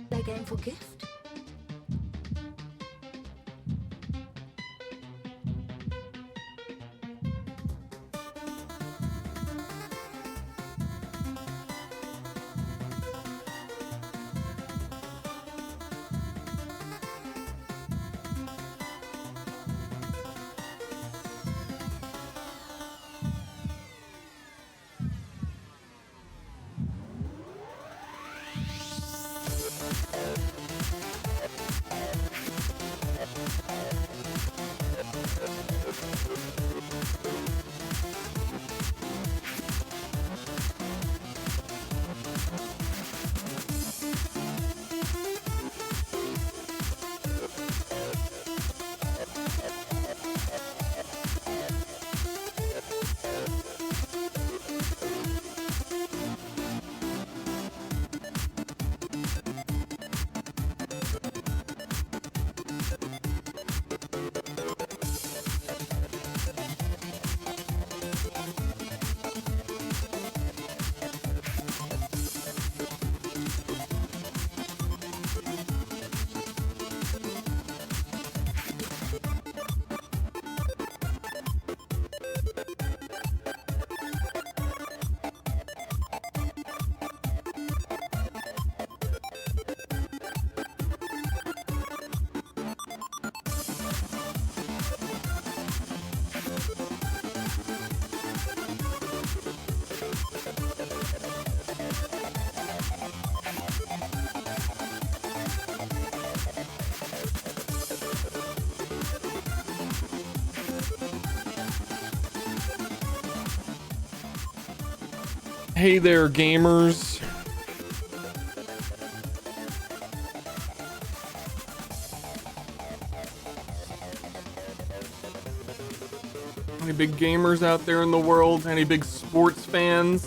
Their game for gift? Hey there, gamers. Any big gamers out there in the world? Any big sports fans?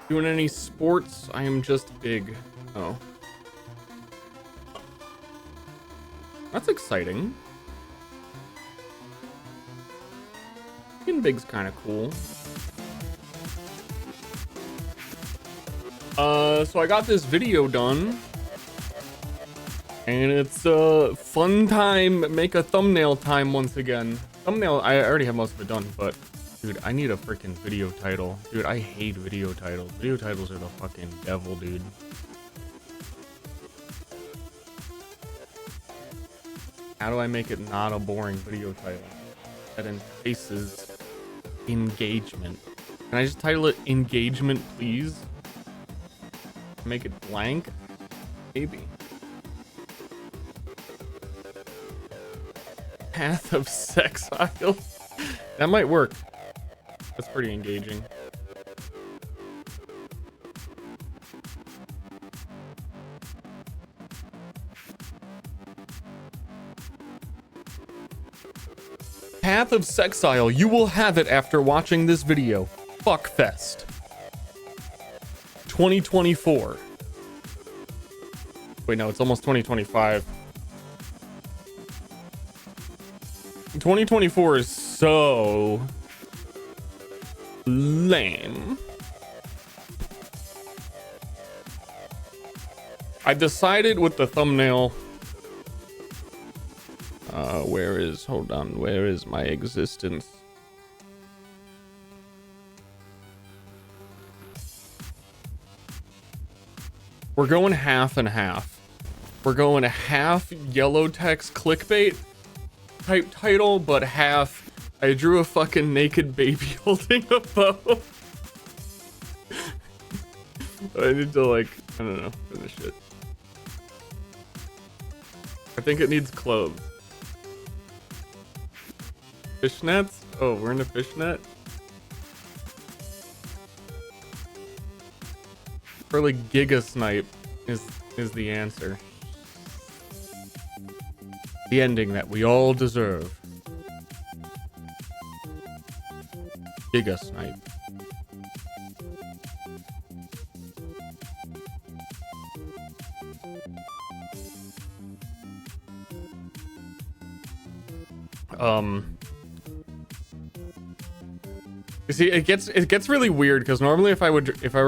Doing any sports? I am just big. Oh. That's exciting. Being big's kind of cool. So I got this video done, and it's fun time, make a thumbnail time once again. Thumbnail, I already have most of it done, but dude, I need a freaking video title. Dude, I hate video titles. Video titles are the fucking devil, dude. How do I make it not a boring video title that entices engagement? Can I just title it engagement, please? Make it blank? Maybe. Path of Exile. That might work. That's pretty engaging. Path of Exile. You will have it after watching this video. Fuckfest 2024. Wait, no, it's almost 2025. 2024 is so lame. I decided with the thumbnail. Where is my existence? We're going half and half. We're going a half yellow text clickbait type title, but half I drew a fucking naked baby holding a bow. I need to, like, I don't know, finish it. I think it needs clothes. Fishnets? Oh, we're in a fishnet? Probably Giga Snipe is the answer. The ending that we all deserve. Giga Snipe. You see, it gets really weird because normally if I were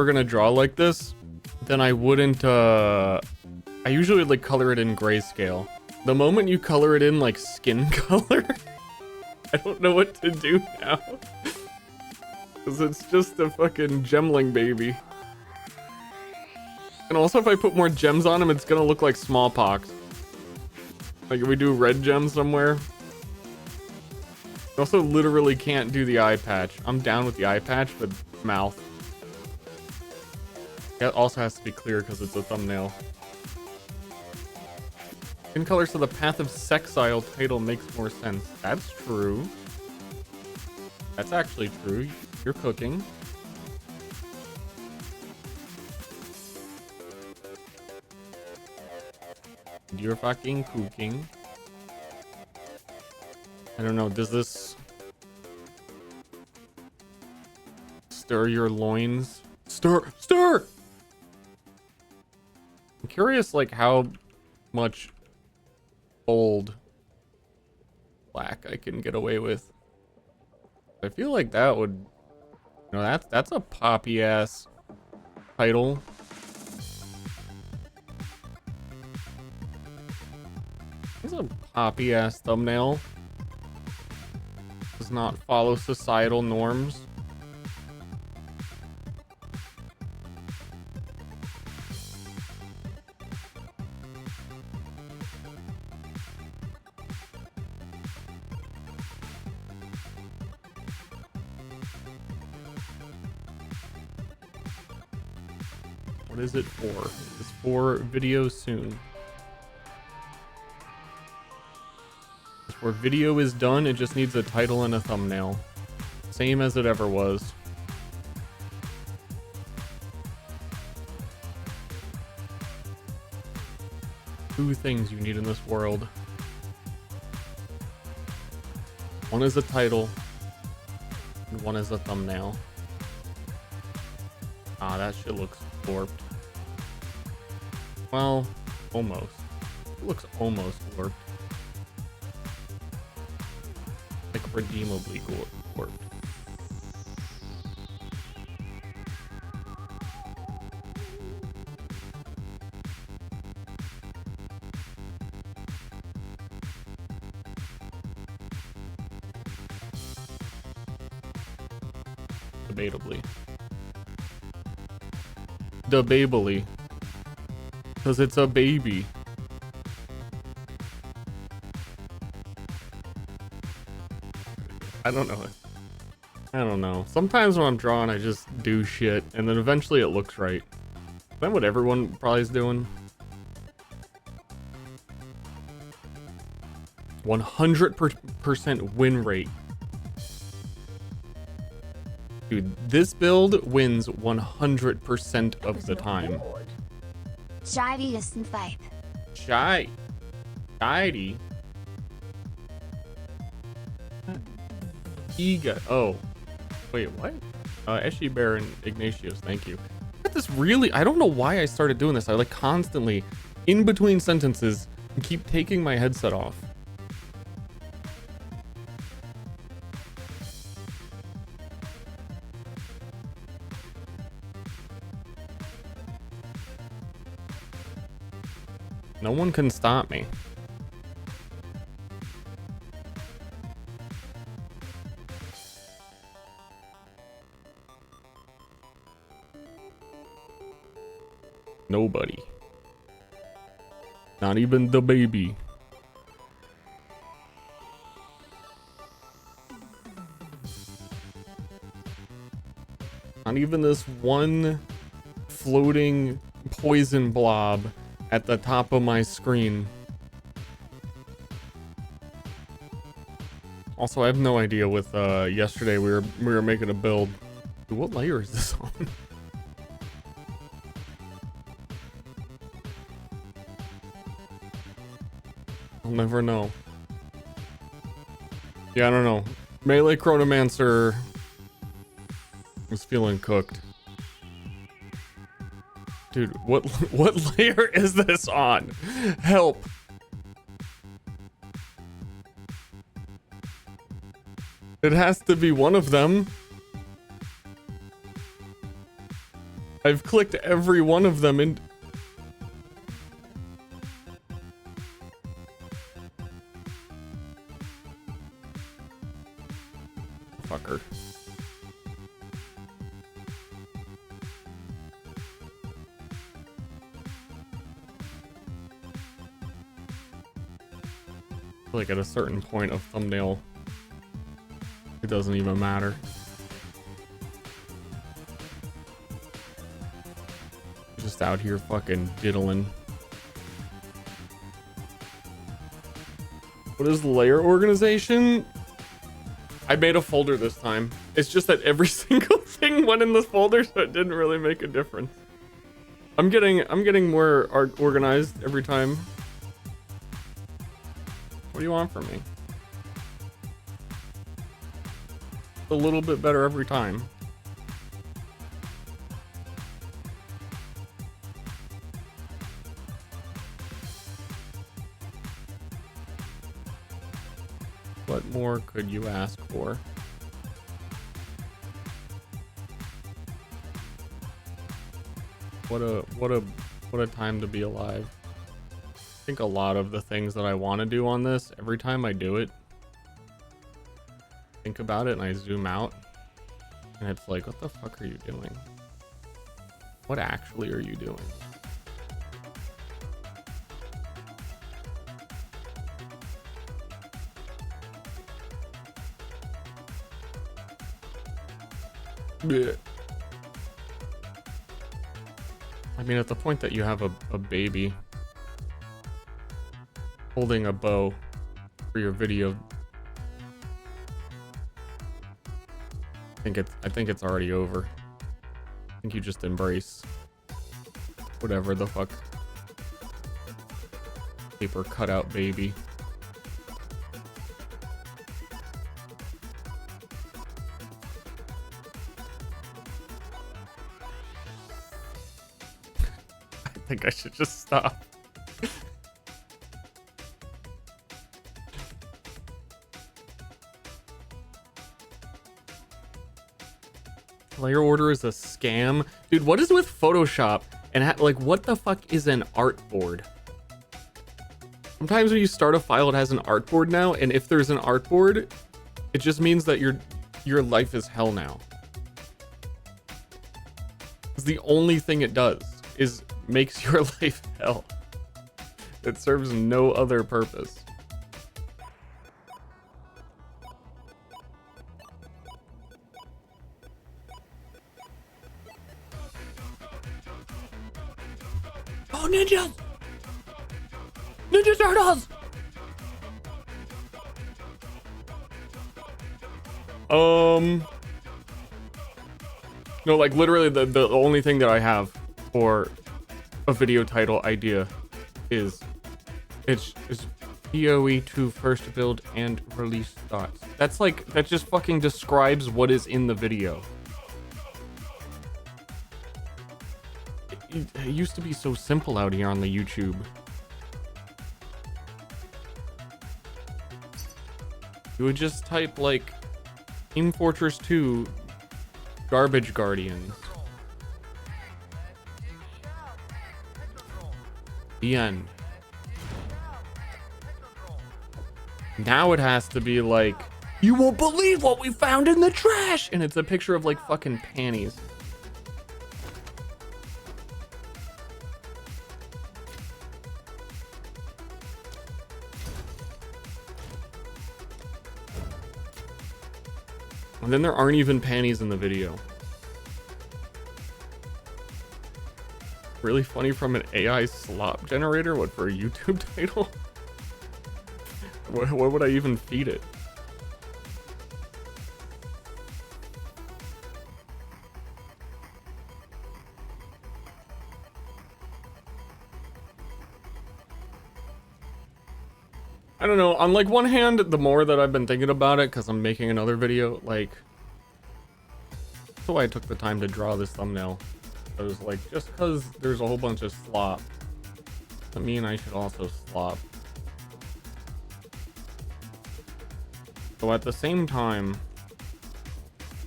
gonna draw like this, then I wouldn't. I usually would, like, color it in grayscale. The moment you color it in like skin color, I don't know what to do now. Because it's just a fucking gemling baby. And also if I put more gems on him, it's gonna look like smallpox. Like if we do red gems somewhere. I also literally can't do the eye patch. I'm down with the eye patch, but mouth. It also has to be clear because it's a thumbnail. Skin color so the Path of Exile title makes more sense. That's true. That's actually true. You're cooking. You're fucking cooking. I don't know, does this stir your loins? Stir! I'm curious, like, how much bold black I can get away with. I feel like that would, you know, that's a poppy ass title. It's a poppy ass thumbnail. Does not follow societal norms. What is it for? It's for video soon. Where video is done, it just needs a title and a thumbnail. Same as it ever was. Two things you need in this world. One is a title, and one is a thumbnail. Ah, that shit looks warped. Well, almost. It looks almost warped. Like redeemably warped. Debatably. Debatably. Because it's a baby. I don't know. I don't know. Sometimes when I'm drawing, I just do shit, and then eventually it looks right. Is that what everyone probably is doing? 100% win rate. Dude, this build wins 100% of the time. Shiny is in fight. Shiny. Ega. Oh. Wait, what? Eshy Bear and Ignatius, thank you. This really, I don't know why I started doing this. I like constantly, in between sentences, keep taking my headset off. No one can stop me. Nobody. Not even the baby. Not even this one floating poison blob at the top of my screen. Also, I have no idea with yesterday we were making a build. Dude, what layer is this on? I'll never know. Yeah, I don't know. Melee Chronomancer was feeling cooked. Dude, what layer is this on? Help. It has to be one of them. I've clicked every one of them in. Fucker. Like at a certain point of thumbnail, it doesn't even matter. Just out here fucking diddling. What is layer organization? I made a folder this time. It's just that every single thing went in this folder, so it didn't really make a difference. I'm getting more art organized every time. What do you want from me? A little bit better every time. What more could you ask for? What a time to be alive. I think a lot of the things that I want to do on this, every time I do it, think about it and I zoom out and it's like, what the fuck are you doing? What actually are you doing? Blech. I mean, at the point that you have a baby holding a bow for your video, I think it's already over. I think you just embrace whatever the fuck paper cutout baby. I think I should just stop. Layer order is a scam. Dude, what is with Photoshop? And like, what the fuck is an artboard? Sometimes when you start a file, it has an artboard now. And if there's an artboard, it just means that your life is hell now. It's the only thing it does is makes your life hell. It serves no other purpose. Oh, ninjas! Ninja Turtles! No, like literally the only thing that I have for a video title idea is it's PoE 2 first build and release thoughts. That's like, that just fucking describes what is in the video. It used to be so simple out here on the YouTube. You would just type like Team Fortress 2 Garbage Guardians. The end. Now it has to be like, you won't believe what we found in the trash! And it's a picture of like fucking panties. And then there aren't even panties in the video. Really funny from an AI slop generator? What, for a YouTube title? What would I even feed it? I don't know. On like one hand, the more that I've been thinking about it, because I'm making another video, like, that's why I took the time to draw this thumbnail. I was like, just because there's a whole bunch of slop doesn't mean I should also slop. So at the same time,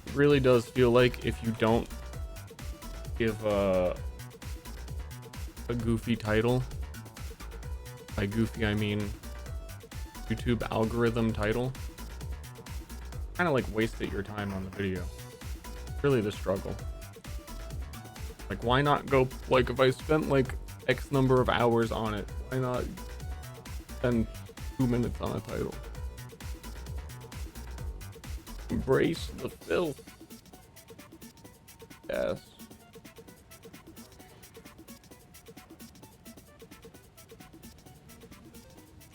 it really does feel like if you don't give a goofy title, by goofy I mean YouTube algorithm title, kind of like wasted your time on the video. Really the struggle. Like, why not go, like, if I spent like X number of hours on it, why not spend 2 minutes on a title? Embrace the filth. Yes.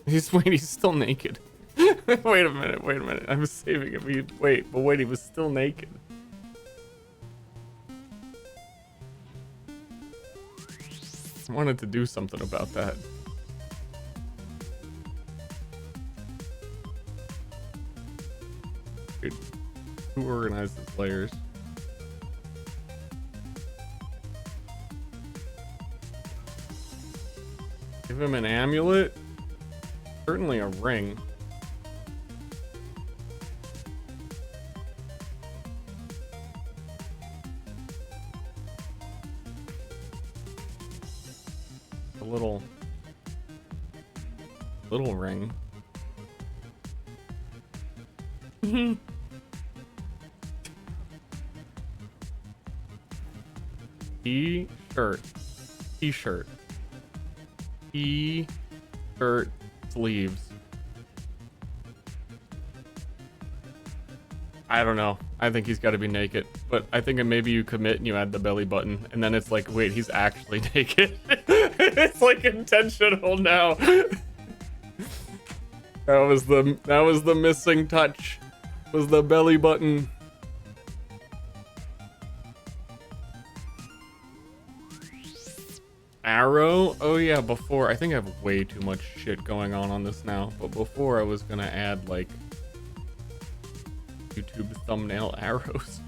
He's still naked. Wait a minute. I was saving it. Wait, he was still naked. I wanted to do something about that. Dude, who organized his layers? Give him an amulet? Certainly a ring. A little ring. T-shirt. T-shirt. T-shirt sleeves. I don't know. I think he's got to be naked, but I think maybe you commit and you add the belly button, and then it's like, wait, he's actually naked. It's like intentional now. That was the missing touch. Was the belly button. Arrow? Oh yeah, before, I think I have way too much shit going on this now, but before I was gonna add like YouTube thumbnail arrows.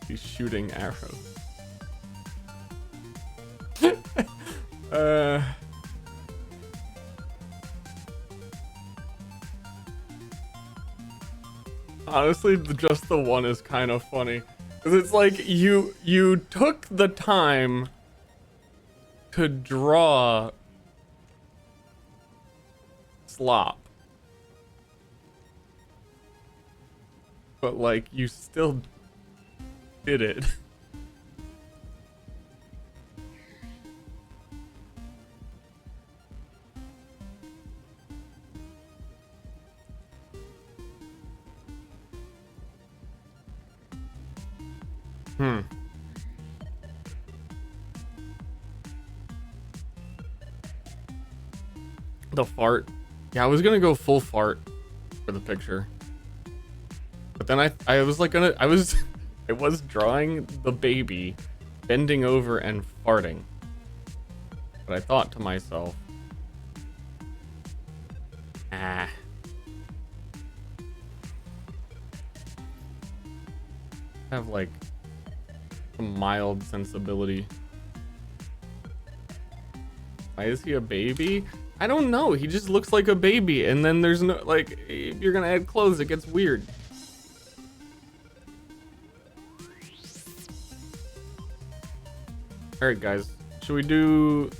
He's shooting arrows. Honestly, just the one is kind of funny. Cause it's like you took the time to draw slop, but like you still Did it. The fart. Yeah, I was gonna go full fart for the picture. But then I was like I was drawing the baby bending over and farting. But I thought to myself, have like a mild sensibility. Why is he a baby? I don't know. He just looks like a baby, and then there's no, like, if you're gonna add clothes, it gets weird. All right, guys, should we do?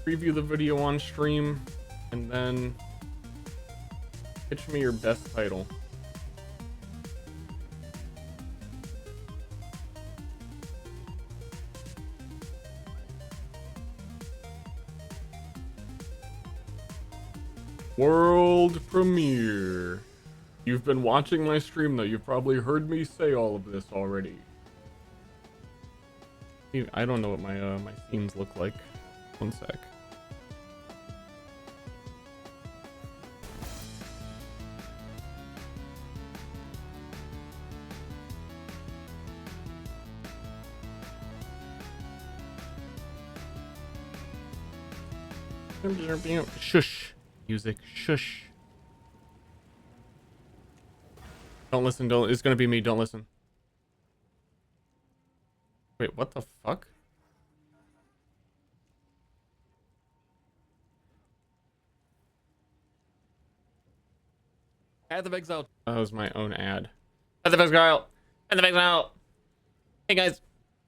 Preview the video on stream, and then pitch me your best title. World premiere. You've been watching my stream though. You've probably heard me say all of this already. I don't know what my my scenes look like. One sec. Shush. Music. Shush. Don't listen. Don't. It's gonna be me. Don't listen. Wait, what the fuck? Path of Exile. That was my own ad. Path of Exile. Path of Exile. Hey guys.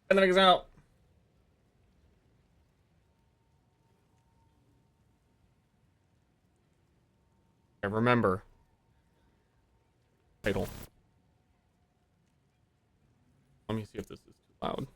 Path of Exile. I remember. Title. Let me see if this is too loud.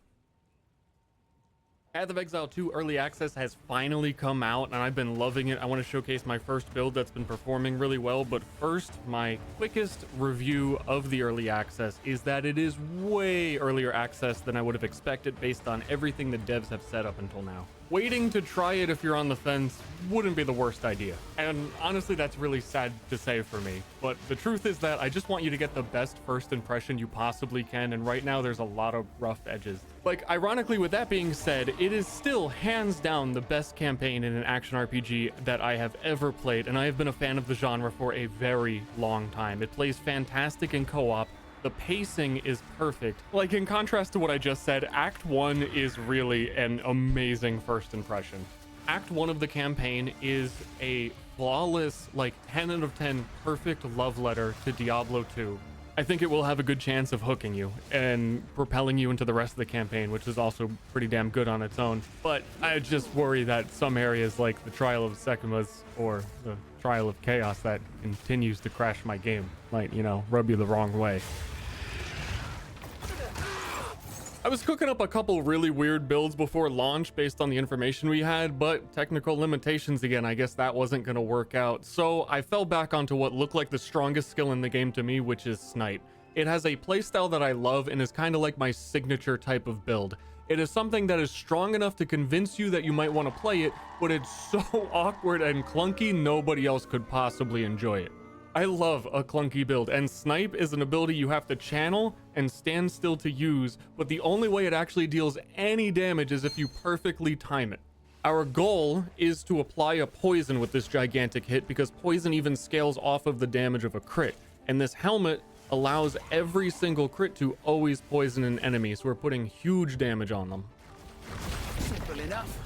Path of Exile 2 Early Access has finally come out, and I've been loving it. I want to showcase my first build that's been performing really well, but first, my quickest review of the Early Access is that it is way earlier access than I would have expected based on everything the devs have set up until now. Waiting to try it if you're on the fence wouldn't be the worst idea. And honestly, that's really sad to say for me. But the truth is that I just want you to get the best first impression you possibly can, and right now there's a lot of rough edges. Like, ironically, with that being said, it is still hands down the best campaign in an action RPG that I have ever played, and I have been a fan of the genre for a very long time. It plays fantastic in co-op. The pacing is perfect. Like, in contrast to what I just said, Act 1 is really an amazing first impression. Act 1 of the campaign is a flawless, like 10 out of 10 perfect love letter to Diablo 2. I think it will have a good chance of hooking you and propelling you into the rest of the campaign, which is also pretty damn good on its own. But I just worry that some areas like the Trial of Sekimas or the Trial of Chaos that continues to crash my game might, you know, rub you the wrong way. I was cooking up a couple really weird builds before launch based on the information we had, but technical limitations again, I guess that wasn't going to work out. So I fell back onto what looked like the strongest skill in the game to me, which is Snipe. It has a playstyle that I love and is kind of like my signature type of build. It is something that is strong enough to convince you that you might want to play it, but it's so awkward and clunky, nobody else could possibly enjoy it. I love a clunky build, and Snipe is an ability you have to channel and stand still to use, but the only way it actually deals any damage is if you perfectly time it. Our goal is to apply a poison with this gigantic hit, because poison even scales off of the damage of a crit, and this helmet allows every single crit to always poison an enemy, so we're putting huge damage on them. Simple enough.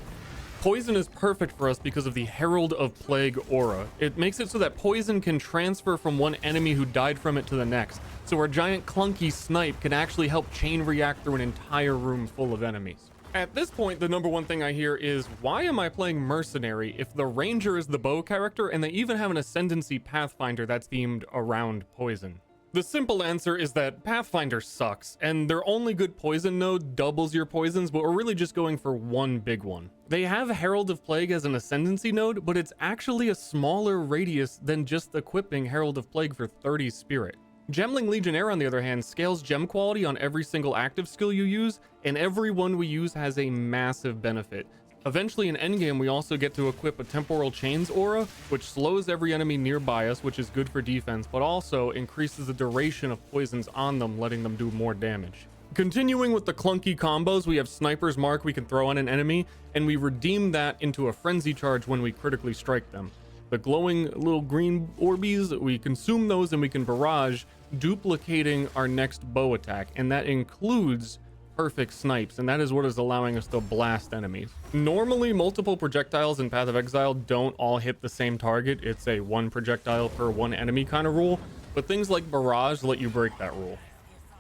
Poison is perfect for us because of the Herald of Plague aura. It makes it so that poison can transfer from one enemy who died from it to the next. So our giant clunky snipe can actually help chain react through an entire room full of enemies. At this point, the number one thing I hear is, why am I playing Mercenary if the Ranger is the bow character and they even have an Ascendancy Pathfinder that's themed around poison? The simple answer is that Pathfinder sucks, and their only good poison node doubles your poisons, but we're really just going for one big one. They have Herald of Plague as an Ascendancy node, but it's actually a smaller radius than just equipping Herald of Plague for 30 Spirit. Gemling Legionnaire, on the other hand, scales gem quality on every single active skill you use, and every one we use has a massive benefit. Eventually in endgame, we also get to equip a Temporal Chains aura, which slows every enemy nearby us, which is good for defense, but also increases the duration of poisons on them, letting them do more damage. Continuing with the clunky combos, we have Sniper's Mark we can throw on an enemy, and we redeem that into a Frenzy Charge when we critically strike them. The glowing little green orbies, we consume those and we can barrage, duplicating our next bow attack, and that includes perfect snipes, and that is what is allowing us to blast enemies. Normally, multiple projectiles in Path of Exile don't all hit the same target. It's a one projectile per one enemy kind of rule, but things like Barrage let you break that rule.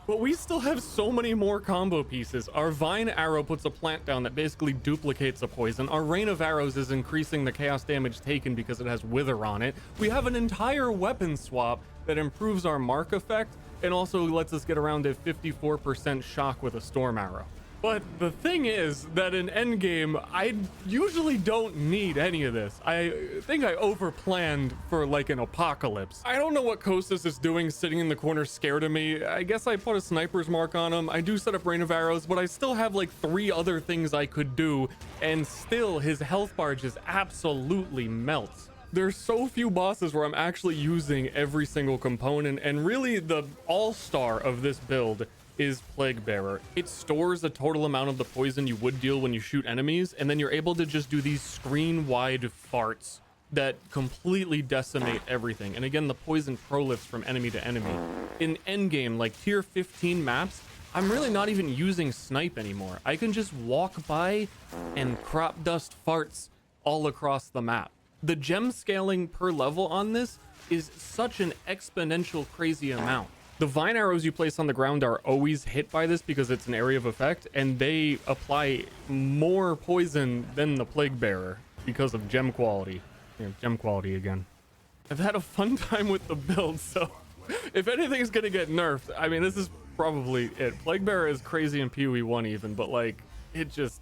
But we still have so many more combo pieces. Our Vine Arrow puts a plant down that basically duplicates a poison. Our Rain of Arrows is increasing the chaos damage taken because it has Wither on it. We have an entire weapon swap that improves our mark effect and also lets us get around a 54% shock with a Storm Arrow. But the thing is that in endgame, I usually don't need any of this. I think I overplanned for like an apocalypse. I don't know what Kostas is doing sitting in the corner scared of me. I guess I put a Sniper's Mark on him. I do set up Rain of Arrows, but I still have like 3 other things I could do, and still his health bar just absolutely melts. There's so few bosses where I'm actually using every single component, and really the all-star of this build is Plague Bearer. It stores the total amount of the poison you would deal when you shoot enemies, and then you're able to just do these screen-wide farts that completely decimate everything. And again, the poison prolifes from enemy to enemy. In endgame, like tier 15 maps, I'm really not even using snipe anymore. I can just walk by and crop dust farts all across the map. The gem scaling per level on this is such an exponential crazy amount. The Vine Arrows you place on the ground are always hit by this because it's an area of effect, and they apply more poison than the Plague Bearer because of gem quality. Yeah, gem quality again. I've had a fun time with the build, so if anything's gonna get nerfed, I mean, this is probably it. Plague Bearer is crazy in PoE 1 even, but like, it just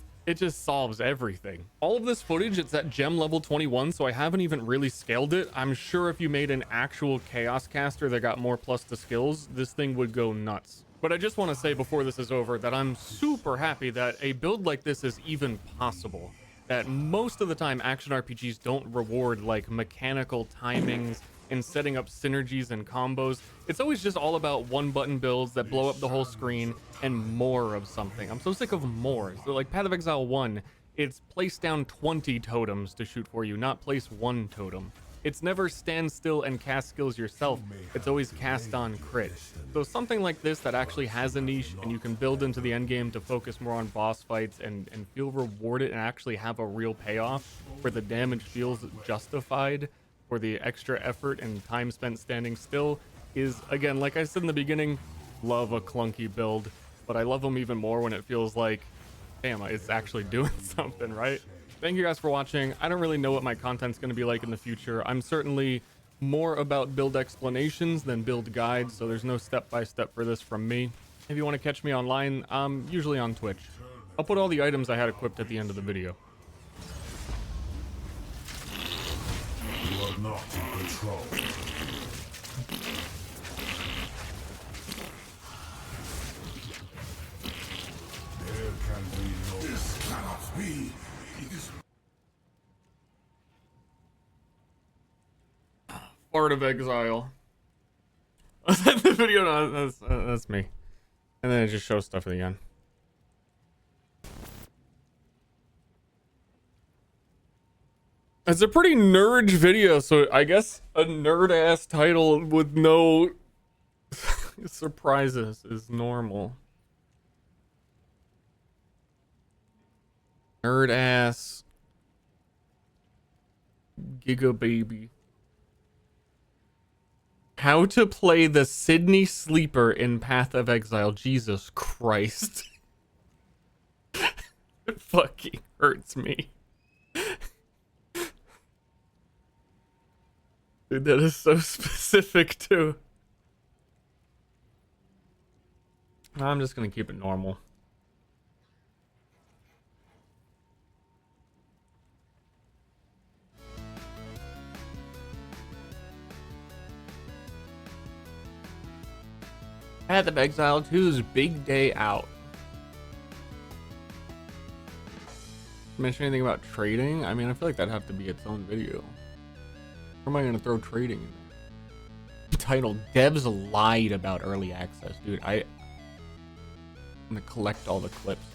solves everything. All of this footage, it's at gem level 21, so I haven't even really scaled it. I'm sure if you made an actual chaos caster that got more plus to skills, this thing would go nuts. But I just want to say before this is over that I'm super happy that a build like this is even possible. That most of the time action RPGs don't reward like mechanical timings and setting up synergies and combos. It's always just all about one button builds that blow up the whole screen and more of something. I'm so sick of more. So like Path of Exile 1, it's place down 20 totems to shoot for you, not place 1 totem. It's never stand still and cast skills yourself. It's always cast on crit. So something like this that actually has a niche and you can build into the endgame to focus more on boss fights and feel rewarded and actually have a real payoff where the damage feels justified for the extra effort and time spent standing still is, again, like I said in the beginning, love a clunky build, but I love them even more when it feels like, damn, it's actually doing something, right? Thank you guys for watching. I don't really know what my content's going to be like in the future. I'm certainly more about build explanations than build guides, so there's no step-by-step for this from me. If you want to catch me online, I'm usually on Twitch. I'll put all the items I had equipped at the end of the video. You are not in control. There can be no... This cannot be. It is... Path of Exile. Was that the video? No, that's me. And then it just shows stuff at the end. It's a pretty nerd video, so I guess a nerd-ass title with no surprises is normal. Nerd-ass Giga Baby. How to play the Sydney Sleeper in Path of Exile. Jesus Christ. It fucking hurts me. Dude, that is so specific too. I'm just gonna keep it normal. Path of Exile 2's big day out. Mention anything about trading? I mean, I feel like that'd have to be its own video. Where am I gonna throw trading in there? Title: Devs lied about early access. Dude, I'm gonna collect all the clips.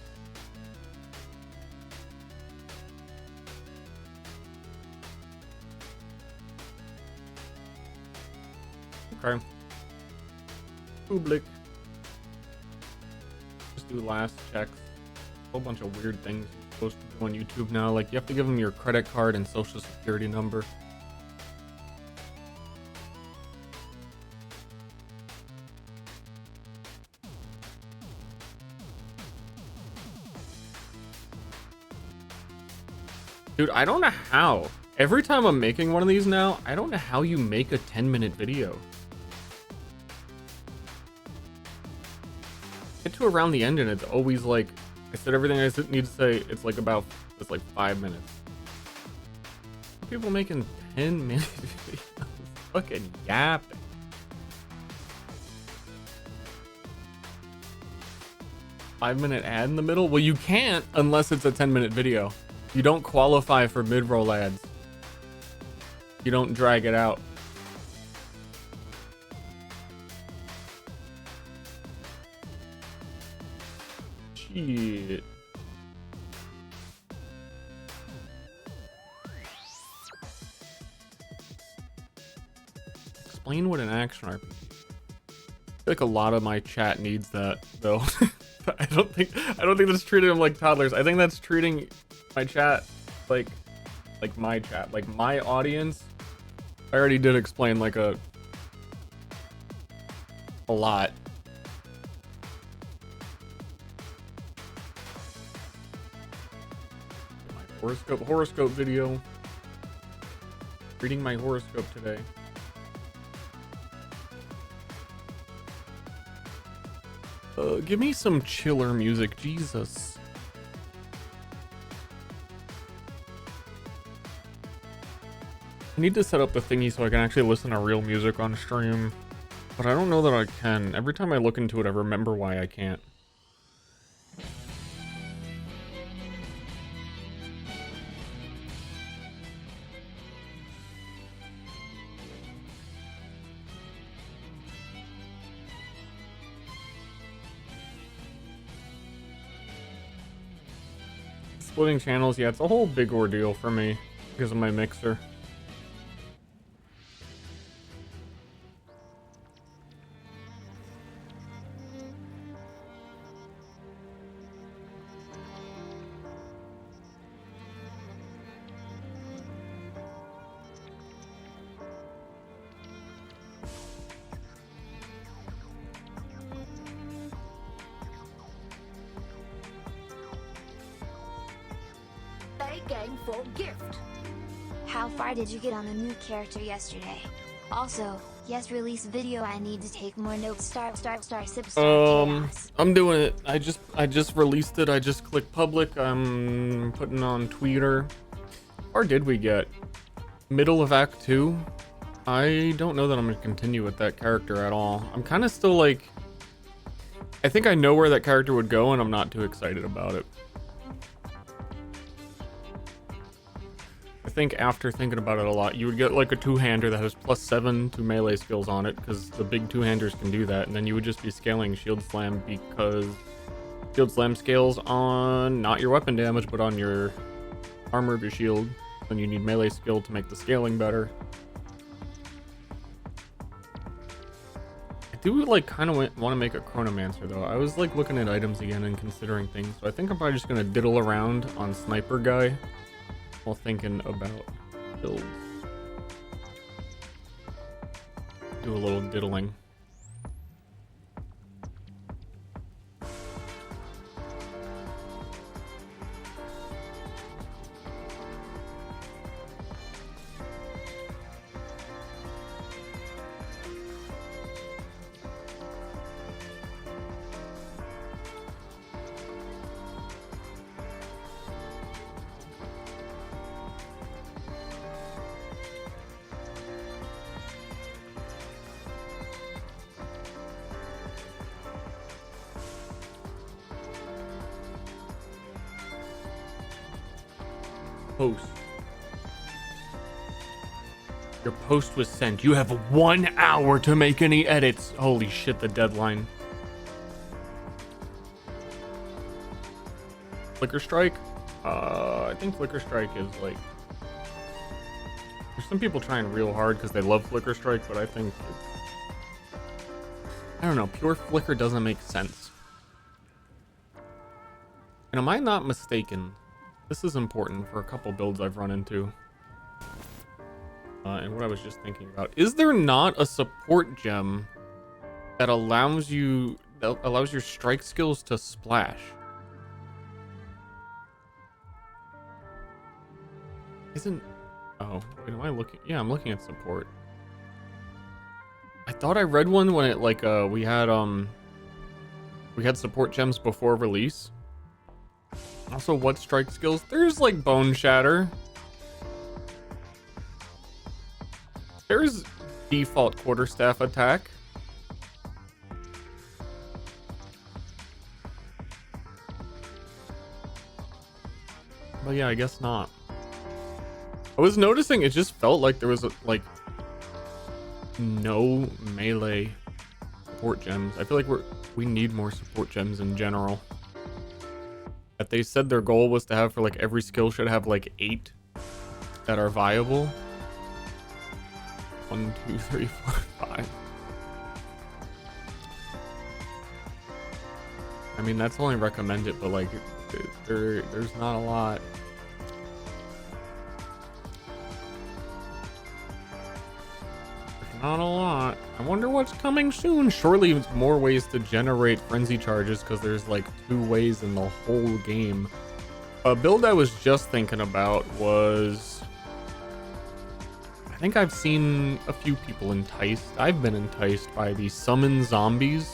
Okay. Public. Just do last checks. A whole bunch of weird things you're supposed to do on YouTube now. Like, you have to give them your credit card and social security number. Dude, I don't know how. Every time I'm making one of these now, I don't know how you make a 10-minute video. Get to around the end and it's always like, I said everything I need to say, it's like 5 minutes. People making 10-minute videos. Fucking yapping. Five-minute ad in the middle? Well, you can't unless it's a 10-minute video. You don't qualify for mid-roll ads. You don't drag it out. Shit. Explain what an action RPG is. I feel like a lot of my chat needs that, though. I don't think that's treating them like toddlers. I think that's treating my chat like my chat, like my audience. I already did explain like a lot. My horoscope video. Reading my horoscope today. Give me some chiller music, Jesus. I need to set up the thingy so I can actually listen to real music on stream, but I don't know that I can. Every time I look into it, I remember why I can't. Splitting channels, yeah, it's a whole big ordeal for me because of my mixer. Game for gift. How far did you get on the new character yesterday? Also, yes, release video. I need to take more notes. Star, sip, chaos. I'm doing it. I just released it. I just clicked public. I'm putting on Twitter. Or did we get middle of Act 2? I don't know that I'm gonna continue with that character at all. I'm kind of still like, I think I know where that character would go, and I'm not too excited about it. I think after thinking about it a lot, you would get like a two-hander that has +7 to melee skills on it, because the big two-handers can do that, and then you would just be scaling Shield Slam, because Shield Slam scales on not your weapon damage, but on your armor of your shield, and you need melee skill to make the scaling better. I do like kind of want to make a Chronomancer though. I was like looking at items again and considering things, so I think I'm probably just gonna diddle around on Sniper Guy while thinking about builds. Do a little diddling. post. Your post was sent. You have 1 hour to make any edits. Holy shit, the deadline. Flicker Strike? I think Flicker Strike is like... There's some people trying real hard because they love Flicker Strike, but I think it's... I don't know, pure Flicker doesn't make sense. And am I not mistaken? This is important for a couple builds I've run into. And what I was just thinking about. Is there not a support gem that allows your strike skills to splash? Isn't... Oh, wait, am I looking? Yeah, I'm looking at support. I thought I read one when it, like, we had support gems before release. Also, what strike skills? There's, like, Bone Shatter. There's default quarterstaff attack. But yeah, I guess not. I was noticing it just felt like there was like no melee support gems. I feel like we need more support gems in general. That they said their goal was to have for like every skill should have like 8 that are viable. 1, 2, 3, 4, 5. I mean, that's only recommended, but like there's not a lot. Not a lot. I wonder what's coming soon. Surely it's more ways to generate frenzy charges because there's like 2 ways in the whole game. A build I was just thinking about was... I think I've seen a few people enticed. I've been enticed by the summon zombies.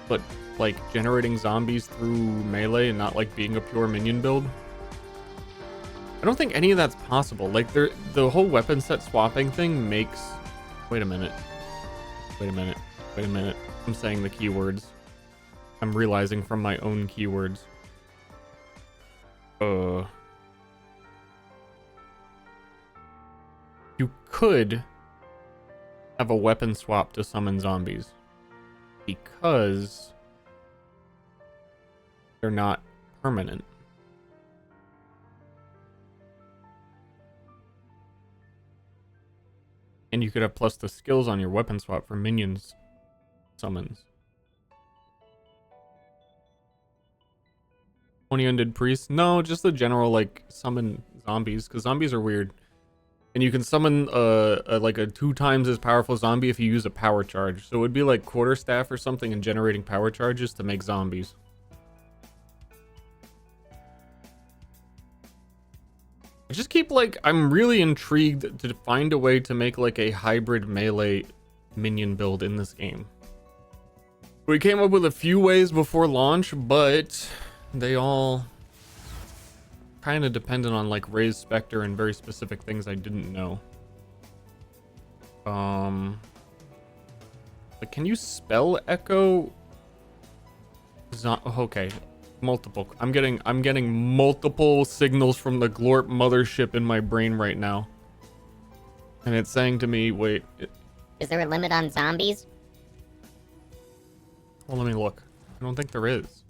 But like generating zombies through melee and not like being a pure minion build. I don't think any of that's possible. Like, the whole weapon set swapping thing makes... Wait a minute. I'm saying the keywords. I'm realizing from my own keywords. You could have a weapon swap to summon zombies. Because they're not permanent. And you could have plus the skills on your weapon swap for minions summons. 20 undead priests? No, just the general like summon zombies, because zombies are weird. And you can summon like a 2 times as powerful zombie if you use a power charge. So it would be like quarterstaff or something and generating power charges to make zombies. I just keep like, I'm really intrigued to find a way to make like a hybrid melee minion build in this game. We came up with a few ways before launch, but they all kind of depended on like raised specter and very specific things I didn't know. But can you spell echo? Okay. Multiple. I'm getting multiple signals from the Glorp mothership in my brain right now. And it's saying to me, wait. Is there a limit on zombies? Well, let me look. I don't think there is.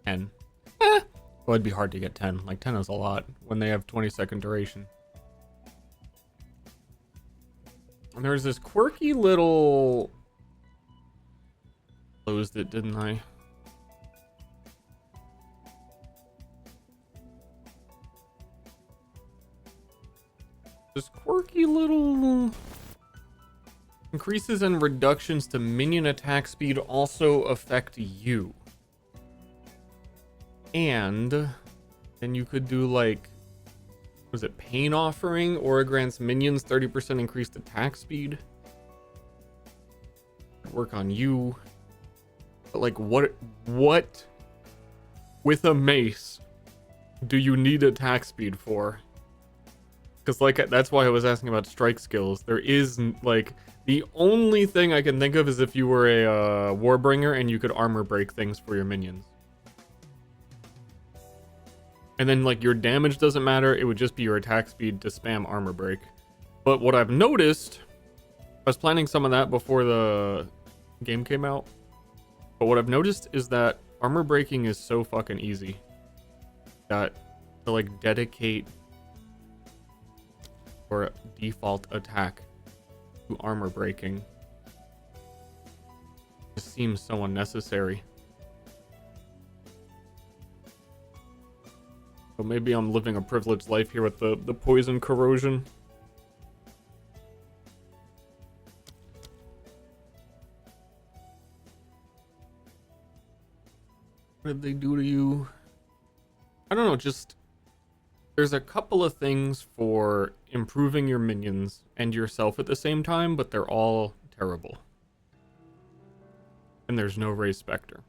Ten. Well, it'd be hard to get 10. Like 10 is a lot when they have 20-second duration. And there's this quirky little... Closed it, didn't I? This quirky little... Increases and reductions to minion attack speed also affect you. And then you could do like... Was it Pain Offering? Aura grants minions 30% increased attack speed. Work on you. But like what with a mace do you need attack speed for? Because, like, that's why I was asking about strike skills. There is, like, the only thing I can think of is if you were a Warbringer and you could armor break things for your minions. And then, like, your damage doesn't matter. It would just be your attack speed to spam armor break. But what I've noticed, I was planning some of that before the game came out. But what I've noticed is that armor breaking is so fucking easy that to, like, dedicate or default attack to armor breaking just seems so unnecessary. So maybe I'm living a privileged life here with the poison corrosion. What did they do to you? I don't know, just there's a couple of things for improving your minions and yourself at the same time, but they're all terrible. And there's no Ray Spectre.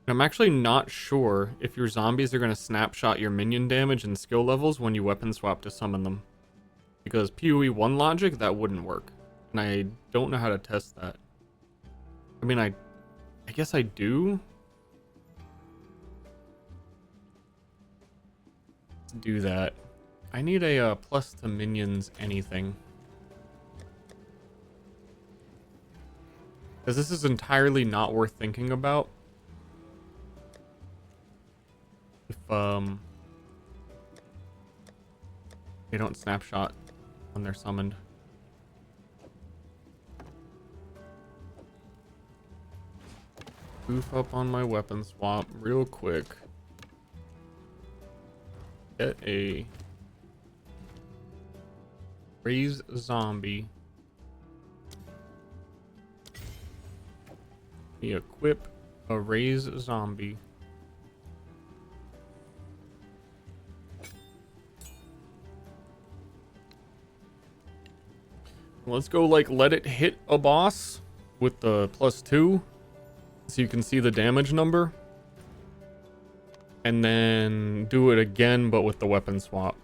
I'm actually not sure if your zombies are going to snapshot your minion damage and skill levels when you weapon swap to summon them. Because PoE 1 logic, that wouldn't work. And I don't know how to test that. I mean, I guess I do. Let's do that. I need a plus to minions anything. Because this is entirely not worth thinking about. If they don't snapshot when they're summoned. Goof up on my weapon swap real quick. Get a raise zombie. We equip a raise zombie. Let's go, like, let it hit a boss with the +2 so you can see the damage number, and then do it again but with the weapon swap.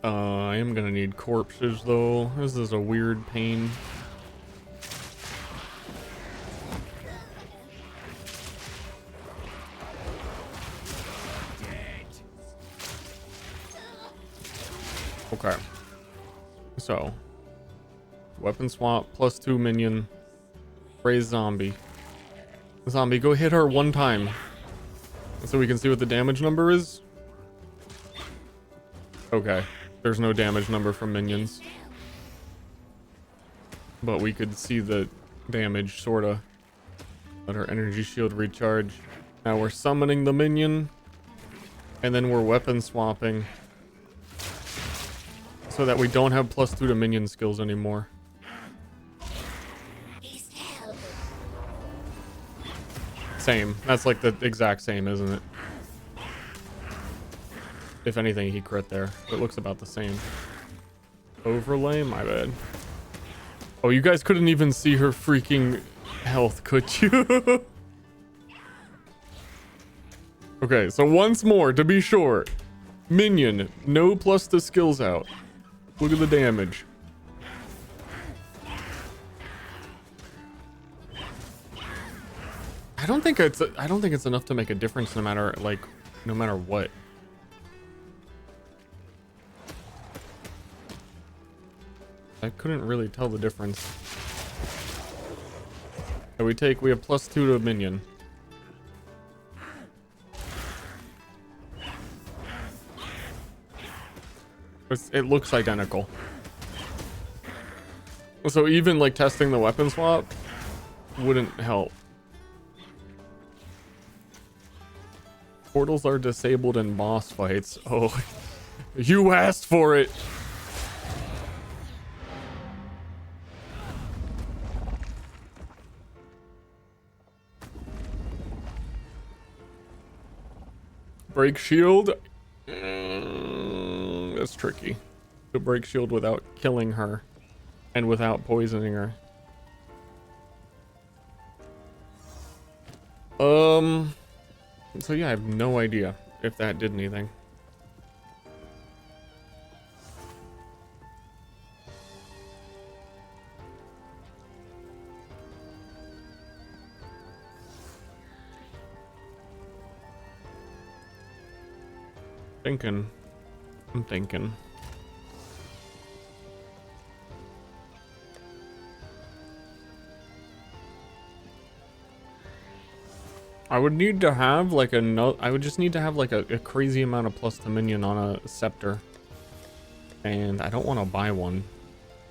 I am gonna need corpses though. This is a weird pain. Okay. So, weapon swap, +2 minion, raise zombie. Zombie, go hit her one time so we can see what the damage number is. Okay. There's no damage number from minions. But we could see the damage, sorta. Let our energy shield recharge. Now we're summoning the minion. And then we're weapon swapping. So that we don't have +2 to minion skills anymore. Same. That's like the exact same, isn't it? If anything, he crit there. It looks about the same. Overlay? My bad. Oh, you guys couldn't even see her freaking health, could you? Okay, so once more, to be sure. Minion, no plus the skills out. Look at the damage. I don't think it's enough to make a difference no matter what. I couldn't really tell the difference. So we have +2 to a minion. It looks identical. So even like testing the weapon swap wouldn't help. Portals are disabled in boss fights. Oh, you asked for it. Break shield. That's tricky. To break shield without killing her and without poisoning her. So yeah, I have no idea if that did anything. I'm thinking. I would need to have like I would just need to have like a crazy amount of plus to minion on a scepter. And I don't want to buy one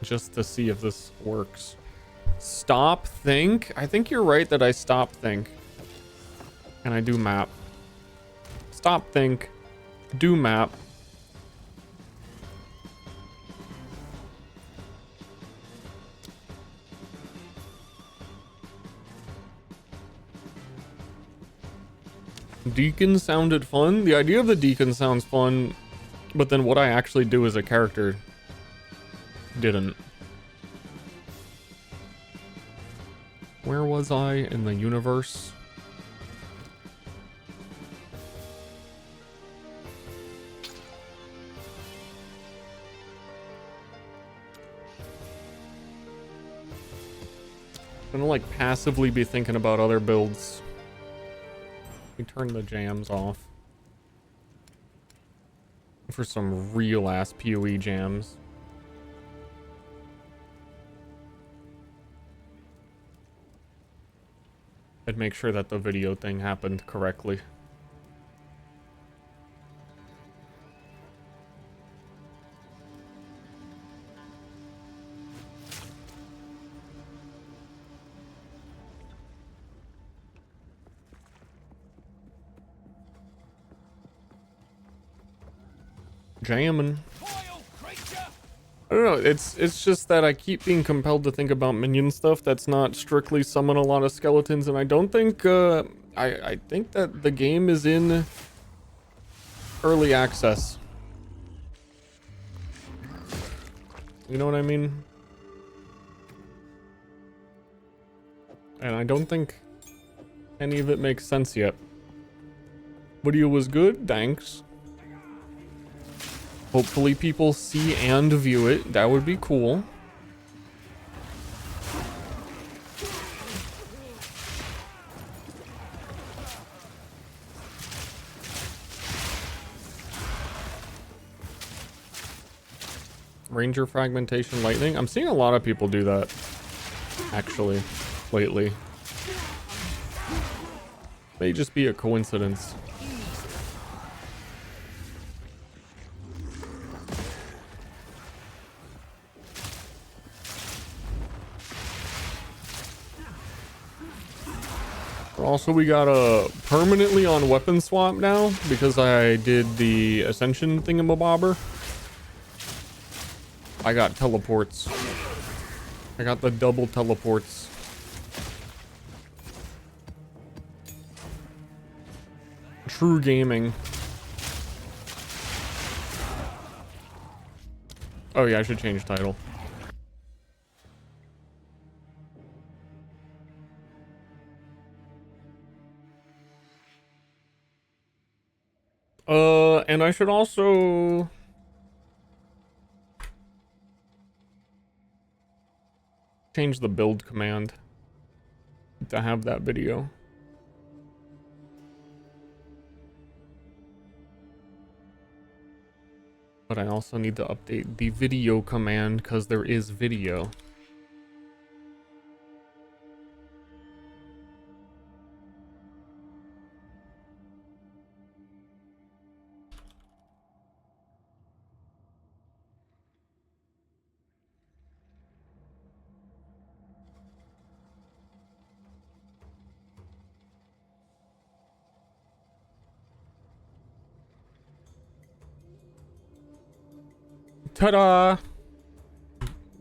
just to see if this works. Stop think? I think you're right that I stop think. And I do map. Stop think. Do map. Deacon sounded fun. The idea of the deacon sounds fun, but then what I actually do as a character didn't. Where was I in the universe? I'm gonna like passively be thinking about other builds. We turn the jams off for some real ass PoE jams. I'd make sure that the video thing happened correctly. Jamming. I don't know, it's just that I keep being compelled to think about minion stuff that's not strictly summon a lot of skeletons, and I don't think I think that the game is in early access. You know what I mean? And I don't think any of it makes sense yet. Video was good, thanks. Hopefully people see and view it. That would be cool. Ranger fragmentation lightning. I'm seeing a lot of people do that, actually, lately. May just be a coincidence. Also, we got a permanently on weapon swap now because I did the ascension thingamabobber. I got teleports. I got the double teleports. True gaming. Oh yeah, I should change title. And I should also change the build command to have that video. But I also need to update the video command because there is video. Ta-da!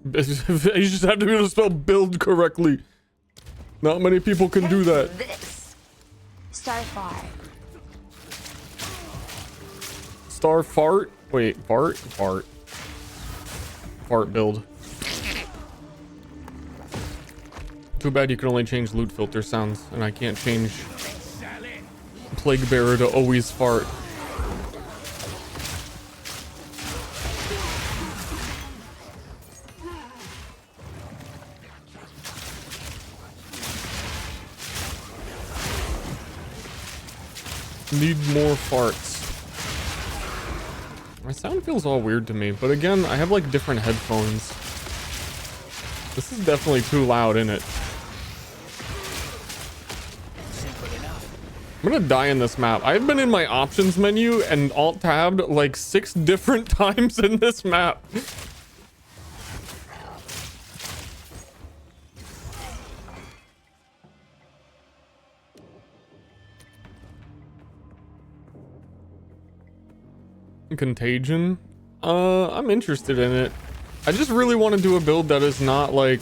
You just have to be able to spell build correctly. Not many people can do that. This Starfire. Star fart. Wait, fart? Fart. Fart build. Too bad you can only change loot filter sounds, and I can't change Plague Bearer to always fart. Need more farts. My sound feels all weird to me, but again, I have like different headphones. This is definitely too loud, isn't it? I'm gonna die in this map. I've been in my options menu and alt tabbed like 6 different times in this map. Contagion? I'm interested in it. I just really want to do a build that is not like...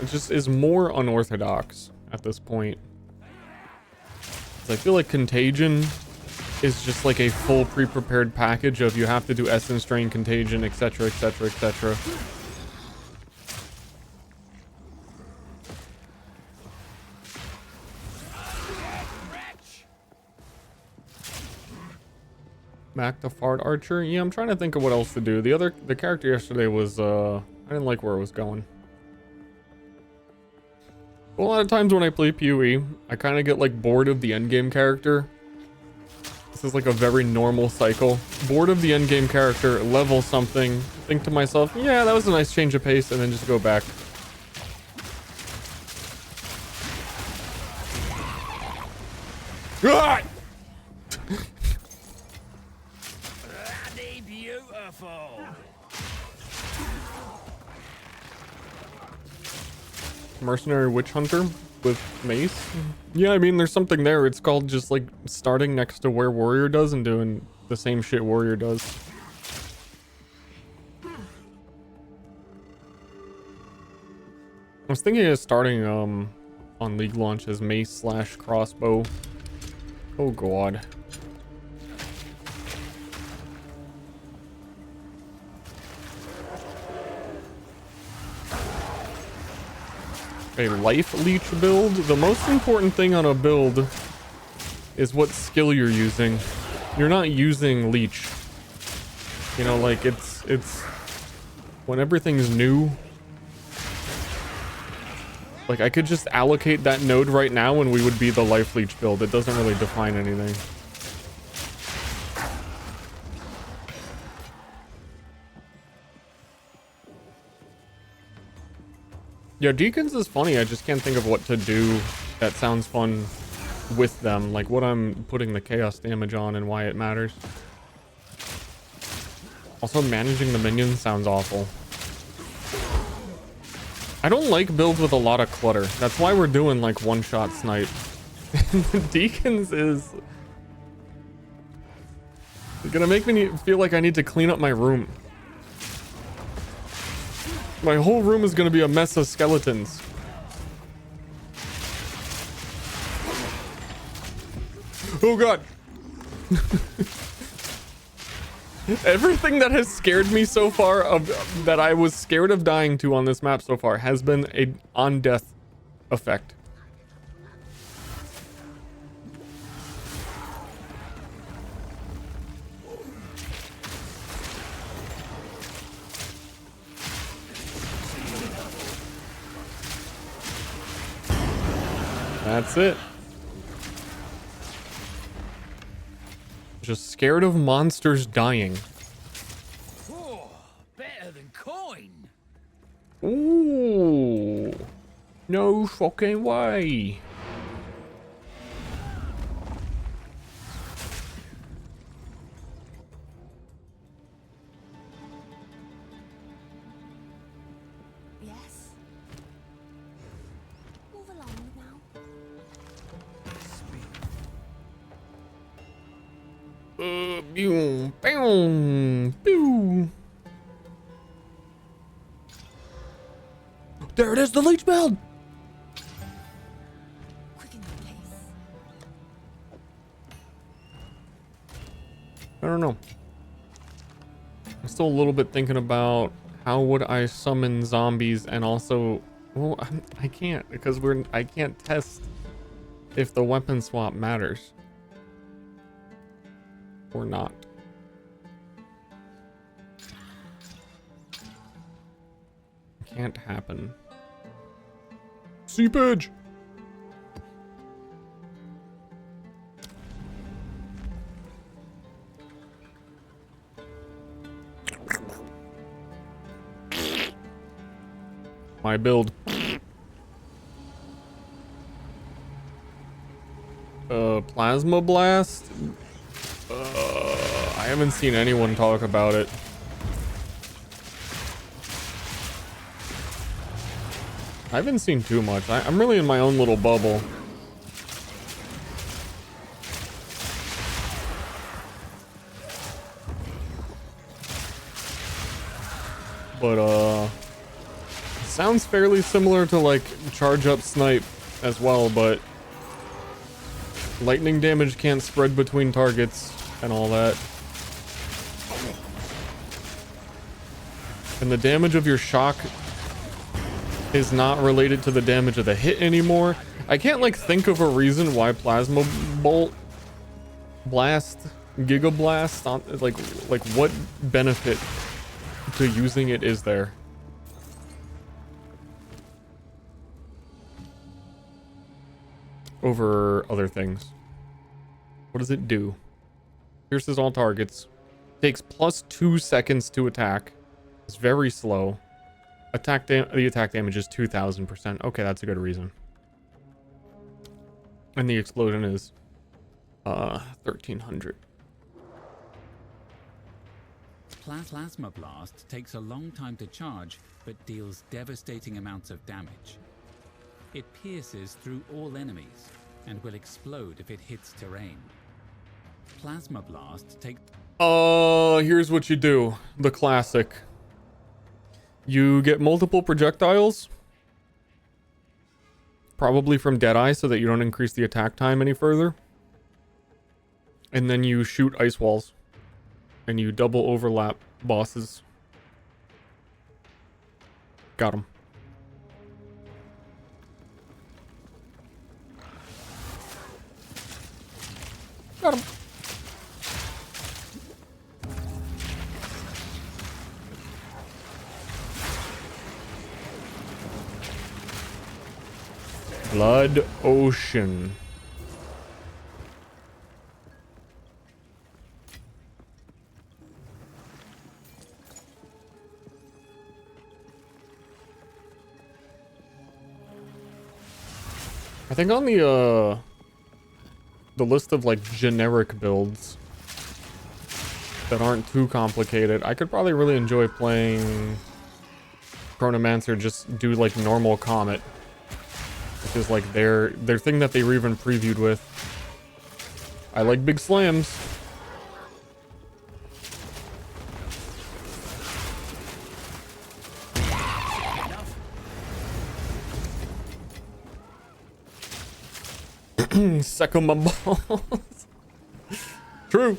It just is more unorthodox at this point. 'Cause I feel like Contagion is just like a full pre-prepared package of you have to do Essence Drain, Contagion, etc, etc, etc. Back to Fart Archer. Yeah, I'm trying to think of what else to do. The character yesterday was I didn't like where it was going. A lot of times when I play PoE, I kind of get like bored of the endgame character. This is like a very normal cycle. Bored of the endgame character, level something, think to myself, yeah, that was a nice change of pace, and then just go back. Ah! Mercenary Witch Hunter with mace. Yeah, I mean, there's something there. It's called just like starting next to where Warrior does and doing the same shit Warrior does. I was thinking of starting on League launch as mace / crossbow. Oh god. A life leech build. The most important thing on a build is what skill you're using. You're not using leech. You know, like it's when everything's new. Like I could just allocate that node right now and we would be the life leech build. It doesn't really define anything. Yeah, Deacons is funny. I just can't think of what to do that sounds fun with them. Like what I'm putting the chaos damage on and why it matters. Also, managing the minions sounds awful. I don't like builds with a lot of clutter. That's why we're doing like one-shot snipe. Deacons is gonna make me feel like I need to clean up my room. My whole room is gonna be a mess of skeletons. Oh god. Everything that has scared me so far that I was scared of dying to on this map so far has been a on death effect. That's it. Just scared of monsters dying. Oh, better than coin. Ooh. No fucking way. Yes. Move along now. Boom, boom, boom. There it is, the leech build. Quicken the pace. I don't know. I'm still a little bit thinking about how would I summon zombies, and also, well, I can't because I can't test if the weapon swap matters or not. Can't happen. Seepage. My build. Plasma blast? I haven't seen anyone talk about it. I haven't seen too much. I'm really in my own little bubble. But, sounds fairly similar to, like, charge up snipe as well, but lightning damage can't spread between targets and all that. And the damage of your shock is not related to the damage of the hit anymore. I can't, like, think of a reason why Plasma Bolt, Blast, Giga Blast, like what benefit to using it is there? Over other things. What does it do? Pierces all targets. Takes +2 seconds to attack. It's very slow. The attack damage is 2000%. Okay, that's a good reason. And the explosion is 1300. Plasma Blast takes a long time to charge, but deals devastating amounts of damage. It pierces through all enemies and will explode if it hits terrain. Plasma Blast takes... Here's what you do. The classic. You get multiple projectiles. Probably from Deadeye so that you don't increase the attack time any further. And then you shoot ice walls. And you double overlap bosses. Got him. Got him. Blood Ocean. I think on the list of like generic builds that aren't too complicated, I could probably really enjoy playing Chronomancer, just do like normal Comet, which is like their thing that they were even previewed with. I like big slams. Suck on my balls. True.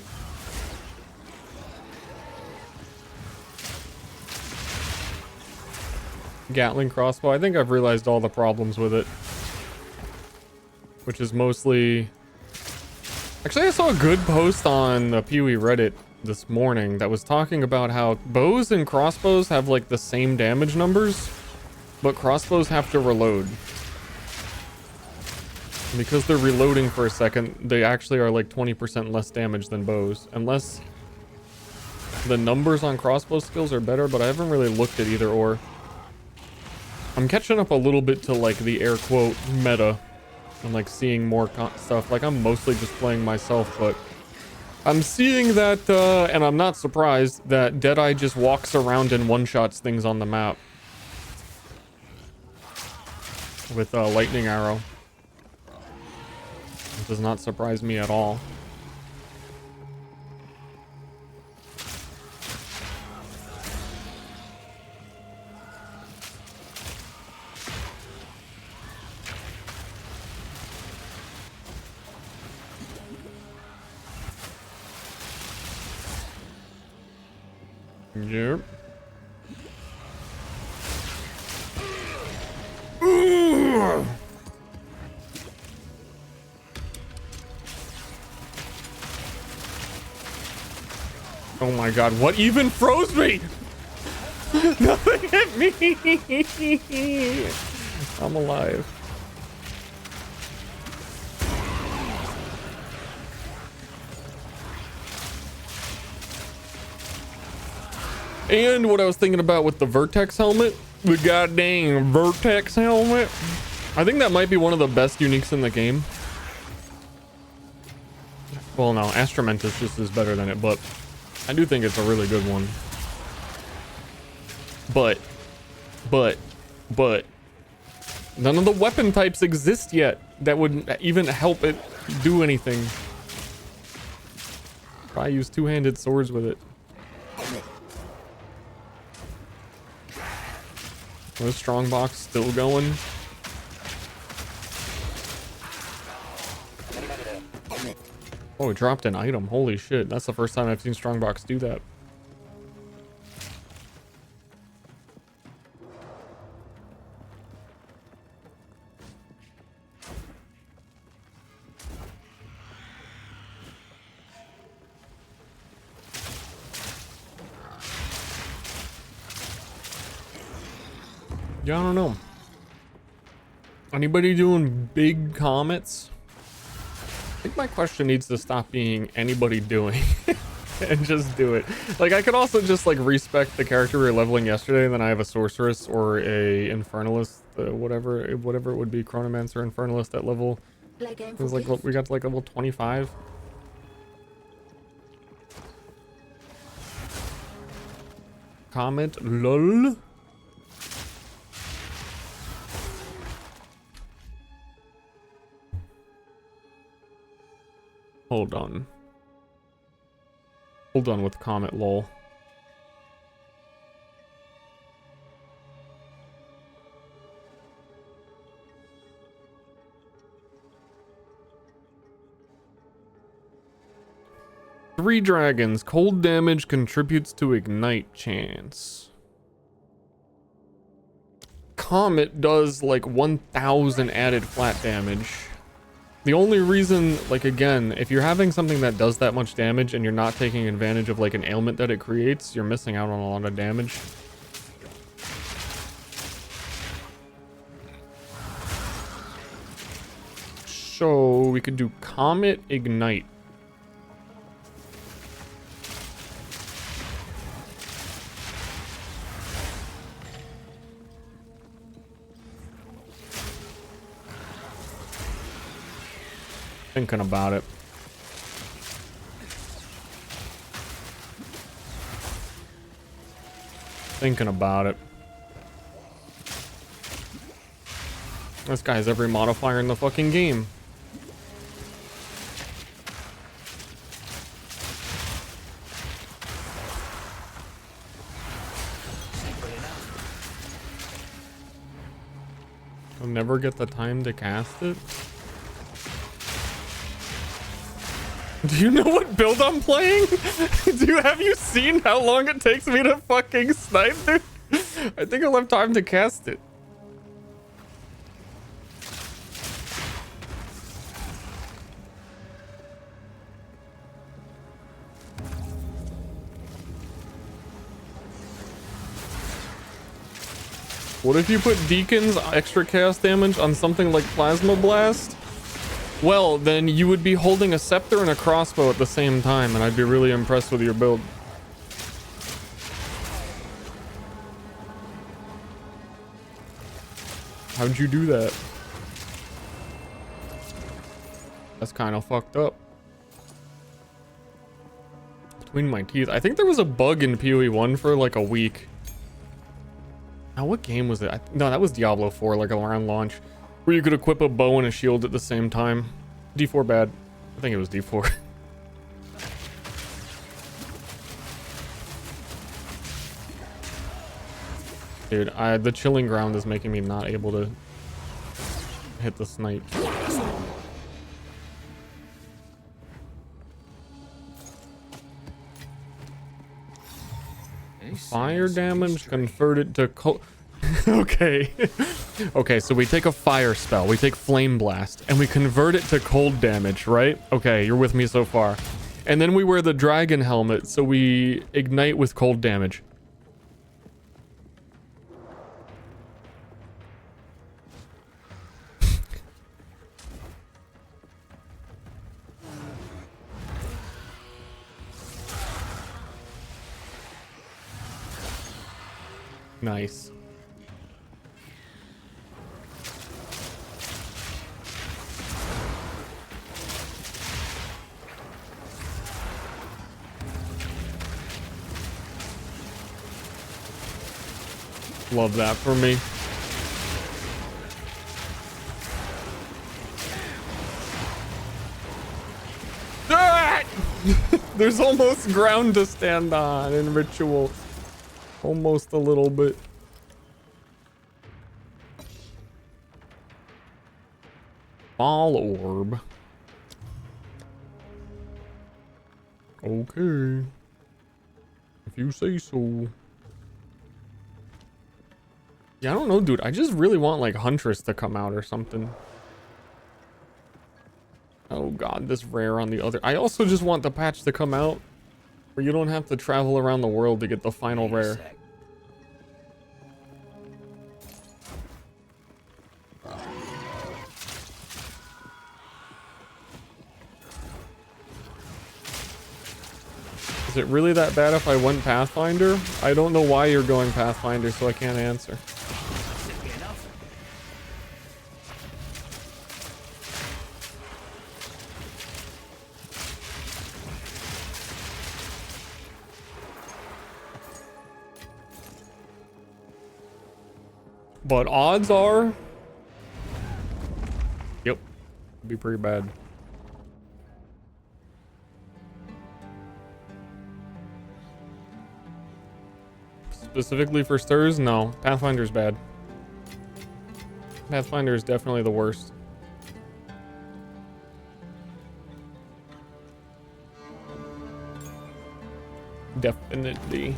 Gatling crossbow. I think I've realized all the problems with it. Which is mostly... Actually, I saw a good post on the Peewee Reddit this morning that was talking about how bows and crossbows have like the same damage numbers, but crossbows have to reload. Because they're reloading for a second, they actually are like 20% less damage than bows. Unless the numbers on crossbow skills are better, but I haven't really looked at either or. I'm catching up a little bit to like the air quote meta and like seeing more stuff. Like I'm mostly just playing myself, but I'm seeing that, and I'm not surprised that Deadeye just walks around and one-shots things on the map with a lightning arrow. It does not surprise me at all. Yep. Oh my god, what even froze me? Nothing hit me. I'm alive. And what I was thinking about with the Vertex helmet, the goddamn Vertex helmet, I think that might be one of the best uniques in the game. Well, no, Astramentus just is better than it, but I do think it's a really good one. But none of the weapon types exist yet that would even help it do anything. Probably use two-handed swords with it. The strongbox still going. Oh, it dropped an item. Holy shit. That's the first time I've seen strongbox do that. Yeah, I don't know. Anybody doing big comets? I think my question needs to stop being anybody doing and just do it. Like, I could also just like respec the character we were leveling yesterday, and then I have a sorceress or a infernalist, whatever it would be, chronomancer, infernalist at level. It was like we got to like level 25. Comet, lol. Hold on. Hold on with Comet, lol. Three dragons. Cold damage contributes to ignite chance. Comet does like 1000 added flat damage. The only reason, like, again, if you're having something that does that much damage and you're not taking advantage of like an ailment that it creates, you're missing out on a lot of damage. So we could do Comet Ignite. Thinking about it. Thinking about it. This guy has every modifier in the fucking game. I'll never get the time to cast it. Do you know what build I'm playing? Have you seen how long it takes me to fucking snipe, dude? I think I'll have time to cast it. What if you put Deacon's extra chaos damage on something like Plasma Blast? Well, then you would be holding a scepter and a crossbow at the same time, and I'd be really impressed with your build. How'd you do that? That's kind of fucked up. Between my teeth. I think there was a bug in PoE 1 for like a week. Now, what game was it? No, that was Diablo 4, like around launch, where you could equip a bow and a shield at the same time. D4 bad. I think it was D4. Dude, the chilling ground is making me not able to hit the snipe. fire damage, convert it to cold. Okay. Okay, so we take a fire spell, we take flame blast, and we convert it to cold damage, right? Okay, you're with me so far. And then we wear the dragon helmet, so we ignite with cold damage. Nice. Love that for me. Ah! There's almost ground to stand on in ritual. Almost a little bit. Ball orb. Okay. If you say so. Yeah, I don't know, dude. I just really want, like, Huntress to come out or something. Oh, God. This rare on the other... I also just want the patch to come out where you don't have to travel around the world to get the final rare. Is it really that bad if I went Pathfinder? I don't know why you're going Pathfinder, so I can't answer. But odds are... Yep. It'd be pretty bad. Specifically for Sters? No. Pathfinder's bad. Pathfinder is definitely the worst. Definitely.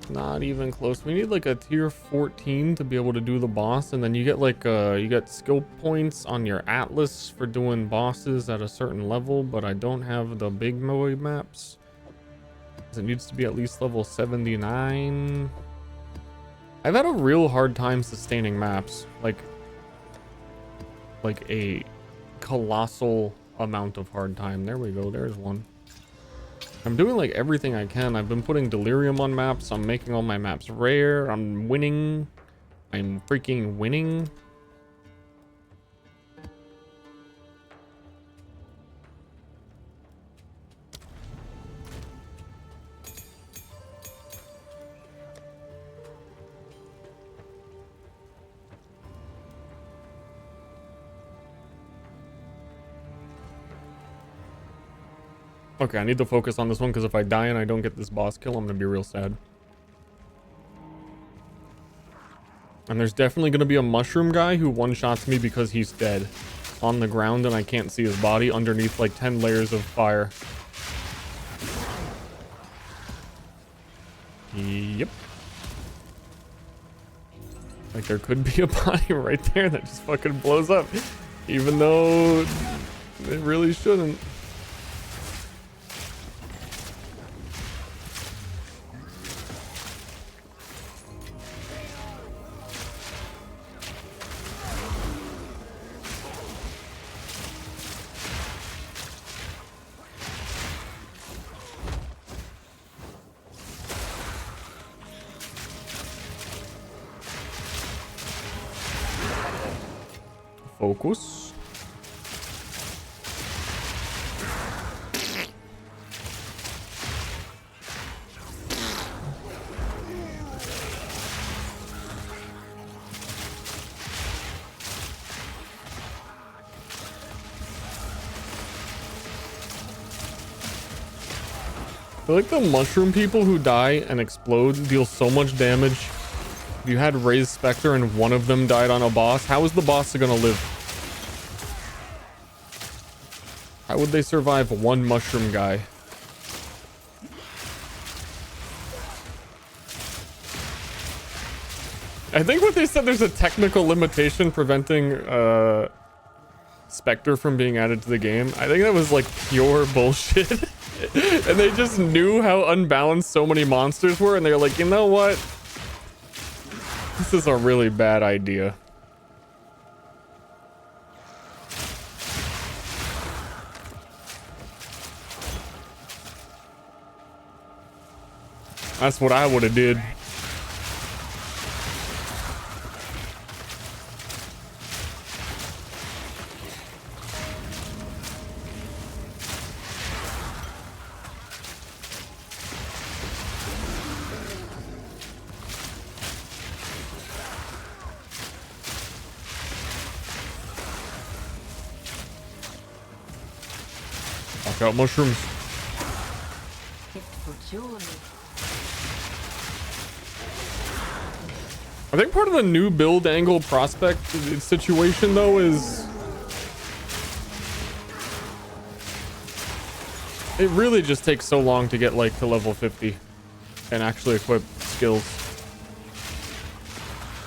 Not even close. We need like a tier 14 to be able to do the boss, and then you get like you get skill points on your atlas for doing bosses at a certain level, but I don't have the big boy maps. It needs to be at least level 79. I've had a real hard time sustaining maps, like a colossal amount of hard time. There we go. There's one. I'm doing like everything I can. I've been putting delirium on maps. I'm making all my maps rare. I'm winning. I'm freaking winning. Okay, I need to focus on this one because if I die and I don't get this boss kill, I'm gonna be real sad. And there's definitely gonna be a mushroom guy who one-shots me because he's dead on the ground and I can't see his body underneath like 10 layers of fire. Yep. Like there could be a body right there that just fucking blows up, even though it really shouldn't. Focus. I feel like the mushroom people who die and explode deal so much damage. If you had Raised Spectre and one of them died on a boss, how is the boss gonna live? How would they survive one mushroom guy? I think what they said, there's a technical limitation preventing Spectre from being added to the game. I think that was like pure bullshit. And they just knew how unbalanced so many monsters were, and they were like, you know what? This is a really bad idea. That's what I would have did. Knock out mushrooms. I think part of the new build angle prospect situation though is it really just takes so long to get like to level 50 and actually equip skills.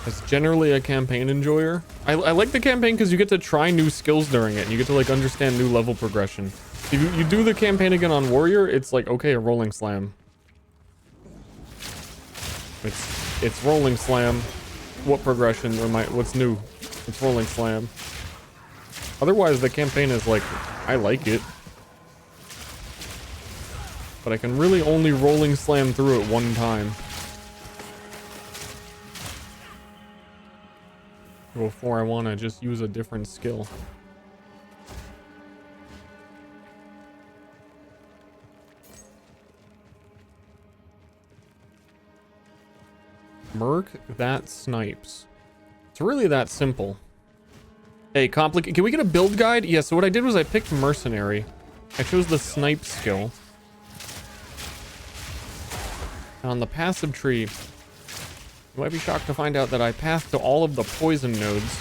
It's generally a campaign enjoyer. I like the campaign because you get to try new skills during it and you get to like understand new level progression. If you do the campaign again on Warrior, it's like, okay, a rolling slam. It's rolling slam. What progression what's new? It's rolling slam. Otherwise the campaign is like, I like it, but I can really only rolling slam through it one time before I want to just use a different skill. Merc that snipes. It's really that simple. Hey, complicate. Can we get a build guide? Yeah, so what I did was I picked mercenary. I chose the snipe skill. And on the passive tree, you might be shocked to find out that I passed to all of the poison nodes.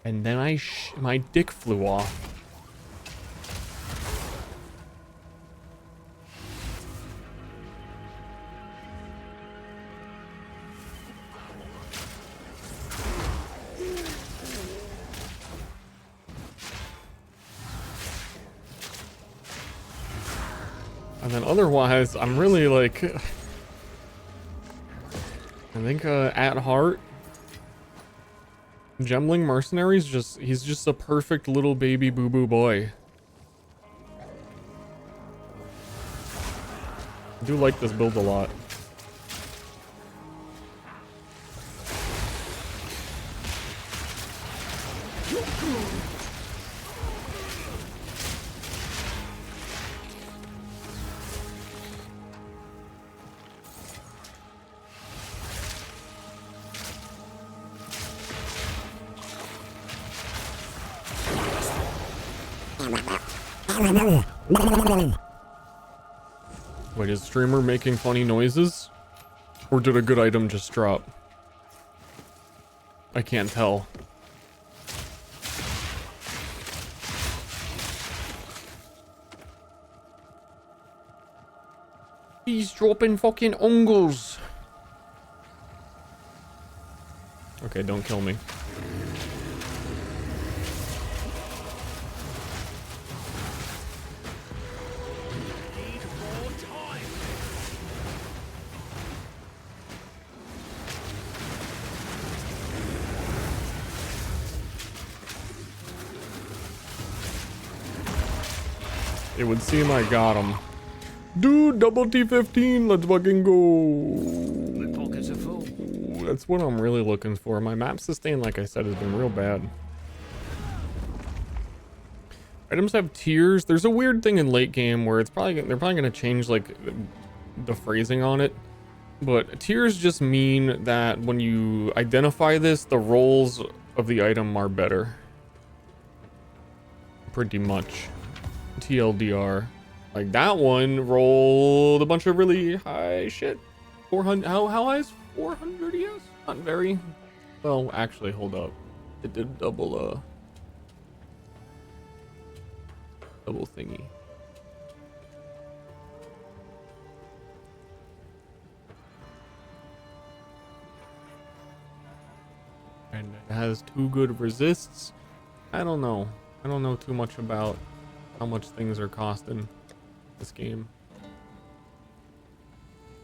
And then my dick flew off. And then otherwise, I'm really like, I think at heart, Gemling Mercenary's he's just a perfect little baby boo-boo boy. I do like this build a lot. Wait, is streamer making funny noises? Or did a good item just drop? I can't tell. He's dropping fucking ungles. Okay, don't kill me. It would seem I got him. Dude, double T15, let's fucking go. My pockets are full. That's what I'm really looking for. My map sustain, like I said, has been real bad. Items have tiers. There's a weird thing in late game where they're probably gonna change like the phrasing on it. But tiers just mean that when you identify this, the rolls of the item are better. Pretty much. TLDR. Like that one rolled a bunch of really high shit. 400. How high is 400 ES? Not very. Well, actually, hold up. It did double thingy. And it has 2 good resists. I don't know. I don't know too much about how much things are costing this game.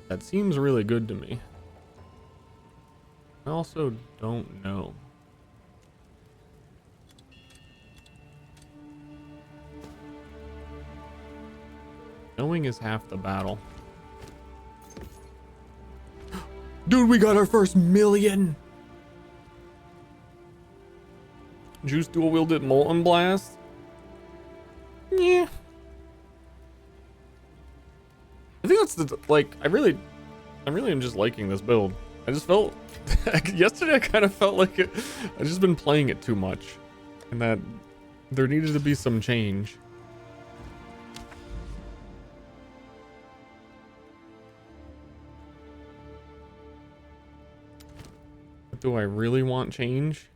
That seems really good to me. I also don't know. Knowing is half the battle. Dude, we got our first million! Juice dual wielded Molten Blast? Yeah. I think that's the, like, I really am just liking this build. I just felt, yesterday I kind of felt like I've just been playing it too much. And that there needed to be some change. Do I really want change?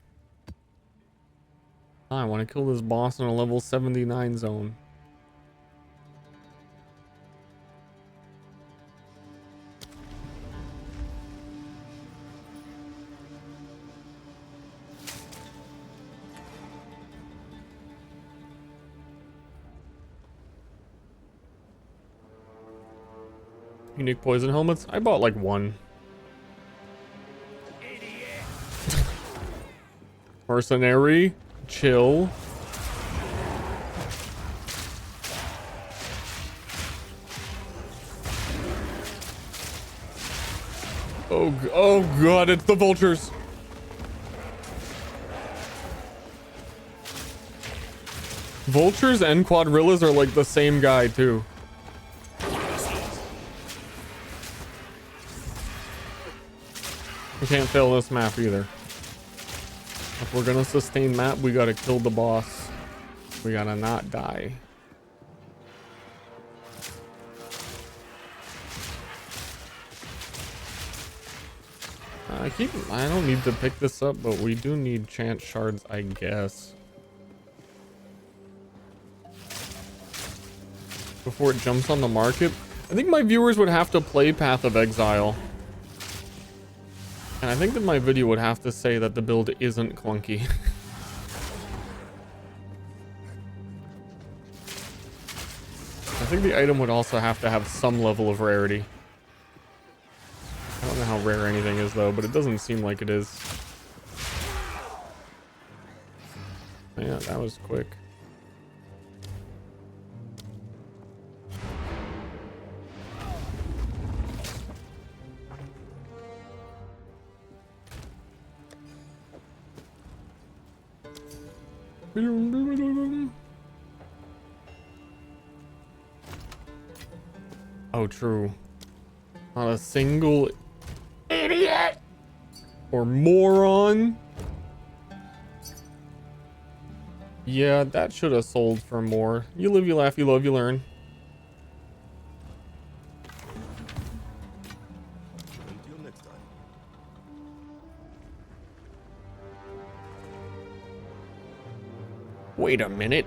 I want to kill this boss in a level 79 zone. Unique poison helmets? I bought like one. Mercenary, chill. Oh god, it's the vultures. Vultures and quadrillas are like the same guy too. We can't fail this map either. If we're gonna sustain map, we gotta kill the boss. We gotta not die. I don't need to pick this up, but we do need chance shards, I guess. Before it jumps on the market. I think my viewers would have to play Path of Exile. And I think that my video would have to say that the build isn't clunky. I think the item would also have to have some level of rarity. I don't know how rare anything is though, but it doesn't seem like it is. Yeah, that was quick. Oh, true. Not a single idiot or moron. Yeah, that should have sold for more. You live, you laugh, you love, you learn. Until next time. Wait a minute.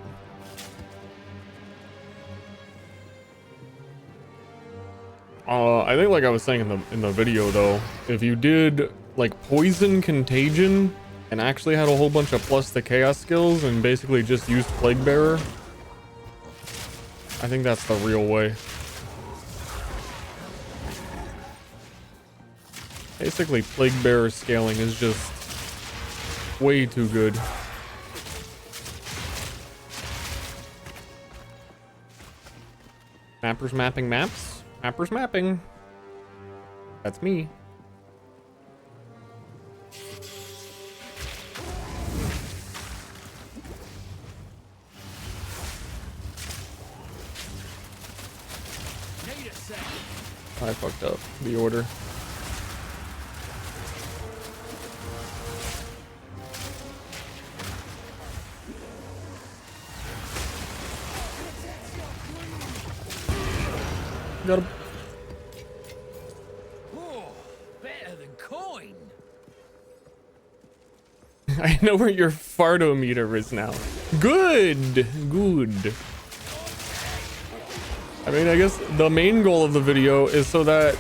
I think like I was saying in the video though, if you did like poison contagion and actually had a whole bunch of plus the chaos skills and basically just used plague bearer, I think that's the real way. Basically plague bearer scaling is just way too good. Mappers mapping maps. Mappers mapping. That's me. I fucked up the order. Got him. Oh, better than coin. I know where your fartometer is now. Good. Good. I mean, I guess the main goal of the video is so that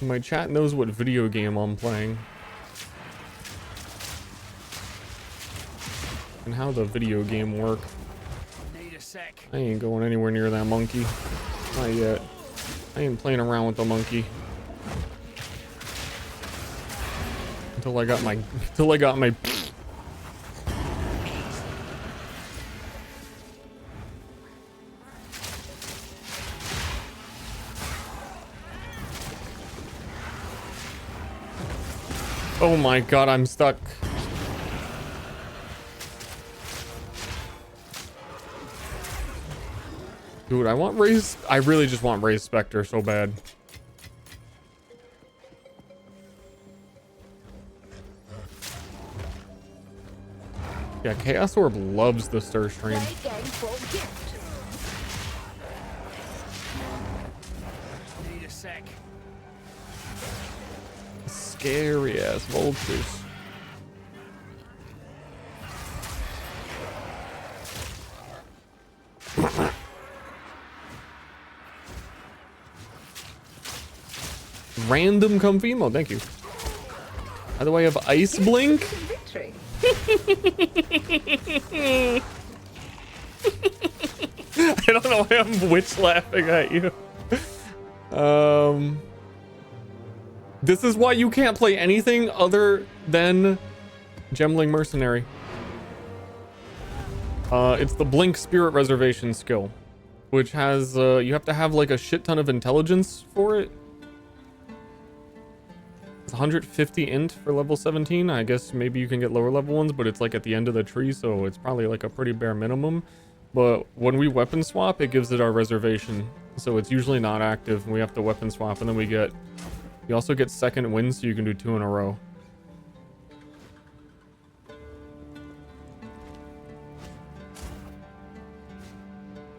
my chat knows what video game I'm playing. And how the video game work. Need a sec. I ain't going anywhere near that monkey. Not yet. I ain't playing around with the monkey. Until I got my Oh my god, I'm stuck. Dude, I really just want Raise Spectre so bad. Yeah, Chaos Orb loves the Ster stream. Play game for gift. Need a sec. Scary ass vultures. Random Confimo, thank you. By the way, I have Ice Blink. Victory. I don't know why I'm witch laughing at you. This is why you can't play anything other than Gemling Mercenary. It's the Blink Spirit Reservation skill, which has, you have to have like a shit ton of intelligence for it. It's 150 int for level 17. I guess maybe you can get lower level ones, but it's like at the end of the tree, so it's probably like a pretty bare minimum. But when we weapon swap, it gives it our reservation. So it's usually not active, and we have to weapon swap, and then you also get second win, so you can do 2 in a row.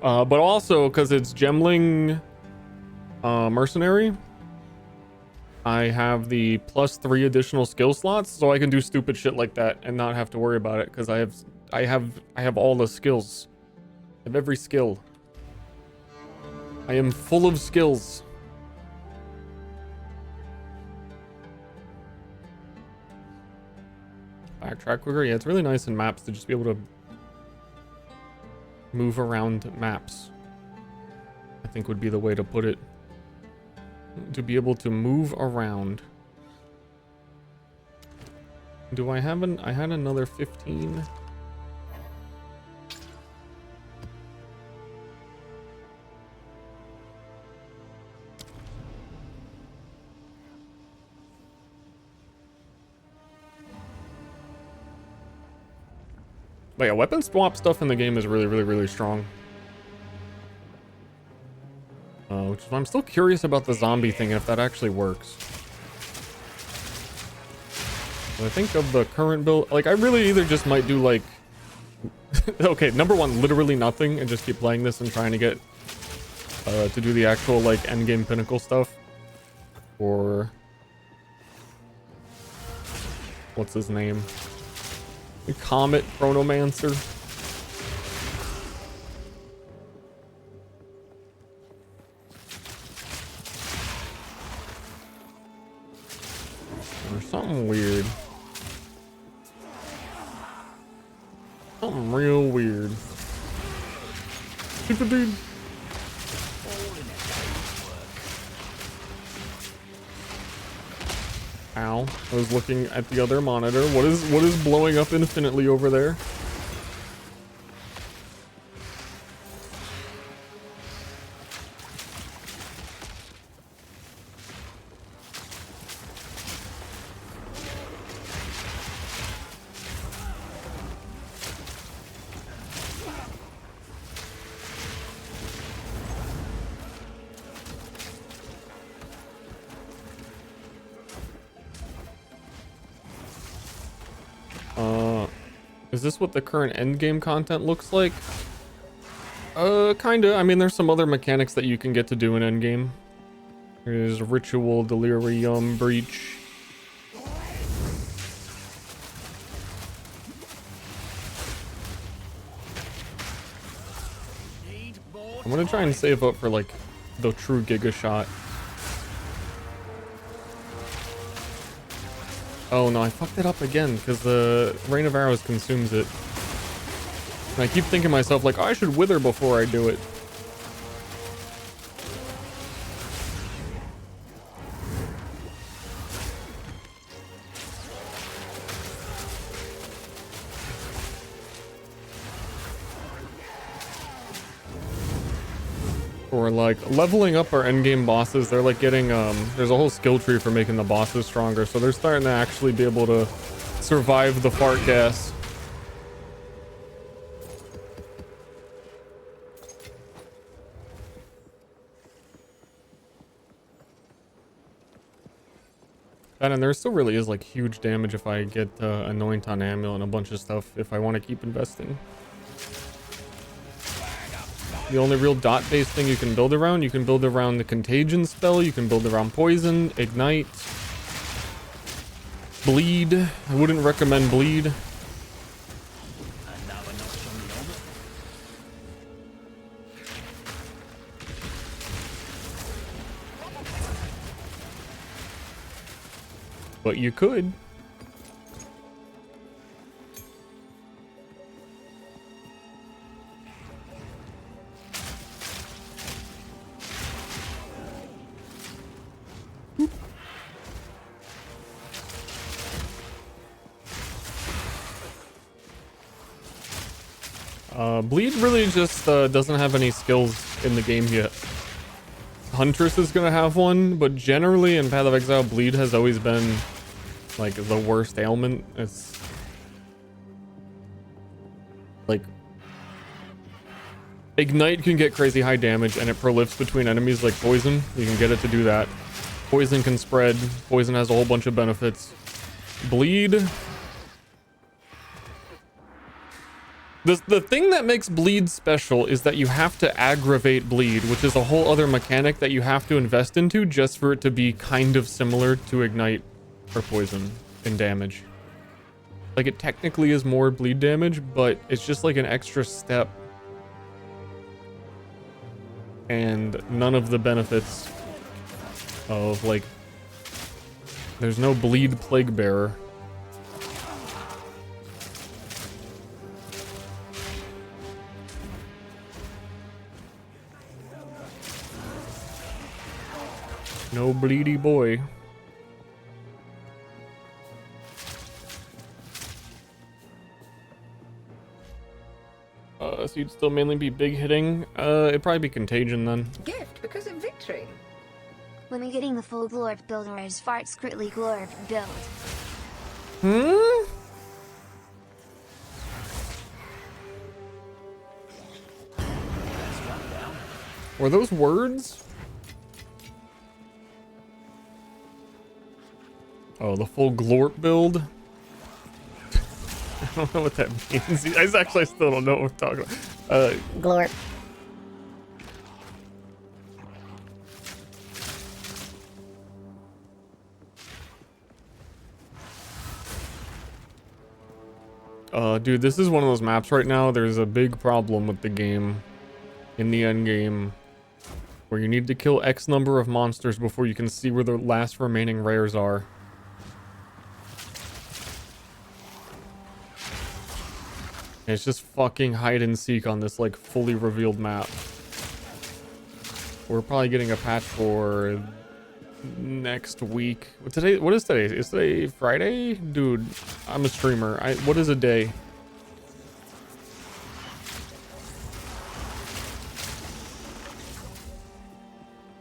But also, because it's Gemling Mercenary, I have the +3 additional skill slots, so I can do stupid shit like that and not have to worry about it, because I have all the skills. I have every skill. I am full of skills. Backtrack quicker. Yeah, it's really nice in maps to just be able to move around maps. I think would be the way to put it. To be able to move around. Do I have I had another 15. But yeah, weapon swap stuff in the game is really strong. Which is why I'm still curious about the zombie thing and if that actually works. When I think of the current build, like I really either just might do like, okay, number one, literally nothing, and just keep playing this and trying to get to do the actual like endgame pinnacle stuff, or what's his name? The Comet Chronomancer. Or something weird. Something real weird. Super dude. Ow. I was looking at the other monitor. What is blowing up infinitely over there? Is this what the current endgame content looks like? Kinda. I mean, there's some other mechanics that you can get to do in endgame. There's Ritual, Delirium, Breach. I'm gonna try and save up for, like, the true Giga Shot. Oh no, I fucked it up again, because the Rain of Arrows consumes it. And I keep thinking to myself, like, I should Wither before I do it. Or like leveling up our endgame bosses, they're like getting there's a whole skill tree for making the bosses stronger, so they're starting to actually be able to survive the fart gas. And there still really is like huge damage if I get Anoint on Amulet and a bunch of stuff if I want to keep investing. The only real dot-based thing you can build around the Contagion spell, you can build around Poison, Ignite, Bleed. I wouldn't recommend Bleed. But you could. Bleed really just doesn't have any skills in the game yet. Huntress is gonna have one, but generally in Path of Exile, Bleed has always been like the worst ailment. It's like Ignite can get crazy high damage and it prolifts between enemies like Poison. You can get it to do that. Poison can spread. Poison has a whole bunch of benefits. Bleed. The thing that makes Bleed special is that you have to aggravate Bleed, which is a whole other mechanic that you have to invest into just for it to be kind of similar to Ignite or Poison in damage. Like, it technically is more bleed damage, but it's just like an extra step. And none of the benefits of, like, there's no bleed Plague Bearer. No bleedy boy. So you'd still mainly be big hitting? It'd probably be Contagion then. Gift because of victory. When we getting the full Glorp build or is Fart Scrittly Glorp build? Hmm? Were those words? Oh, the full Glorp build? I don't know what that means. I actually still don't know what we're talking about. Glorp. Dude, this is one of those maps right now. There's a big problem with the game in the end game where you need to kill X number of monsters before you can see where the last remaining rares are. And it's just fucking hide and seek on this like fully revealed map. We're probably getting a patch for next week. What is today? Is today Friday? Dude, I'm a streamer. What is a day?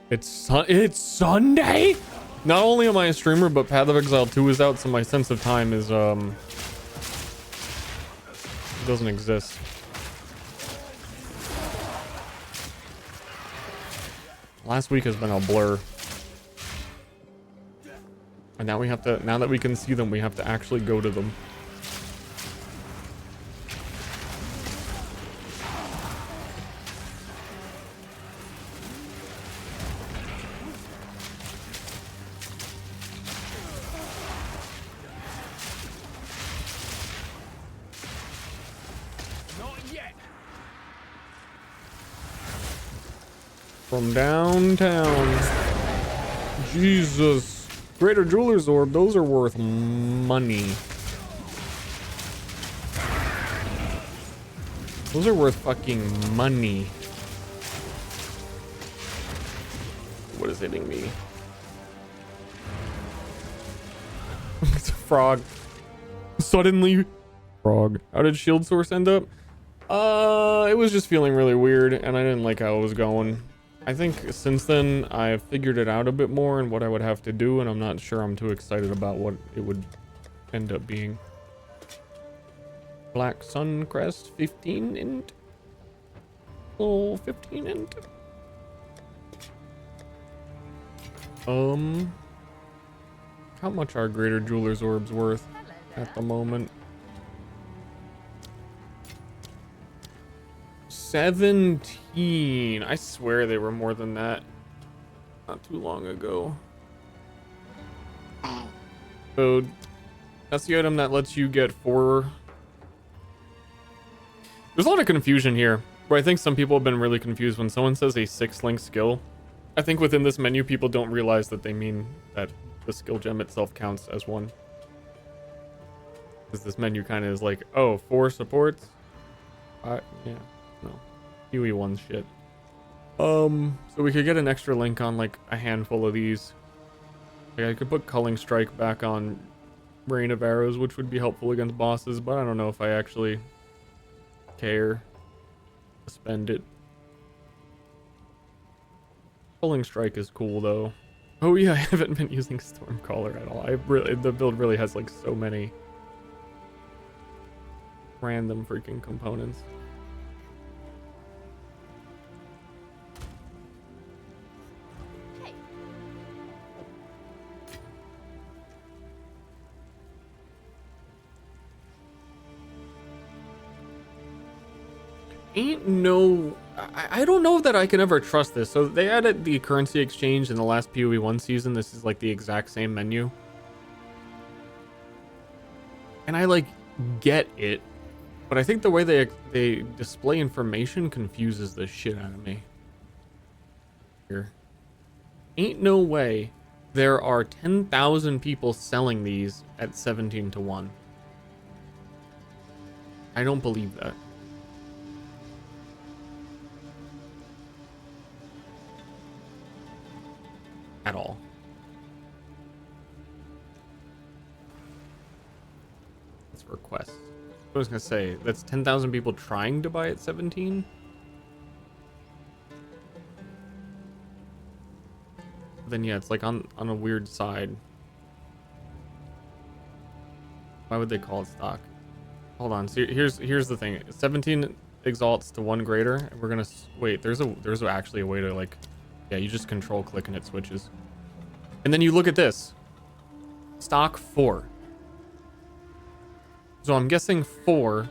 It's Sunday? Not only am I a streamer, but Path of Exile 2 is out, so my sense of time is doesn't exist. Last week has been a blur. And now now that we can see them, we have to actually go to them. From downtown. Jesus. Greater Jeweler's Orb, those are worth money. Those are worth fucking money. What is hitting me? It's a frog. Suddenly. Frog. How did Shield Source end up? It was just feeling really weird, and I didn't like how it was going. I think since then, I've figured it out a bit more and what I would have to do, and I'm not sure I'm too excited about what it would end up being. Black Sun Crest, 15 int. Oh, 15 int. How much are Greater Jeweler's Orbs worth at the moment? 17. I swear they were more than that not too long ago. So that's the item that lets you get 4. There's a lot of confusion here, where I think some people have been really confused when someone says a 6-link skill. I think within this menu, people don't realize that they mean that the skill gem itself counts as one. Because this menu kind of is like, oh, 4 supports? Yeah, no. UE1 shit. So we could get an extra link on like a handful of these. Like, I could put Culling Strike back on Rain of Arrows, which would be helpful against bosses, but I don't know if I actually care to spend it. Culling Strike is cool though. Oh yeah, I haven't been using Stormcaller at all. The build really has like so many random freaking components. Ain't no... I don't know that I can ever trust this. So they added the currency exchange in the last PoE1 season. This is like the exact same menu. And I like get it. But I think the way they display information confuses the shit out of me. Here. Ain't no way there are 10,000 people selling these at 17 to 1. I don't believe that. At all. That's requests. I was gonna say that's 10,000 people trying to buy at 17. Then yeah, it's like on a weird side. Why would they call it stock? Hold on. So here's the thing. 17 exalts to 1 greater. And we're gonna wait. There's actually a way to like. Yeah, you just control click and it switches. And then you look at this. Stock 4. So I'm guessing 4.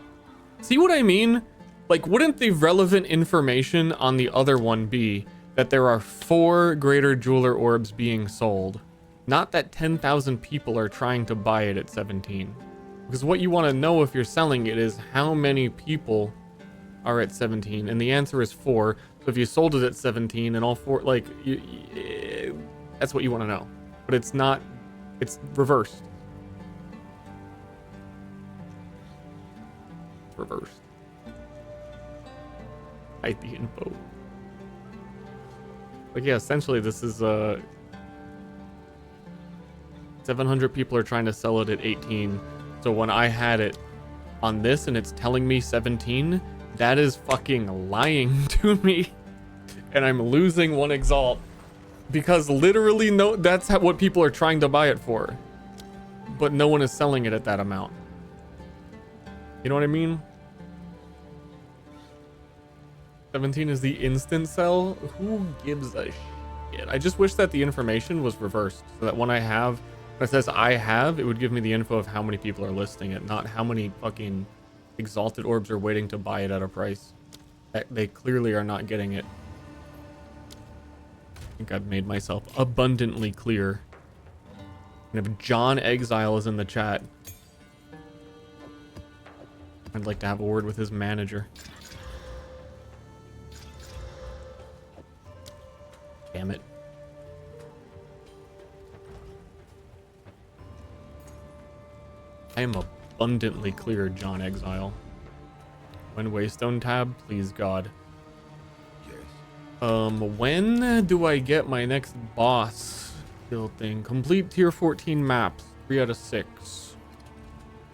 See what I mean? Like, wouldn't the relevant information on the other one be that there are 4 Greater Jeweler Orbs being sold? Not that 10,000 people are trying to buy it at 17. Because what you want to know if you're selling it is how many people are at 17. And the answer is 4. So if you sold it at 17 and all 4, like, that's what you want to know. But it's not, it's reversed. It's reversed. Hide the info. Like, yeah, essentially this is, 700 people are trying to sell it at 18. So when I had it on this and it's telling me 17, that is fucking lying to me, and I'm losing 1 exalt because literally that's what people are trying to buy it for, but no one is selling it at that amount. You know what I mean? 17 is the instant sell. Who gives a shit? I just wish that the information was reversed so that when it says I have, it would give me the info of how many people are listing it, not how many fucking exalted orbs are waiting to buy it at a price. They clearly are not getting it. I think I've made myself abundantly clear. And if John Exile is in the chat, I'd like to have a word with his manager. I am abundantly clear, John Exile. When Waystone tab, please God. Yes. When do I get my next boss skill thing? Complete tier 14 maps, 3 out of 6.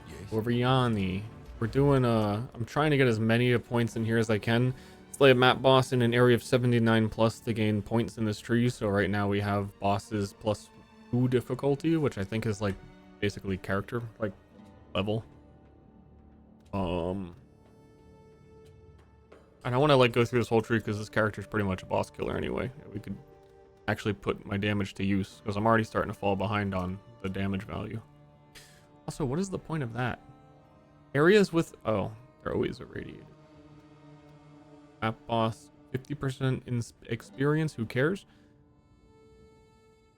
Yes. Oriani. We're doing I'm trying to get as many points in here as I can. Slay a map boss in an area of 79 plus to gain points in this tree. So right now we have bosses plus 2 difficulty, which I think is like basically character like level. And I want to like go through this whole tree because this character is pretty much a boss killer anyway. We could actually put my damage to use because I'm already starting to fall behind on the damage value. Also, what is the point of that? Areas with, oh, they're always irradiated. Map boss, 50% in experience. Who cares?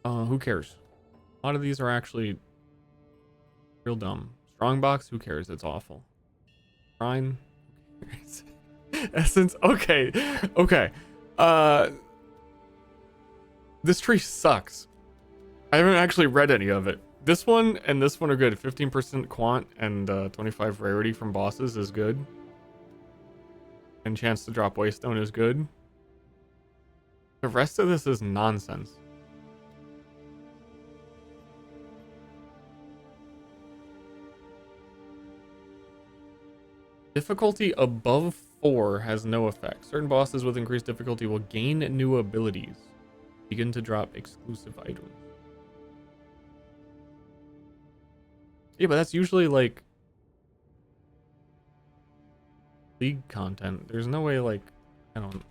Who cares? A lot of these are actually real dumb. Strongbox, who cares? It's awful. Shrine, who cares? Essence, okay. This tree sucks. I haven't actually read any of it. This one and this one are good. 15% quant and 25 rarity from bosses is good. And chance to drop Waystone is good. The rest of this is nonsense. Difficulty above 4 has no effect. Certain bosses with increased difficulty will gain new abilities. Begin to drop exclusive items. Yeah, but that's usually like League content. There's no way like, I don't.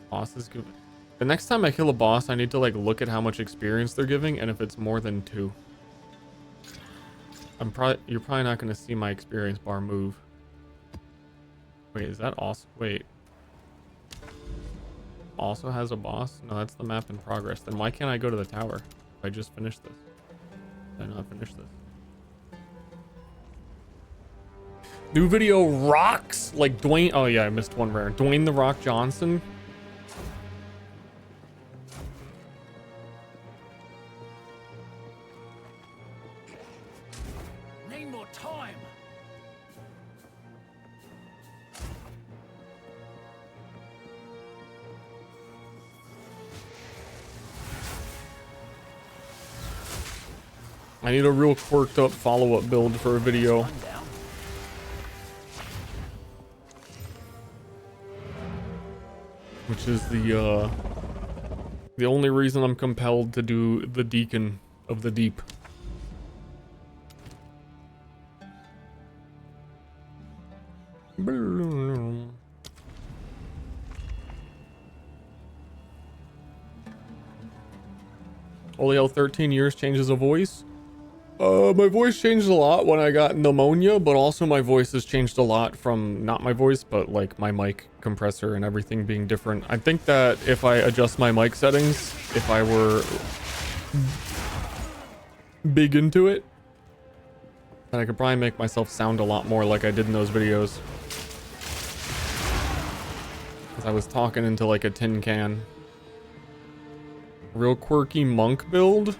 Bosses give. The next time I kill a boss, I need to like look at how much experience they're giving and if it's more than 2. You're probably not going to see my experience bar move. Wait, is that also? Wait. Also has a boss? No, that's the map in progress. Then why can't I go to the tower? If I just finished this. Did I not finish this? New video rocks like Dwayne. Oh yeah, I missed one rare. Dwayne the Rock Johnson. Need more time. I need a real quirked up follow-up build for a video. Rundown. Which is the only reason I'm compelled to do the Deacon of the Deep. Olio 13 years changes a voice. My voice changed a lot when I got pneumonia, but also my voice has changed a lot from not my voice, but like my mic compressor and everything being different. I think that if I adjust my mic settings, if I were big into it, then I could probably make myself sound a lot more like I did in those videos. Because I was talking into like a tin can. Real quirky monk build.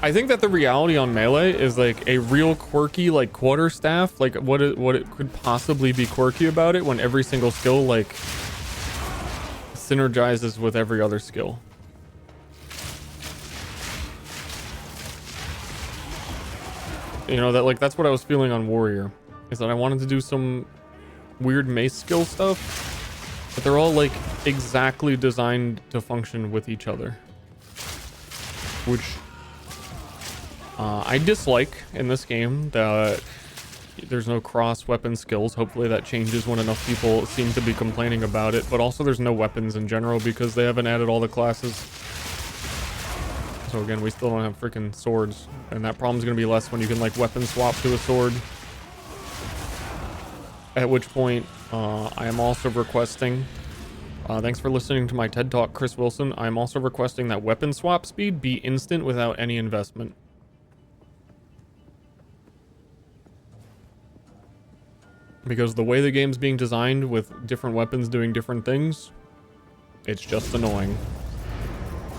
I think that the reality on Melee is like a real quirky like quarterstaff, like what it could possibly be quirky about it when every single skill like synergizes with every other skill. You know, that like that's what I was feeling on Warrior, is that I wanted to do some weird mace skill stuff, but they're all like exactly designed to function with each other, which I dislike in this game, that there's no cross weapon skills. Hopefully that changes when enough people seem to be complaining about it, but also there's no weapons in general because they haven't added all the classes. So again, we still don't have freaking swords, and that problem's gonna be less when you can like weapon swap to a sword. At which point, I am also requesting, thanks for listening to my TED Talk, Chris Wilson. I'm also requesting that weapon swap speed be instant without any investment. Because the way the game's being designed with different weapons doing different things, it's just annoying.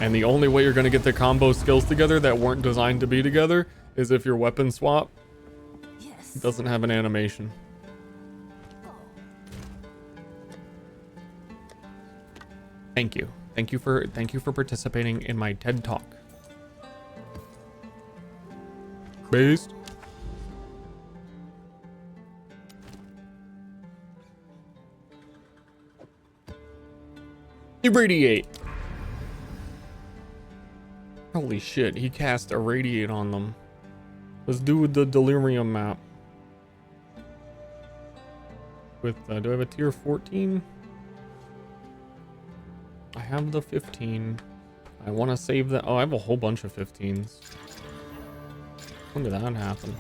And the only way you're going to get the combo skills together that weren't designed to be together is if your weapon swap doesn't have an animation. Thank you. Thank you for participating in my TED Talk. Based. Irradiate. Holy shit, he cast Irradiate on them. Let's do the Delirium map. With, do I have a tier 14? I have the 15. I want to save that. Oh, I have a whole bunch of 15s. When did that happen?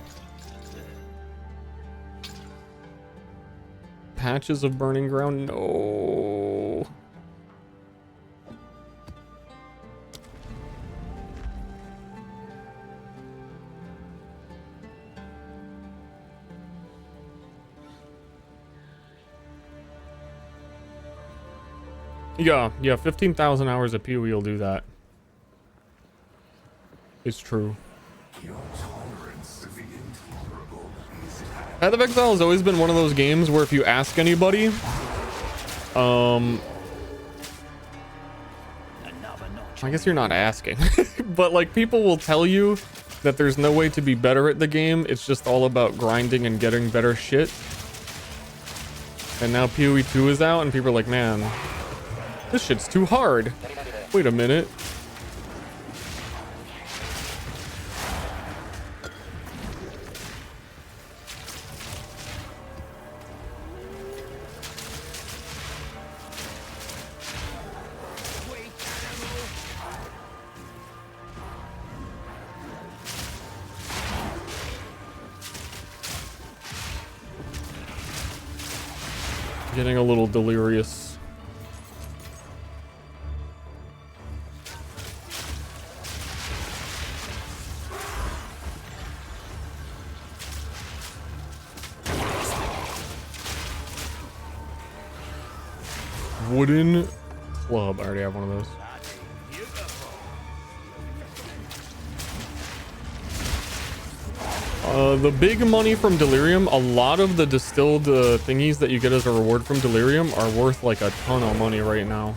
Patches of Burning Ground? No. Yeah, 15,000 hours of PoE will do that. It's true. Path of Exile has always been one of those games where if you ask anybody, I guess you're not asking, but like people will tell you that there's no way to be better at the game. It's just all about grinding and getting better shit. And now PoE 2 is out and people are like, man, this shit's too hard. Wait a minute. Getting a little delirious. Wooden club. I already have one of those. The big money from Delirium, a lot of the distilled thingies that you get as a reward from Delirium are worth like a ton of money right now.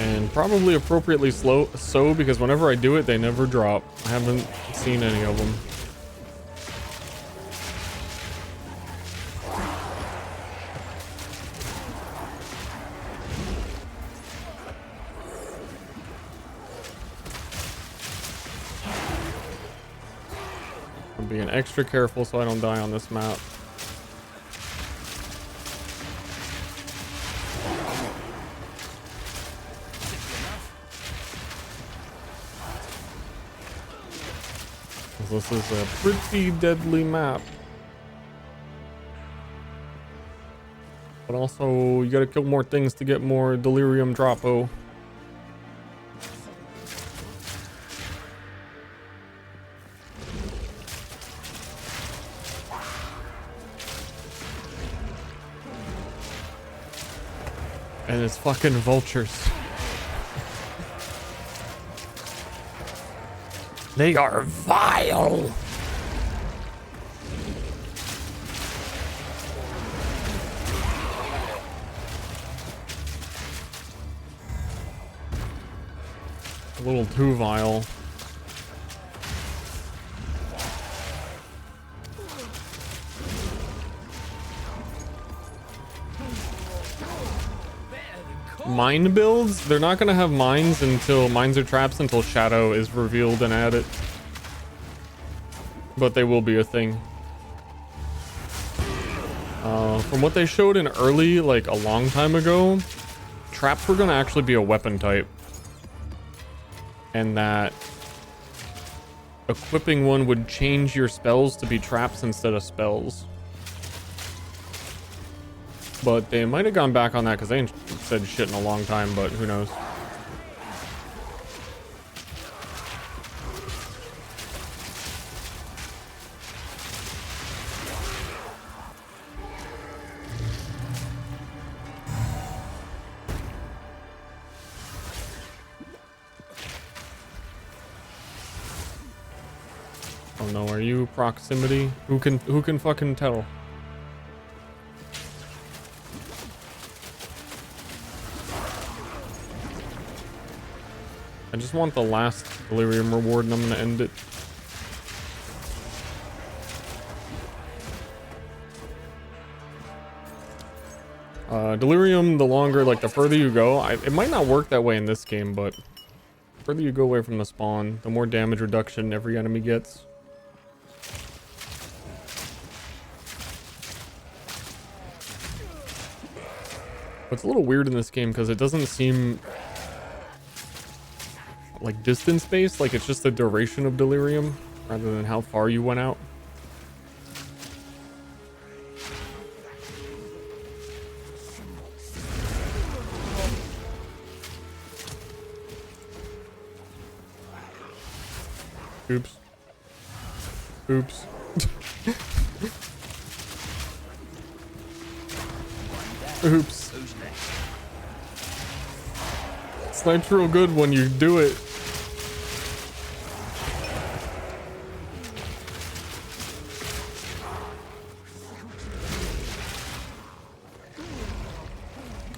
And probably appropriately so because whenever I do it, they never drop. I haven't seen any of them. Being extra careful so I don't die on this map. This is a pretty deadly map. But also, you gotta kill more things to get more Delirium Dropo. And it's fucking vultures. They are vile. A little too vile. Mine builds, they're not gonna have mines until mines or traps until Shadow is revealed and added. But they will be a thing. From what they showed in early, like a long time ago, traps were gonna actually be a weapon type. And that equipping one would change your spells to be traps instead of spells. But they might have gone back on that because they ain't said shit in a long time, but who knows. Oh no, are you proximity? Who can fucking tell? I just want the last delirium reward and I'm gonna end it. Delirium, the longer, like the further you go, it might not work that way in this game, but the further you go away from the spawn, the more damage reduction every enemy gets. It's a little weird in this game because it doesn't seem like distance based, like it's just the duration of delirium rather than how far you went out. Oops. Oops. Oops. Snipes real good when you do it.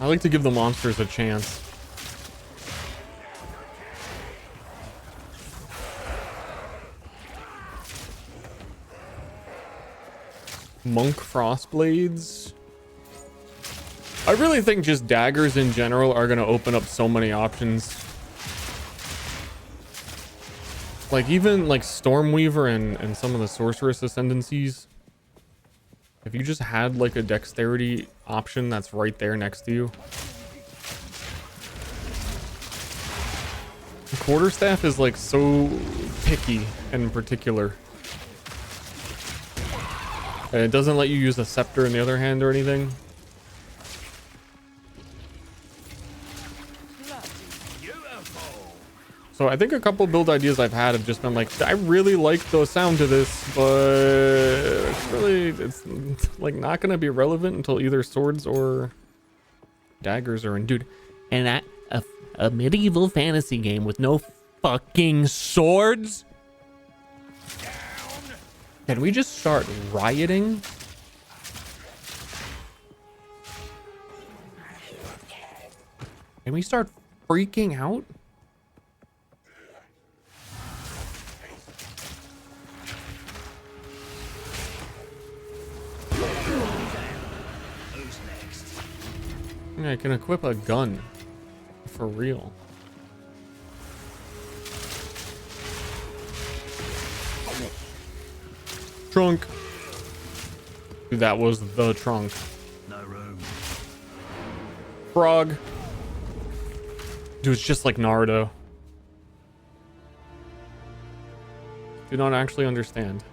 I like to give the monsters a chance. Monk Frostblades. I really think just daggers in general are going to open up so many options. Like even like Stormweaver and some of the Sorceress Ascendancies. If you just had like a dexterity option that's right there next to you. The Quarterstaff is like so picky and particular. And it doesn't let you use a scepter in the other hand or anything. So I think a couple build ideas I've had have just been like, I really like the sound of this, but it's like not gonna be relevant until either swords or daggers are in. Dude, and a medieval fantasy game with no fucking swords? Can we just start rioting? Can we start freaking out? I can equip a gun. For real. Trunk. Dude, that was the trunk. No room. Frog. Dude, it's just like Naruto. Do not actually understand.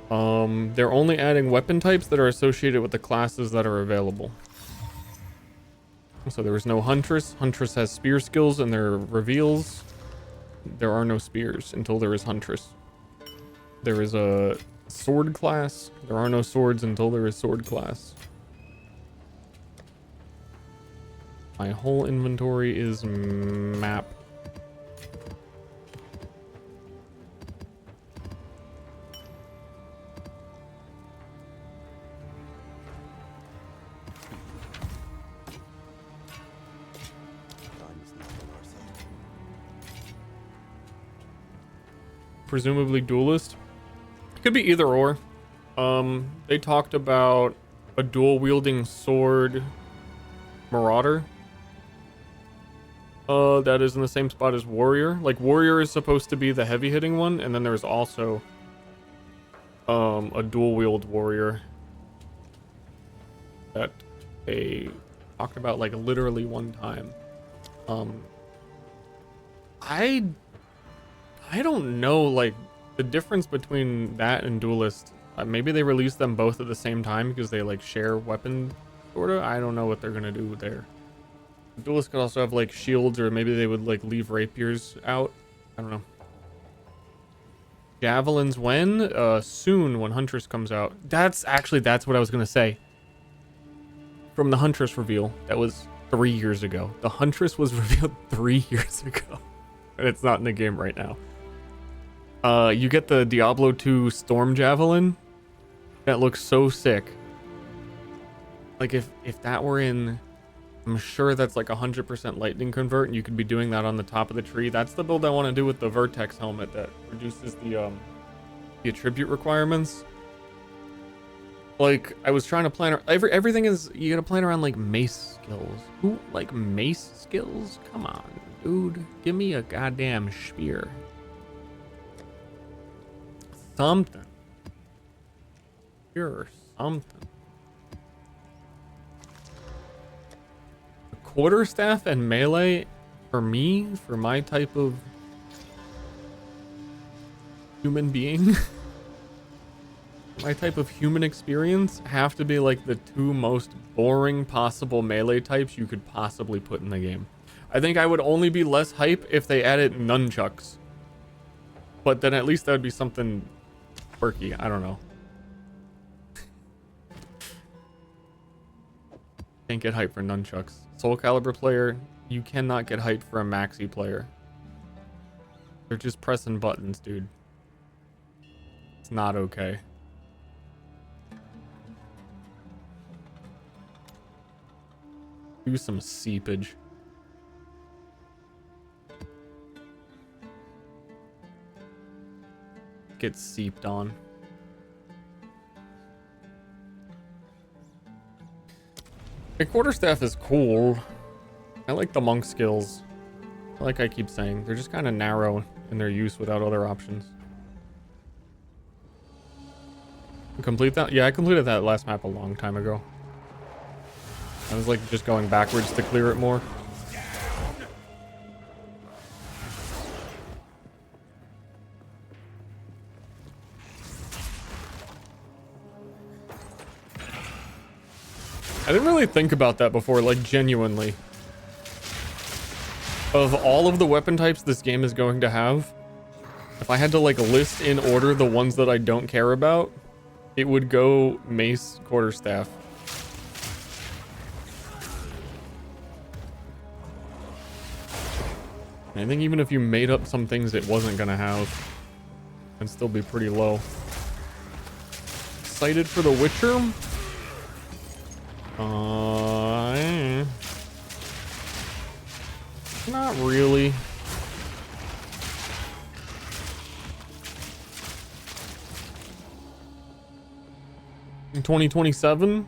They're only adding weapon types that are associated with the classes that are available. So there was no Huntress. Huntress has spear skills and their reveals. There are no spears until there is Huntress. There is a sword class. There are no swords until there is sword class. My whole inventory is map. Presumably duelist. Could be either or. They talked about a dual wielding sword marauder. That is in the same spot as warrior. Like warrior is supposed to be the heavy hitting one, and then there's also a dual wield warrior that they talked about like literally one time. I don't know, like, the difference between that and Duelist. Maybe they released them both at the same time because they, like, share weapon, sorta. I don't know what they're gonna do there. Duelist could also have, like, shields, or maybe they would, like, leave rapiers out. I don't know. Javelins when? Soon, when Huntress comes out. That's what I was gonna say. From the Huntress reveal, that was 3 years ago. The Huntress was revealed 3 years ago. And it's not in the game right now. You get the Diablo 2 Storm Javelin. That looks so sick. Like if that were in, I'm sure that's like 100% lightning convert, and you could be doing that on the top of the tree. That's the build I want to do with the Vertex helmet that reduces the attribute requirements. Like I was trying to plan everything is, you gotta plan around like mace skills. Who like mace skills? Come on, dude, give me a goddamn spear. Something. Sure, something. A quarterstaff and melee for me, for my type of human being, my type of human experience, have to be like the two most boring possible melee types you could possibly put in the game. I think I would only be less hype if they added nunchucks. But then at least that would be something quirky. I don't know. Can't get hype for nunchucks. Soul Calibur player, you cannot get hype for a maxi player. They're just pressing buttons, dude. It's not okay. Do some seepage. Get seeped on. The quarterstaff is cool. I like the monk skills. Like I keep saying, they're just kind of narrow in their use without other options. Complete that? Yeah, I completed that last map a long time ago. I was like just going backwards to clear it more. I didn't really think about that before, like genuinely. Of all of the weapon types this game is going to have, if I had to like list in order the ones that I don't care about, it would go mace, quarterstaff. I think even if you made up some things it wasn't gonna have, it'd still be pretty low. Excited for The Witcher? Not really. In 2027?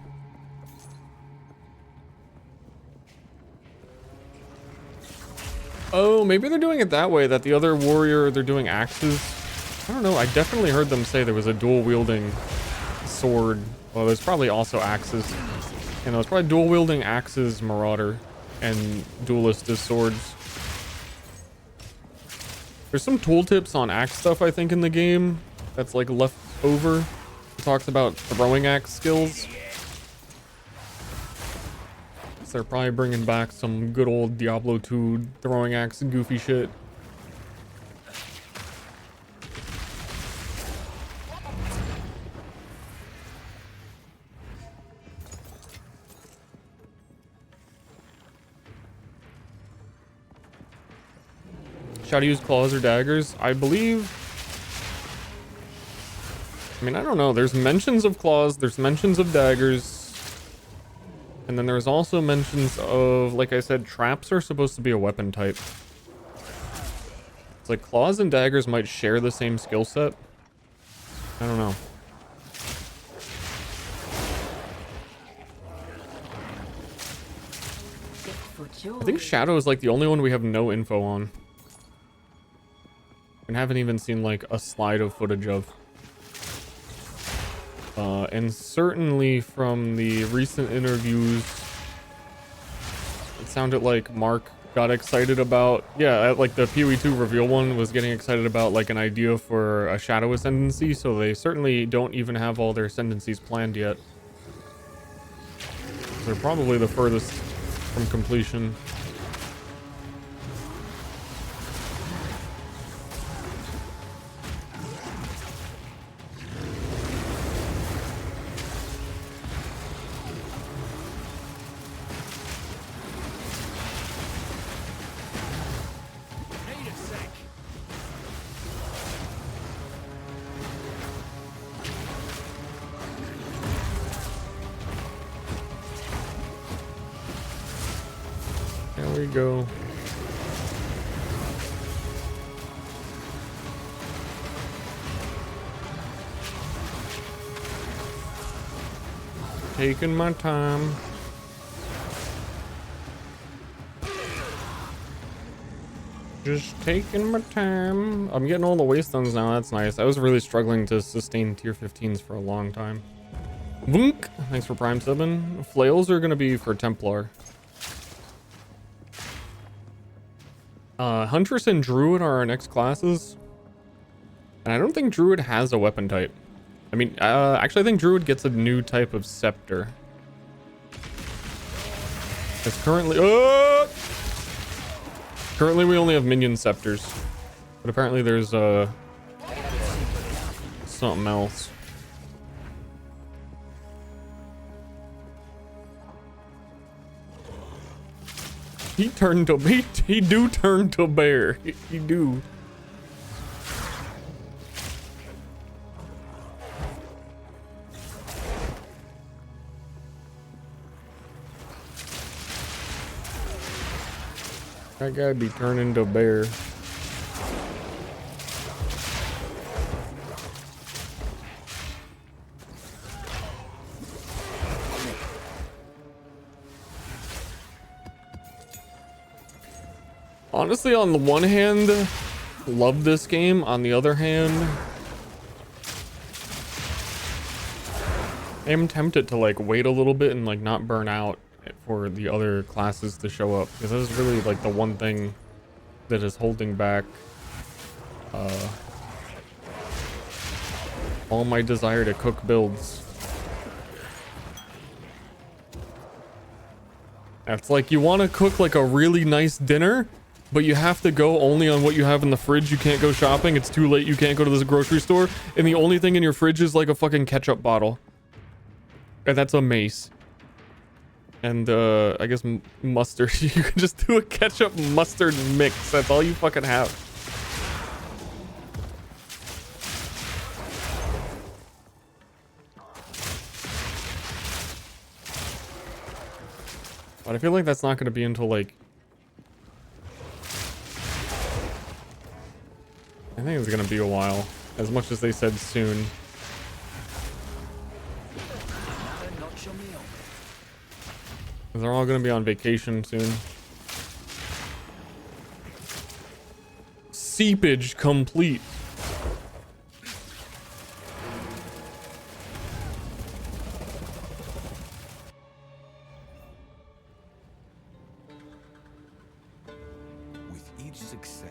Oh, maybe they're doing it that way, that the other warrior, they're doing axes. I don't know, I definitely heard them say there was a dual wielding sword. Well, there's probably also axes. You know, it's probably dual wielding axes, marauder, and duelist as swords. There's some tooltips on axe stuff, I think, in the game that's like left over. It talks about throwing axe skills. So they're probably bringing back some good old Diablo 2 throwing axe goofy shit. How to use claws or daggers? I believe. I mean, I don't know. There's mentions of claws, there's mentions of daggers, and then there's also mentions of, like I said, traps are supposed to be a weapon type. It's like claws and daggers might share the same skill set. I don't know. I think Shadow is like the only one we have no info on. And haven't even seen like a slide of footage of. And certainly from the recent interviews, it sounded like Mark got excited about, yeah, like the PoE2 reveal one was getting excited about like an idea for a Shadow Ascendancy, so they certainly don't even have all their Ascendancies planned yet. They're probably the furthest from completion. go. Taking my time. Just taking my time. I'm getting all the waystones now. That's nice. I was really struggling to sustain tier 15s for a long time. Vunk. Thanks for Prime 7. Flails are going to be for Templar. Huntress and Druid are our next classes. And I don't think Druid has a weapon type. I mean, actually I think Druid gets a new type of scepter. It's currently... Currently we only have minion scepters. But apparently there's something else. He turned to... He do turn to bear. He do. That guy be turning to bear. Honestly, on the one hand, love this game. On the other hand, I am tempted to like wait a little bit and like not burn out for the other classes to show up, because this is really like the one thing that is holding back all my desire to cook builds. It's like you want to cook like a really nice dinner, but you have to go only on what you have in the fridge. You can't go shopping. It's too late. You can't go to this grocery store. And the only thing in your fridge is like a fucking ketchup bottle. And that's a mace. And I guess mustard. You can just do a ketchup mustard mix. That's all you fucking have. But I feel like that's not going to be until like... I think it's going to be a while. As much as they said soon. They're all going to be on vacation soon. Seepage complete. With each success,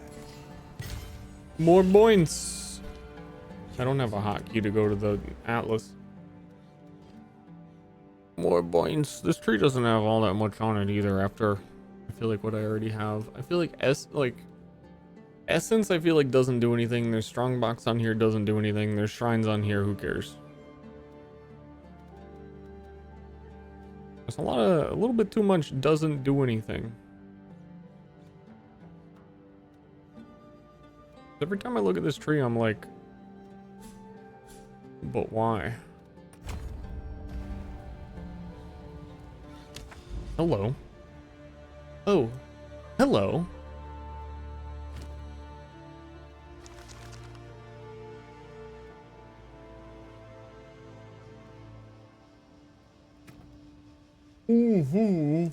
More points. I don't have a hotkey to go to the Atlas. More points. This tree doesn't have all that much on it either after I feel like what I already have. I feel like Essence I feel like doesn't do anything. There's Strongbox on here, doesn't do anything. There's Shrines on here, who cares? There's a little bit too much doesn't do anything. Every time I look at this tree, I'm like, but why? Hello. Oh, hello. Mm-hmm.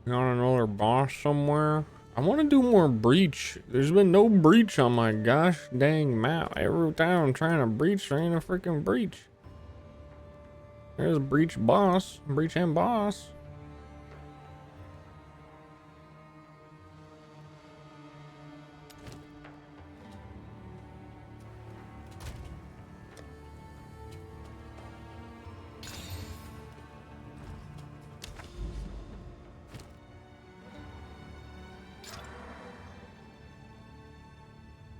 Got another boss somewhere? I want to do more breach. There's been no breach on my gosh dang map. Every time I'm trying to breach, there ain't a freaking breach. There's a breach boss. Breach and boss.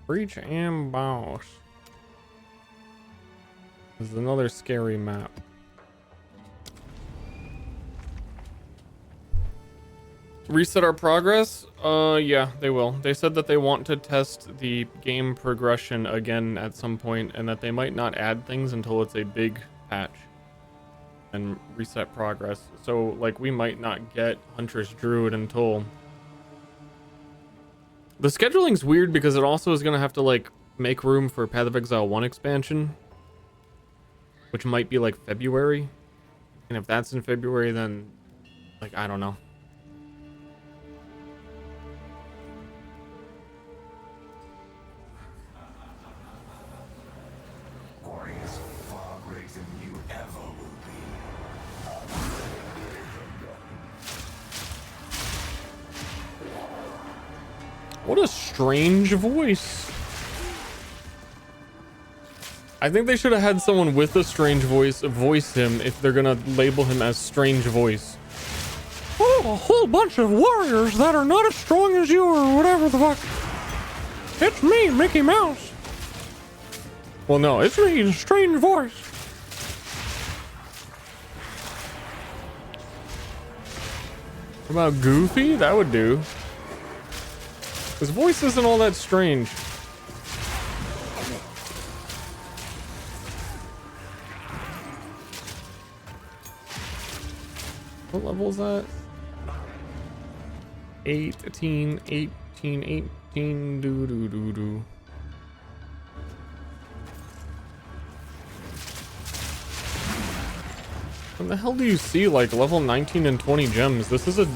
Breach and boss. This is another scary map. Reset our progress? Yeah, they will. They said that they want to test the game progression again at some point, and that they might not add things until it's a big patch and reset progress. So, like, we might not get Huntress Druid until... The scheduling's weird because it also is going to have to, like, make room for Path of Exile 1 expansion, which might be, like, February. And if that's in February, then, like, I don't know. Warriors far greater than you ever will be. What a strange voice. I think they should have had someone with a strange voice voice him if they're gonna label him as strange voice. Oh, a whole bunch of warriors that are not as strong as you or whatever the fuck. It's me, Mickey Mouse. Well, no, it's me, a strange voice. What about Goofy? That would do. His voice isn't all that strange. What level is that? 18, 18. When the hell do you see like level 19 and 20 gems? This is a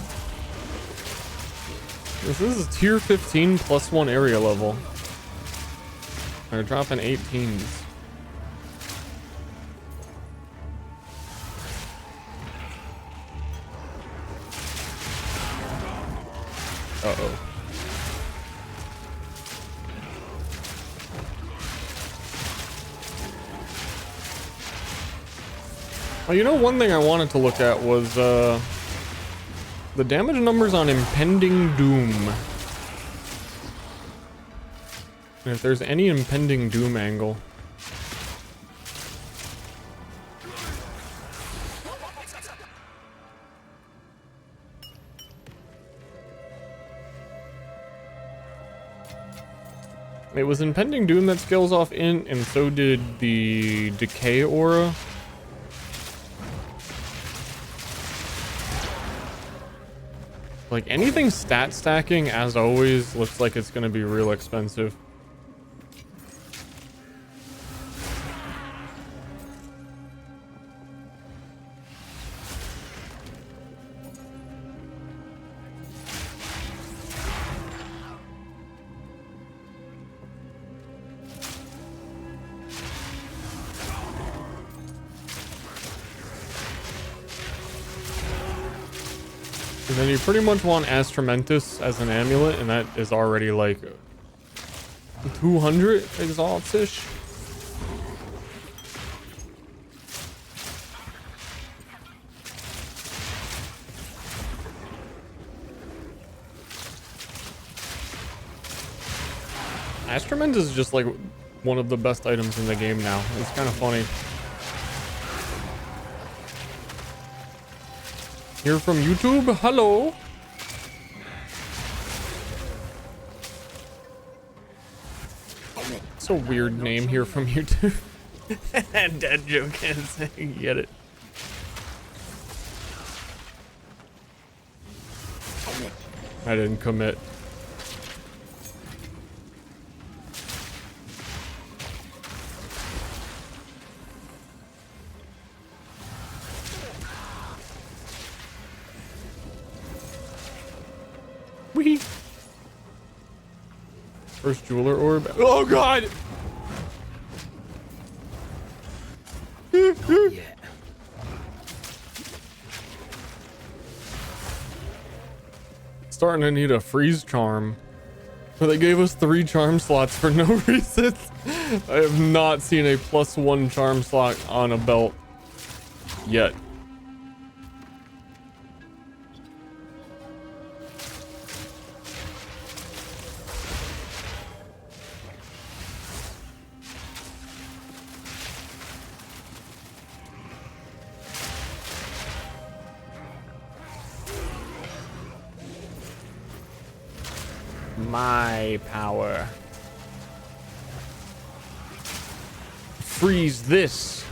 tier 15 plus 1 area level. They're dropping 18s. Uh-oh. Well, you know, one thing I wanted to look at was the damage numbers on Impending Doom. And if there's any Impending Doom angle. It was Impending Doom that scales off Int, and so did the Decay Aura. Like, anything stat stacking, as always, looks like it's gonna be real expensive. And then you pretty much want Astramentus as an amulet, and that is already like 200 exalts-ish. Astramentus is just like one of the best items in the game now. It's kind of funny. Here from YouTube, hello. It's a weird name here from YouTube. Dead joke is, you get it. I didn't commit. Wee. First jeweler orb. Oh god! Yeah. Starting to need a freeze charm. But they gave us 3 charm slots for no reason. I have not seen a +1 charm slot on a belt yet. my power. Freeze this.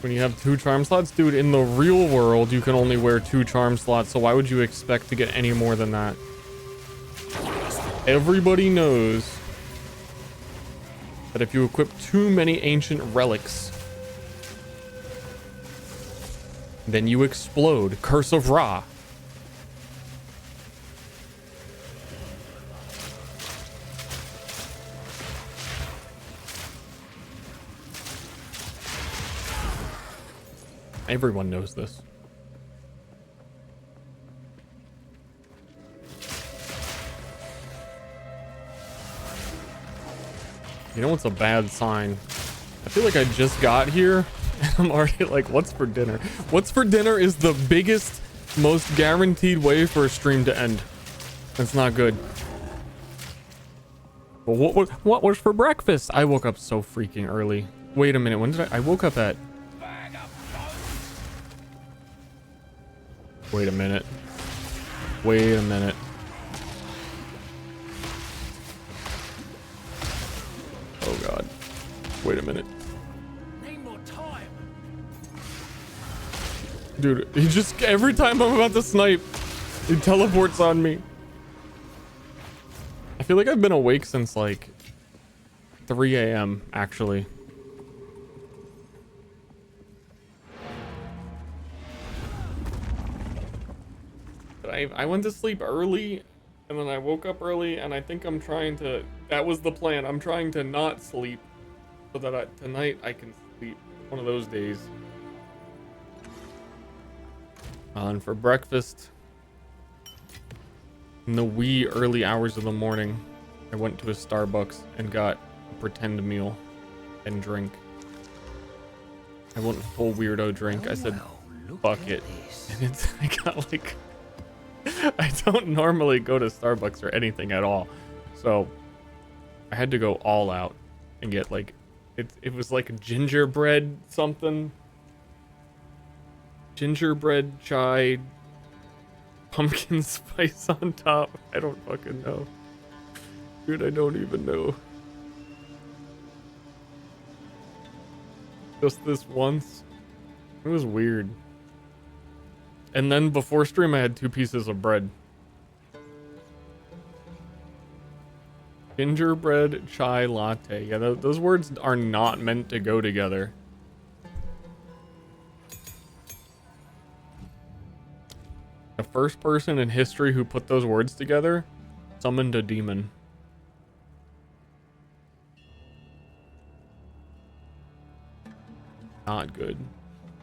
When you have 2 charm slots, dude, in the real world, you can only wear 2 charm slots, so why would you expect to get any more than that? Everybody knows that if you equip too many ancient relics, then you explode. Curse of Ra. Everyone knows this. You know what's a bad sign? I feel like I just got here and I'm already like, what's for dinner? What's for dinner is the biggest, most guaranteed way for a stream to end. That's not good. But what was for breakfast? I woke up so freaking early. Wait a minute, when did I woke up at... Wait a minute. Wait a minute. Oh god. Wait a minute. Need more time. Dude, he just, every time I'm about to snipe, he teleports on me. I feel like I've been awake since like 3 a.m. actually. I went to sleep early and then I woke up early and I think I'm trying to, that was the plan. I'm trying to not sleep so that tonight I can sleep. One of those days. And for breakfast, in the wee early hours of the morning, I went to a Starbucks and got a pretend meal and drink. I went full weirdo drink. I said, fuck it. And it's, I got like, I don't normally go to Starbucks or anything at all. So I had to go all out and get like, it was like a gingerbread something. Gingerbread chai, pumpkin spice on top. I don't fucking know. Dude, I don't even know. Just this once. It was weird. And then before stream, I had 2 pieces of bread. Gingerbread chai latte. Yeah, those words are not meant to go together. The first person in history who put those words together summoned a demon. Not good.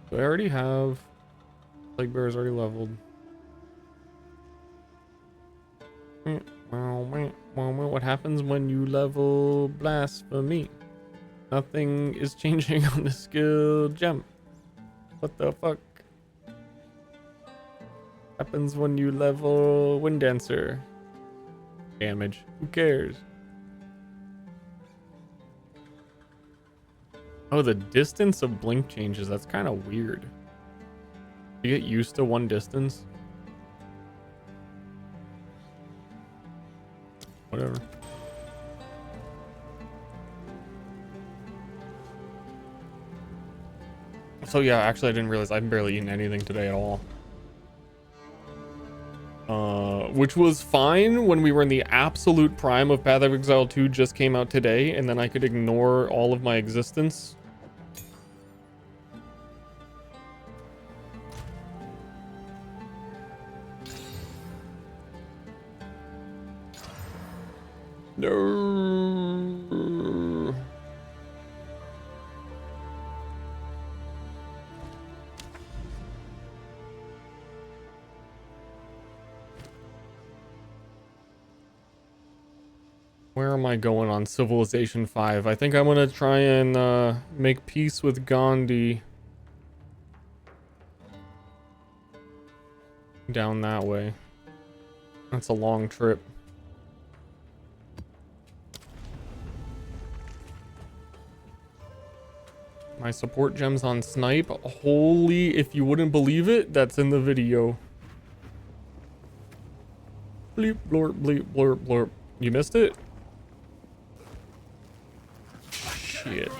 So I already have... Plague Bear is already leveled. What happens when you level Blasphemy? Nothing is changing on the skill jump. What the fuck? Happens when you level Wind Dancer. Damage. Who cares? Oh, the distance of blink changes. That's kind of weird. You get used to one distance. Whatever. So yeah, actually I didn't realize I've barely eaten anything today at all. Which was fine when we were in the absolute prime of Path of Exile 2 just came out today, and then I could ignore all of my existence. No. Where am I going on Civilization 5? I think I'm gonna try and make peace with Gandhi. Down that way. That's a long trip. My support gems on snipe. Holy, if you wouldn't believe it, that's in the video. Bleep, blorp, bleep, blorp, blorp. You missed it? Shit.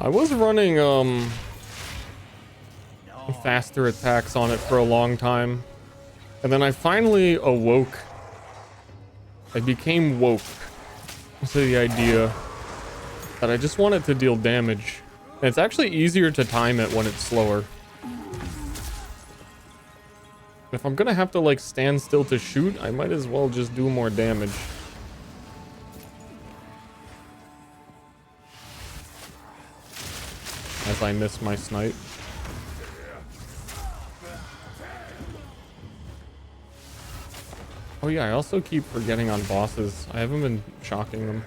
I was running faster attacks on it for a long time, and then I finally awoke. I became woke to the idea that I just wanted to deal damage. And it's actually easier to time it when it's slower. If I'm gonna have to like stand still to shoot, I might as well just do more damage. As I miss my snipe. Oh yeah, I also keep forgetting on bosses. I haven't been shocking them.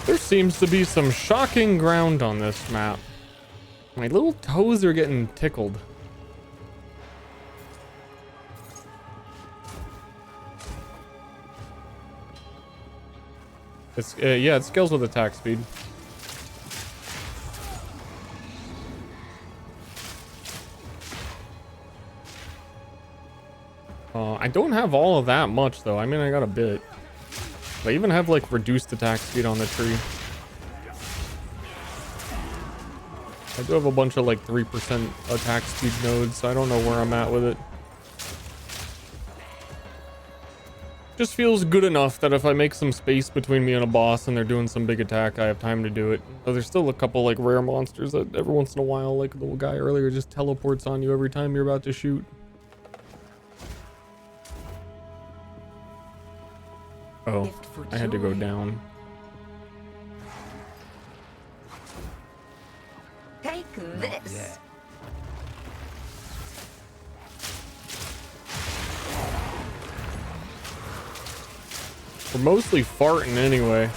There seems to be some shocking ground on this map. My little toes are getting tickled. It's, yeah, it scales with attack speed. I don't have all of that much though. I mean, I got a bit. I even have like reduced attack speed on the tree. I do have a bunch of like 3% attack speed nodes, so I don't know where I'm at with it. Just feels good enough that if I make some space between me and a boss and they're doing some big attack, I have time to do it. But there's still a couple like rare monsters that every once in a while, like the guy earlier, just teleports on you every time you're about to shoot. Oh, I had to go down. Take this. We're mostly farting anyway.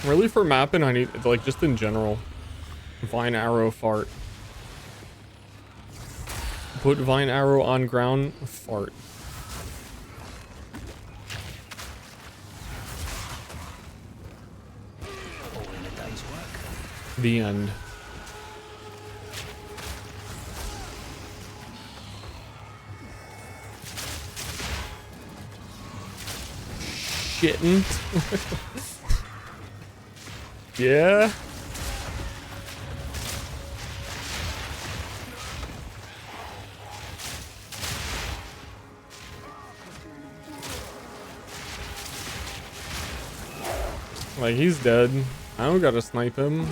Really, for mapping, I need, like, just in general, vine arrow fart. Put vine arrow on ground, fart. The end. Shitting. Yeah. Like, he's dead. I don't gotta snipe him.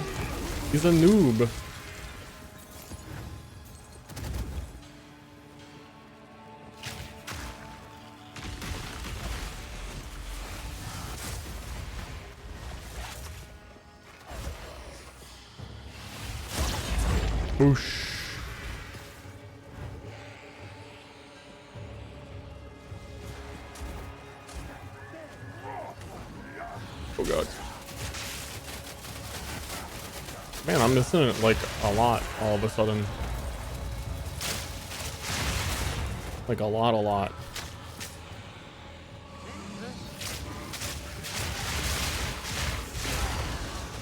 He's a noob. Whoosh. Oh god. Man, I'm missing it like a lot all of a sudden. Like a lot.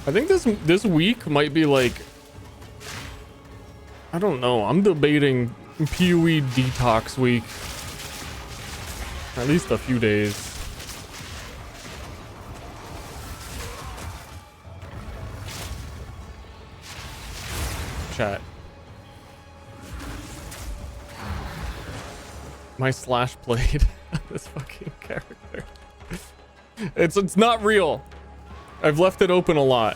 I think this week might be like, I don't know, I'm debating PoE detox week. At least a few days. Chat. My slash blade. This fucking character. It's not real. I've left it open a lot.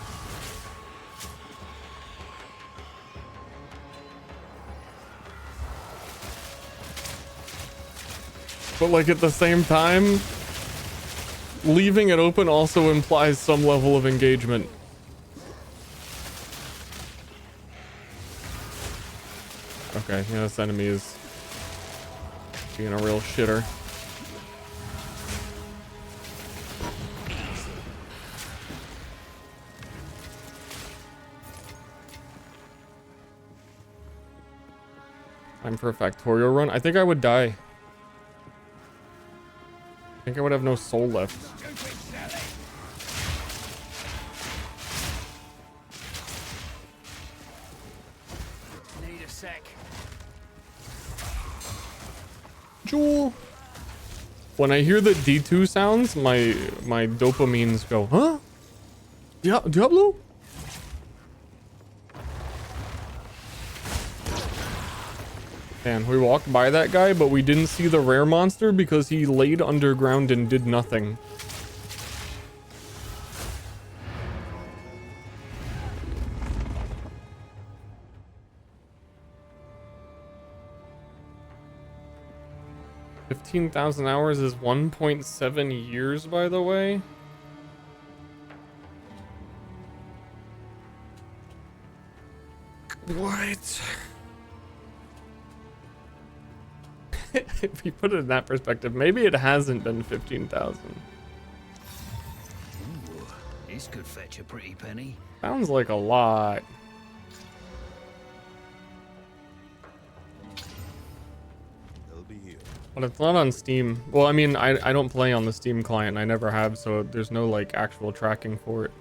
But like at the same time, leaving it open also implies some level of engagement. Okay, yeah, this enemy is being a real shitter. Time for a factorial run. I think I would die. I think I would have no soul left. Need a sec. Jewel. When I hear the D2 sounds, my dopamines go, huh? Diablo? Man, we walked by that guy, but we didn't see the rare monster because he laid underground and did nothing. $15,000 hours is 1.7 years, by the way. What? If you put it in that perspective, maybe it hasn't been 15,000. This could fetch a pretty penny. Sounds like a lot. But it's not on Steam. Well, I mean, I don't play on the Steam client. I never have, so there's no like actual tracking for it.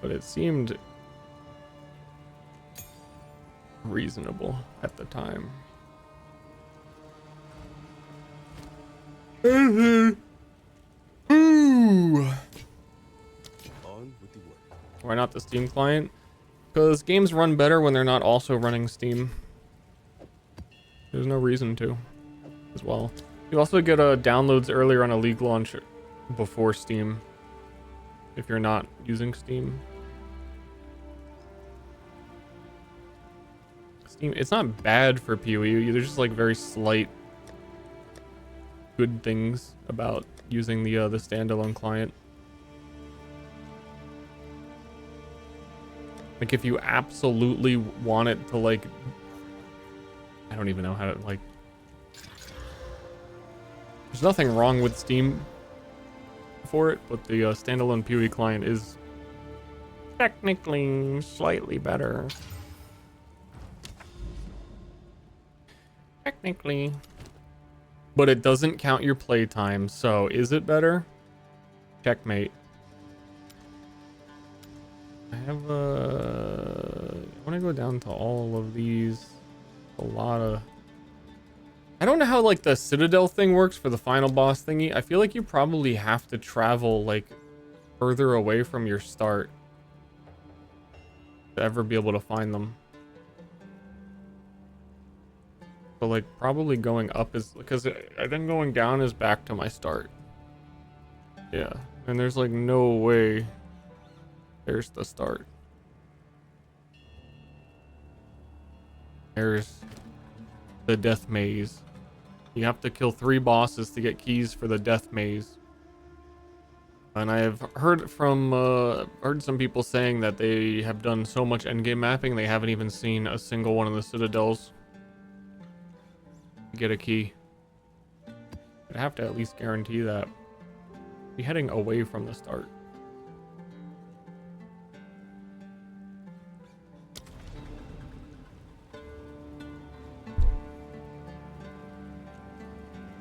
But it seemed reasonable at the time. Ooh. Why not the Steam client? Because games run better when they're not also running Steam. There's no reason to, as well. You also get downloads earlier on a League launch before Steam, if you're not using Steam. Steam, it's not bad for PoE. There's just like very slight good things about using the standalone client. Like if you absolutely want it to like, I don't even know how to like, there's nothing wrong with Steam for it, but the standalone PoE client is technically slightly better. Technically. But it doesn't count your playtime, so is it better? Checkmate. I have I want to go down to all of these. A lot of... I don't know how like the Citadel thing works for the final boss thingy. I feel like you probably have to travel like further away from your start to ever be able to find them. So like probably going up is because then going down is back to my start. Yeah, and there's like no way there's the start. There's the death maze. You have to kill 3 bosses to get keys for the death maze. And I have heard from heard some people saying that they have done so much endgame mapping they haven't even seen a single one of the citadels to get a key. I'd have to at least guarantee that. Be heading away from the start.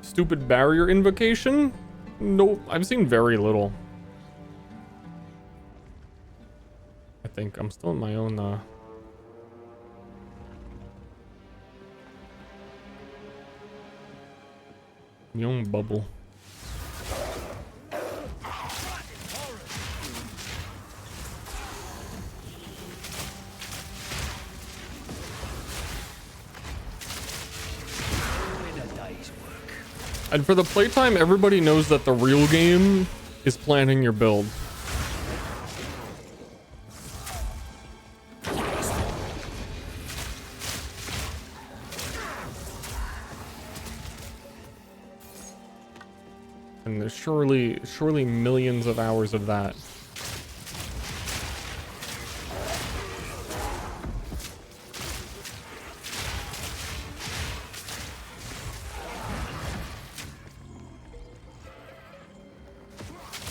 Stupid barrier invocation? Nope, I've seen very little. I think I'm still in my own young bubble. And for the playtime, everybody knows that the real game is planning your build. And there's surely millions of hours of that.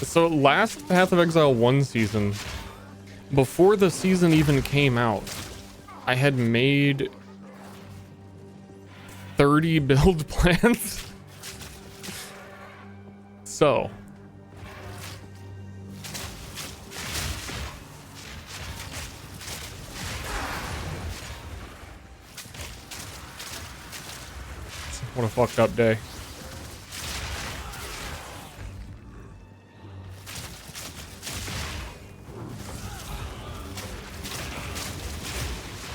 So last Path of Exile 1 season, before the season even came out, I had made 30 build plans. So what a fucked up day.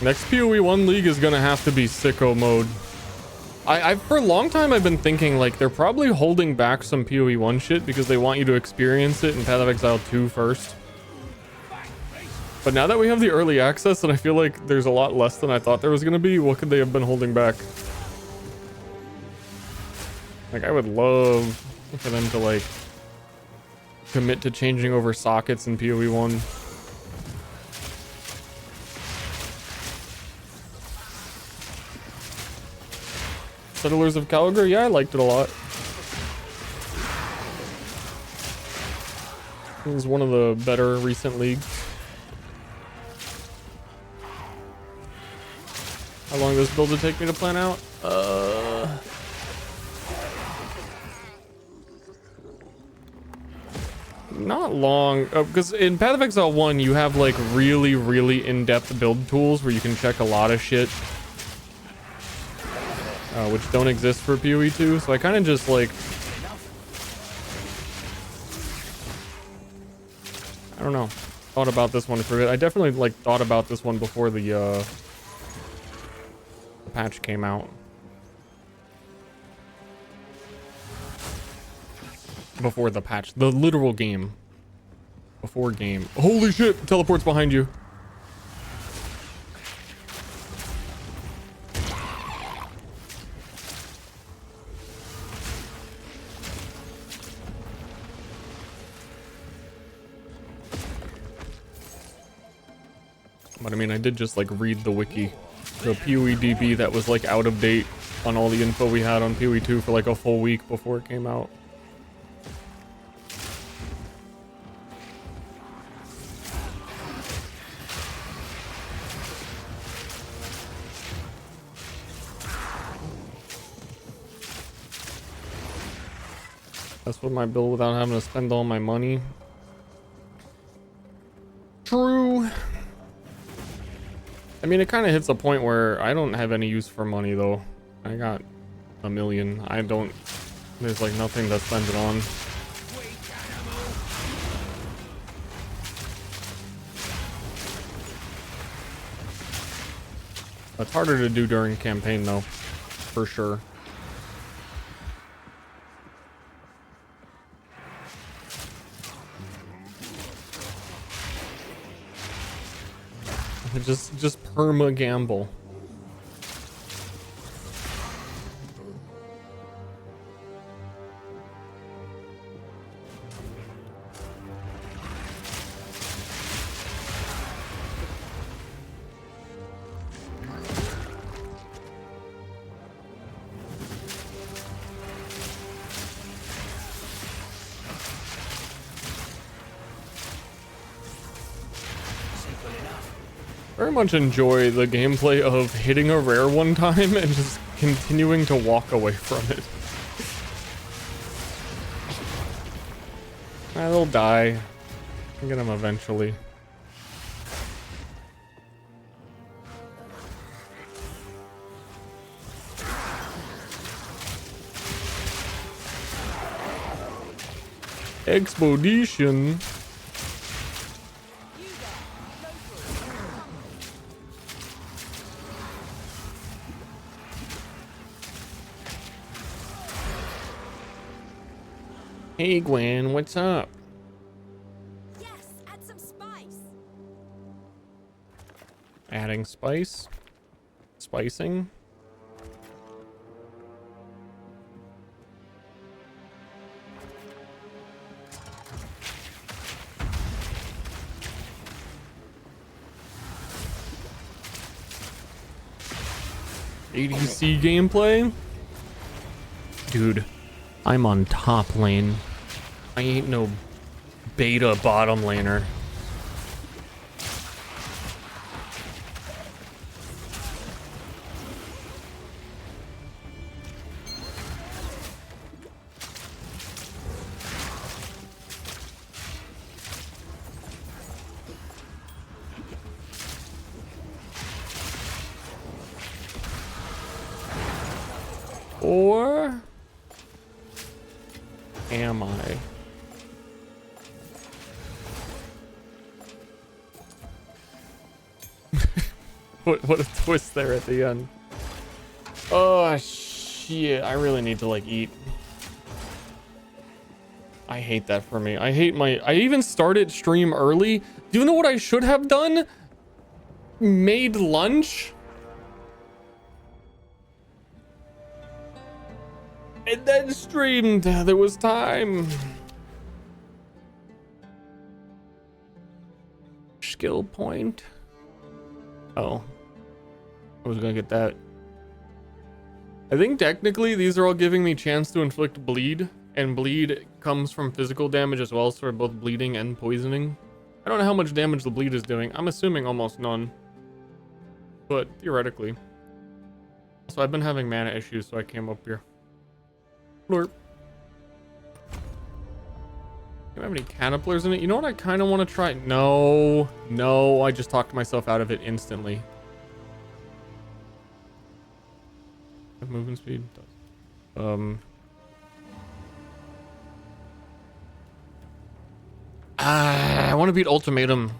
Next PoE 1 League is gonna have to be sicko mode. I've for a long time I've been thinking like they're probably holding back some PoE 1 shit because they want you to experience it in Path of Exile 2 first. But now that we have the early access and I feel like there's a lot less than I thought there was gonna be, what could they have been holding back? Like I would love for them to like commit to changing over sockets in PoE 1. Settlers of Calgary, yeah, I liked it a lot. It was one of the better recent leagues. How long does this build to take me to plan out? Not long, because in Path of Exile 1 you have like really in-depth build tools where you can check a lot of shit. Which don't exist for PoE 2, so I kind of just like, I don't know, thought about this one for a bit. I definitely like thought about this one before the patch came out. Before the patch, the literal game. Before game. Holy shit, teleport's behind you. But I mean, I did just like read the wiki, the PoEDB that was like out of date on all the info we had on PoE 2 for like a full week before it came out. That's what my build without having to spend all my money. True. I mean, it kind of hits a point where I don't have any use for money, though. I got a million. I don't... There's, like, nothing to spend it on. It's harder to do during campaign, though. For sure. Just perma gamble. Very much enjoy the gameplay of hitting a rare one time and just continuing to walk away from it. They'll die. I'll get them eventually. Expedition. Hey Gwen, what's up? Yes, add some spice. Adding spice? Spicing? ADC gameplay? Dude, I'm on top lane. I ain't no beta bottom laner. Or am I? What a twist there at the end. Oh shit, I really need to like eat. I hate that for me. I even started stream early. Do you know what I should have done? Made lunch? And then streamed. There was time. Skill point. Oh. I was gonna get that. I think technically these are all giving me chance to inflict bleed. And bleed comes from physical damage as well. So we're both bleeding and poisoning. I don't know how much damage the bleed is doing. I'm assuming almost none. But theoretically. So I've been having mana issues, so I came up here. Blurp. Do you have any caterpillars in it? You know what I kind of want to try? No, I just talked myself out of it instantly. Movement speed does. I want to beat Ultimatum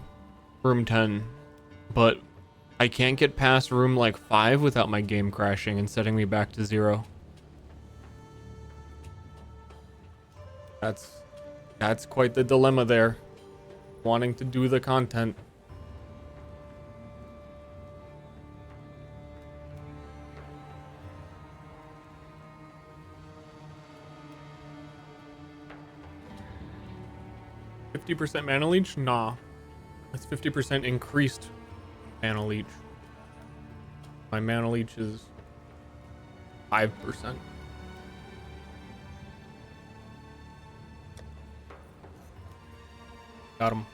room 10, but I can't get past room like 5 without my game crashing and setting me back to 0. That's quite the dilemma there. Wanting to do the content. %50 mana leech? Nah. That's 50% increased mana leech. My mana leech is 5%. Got him.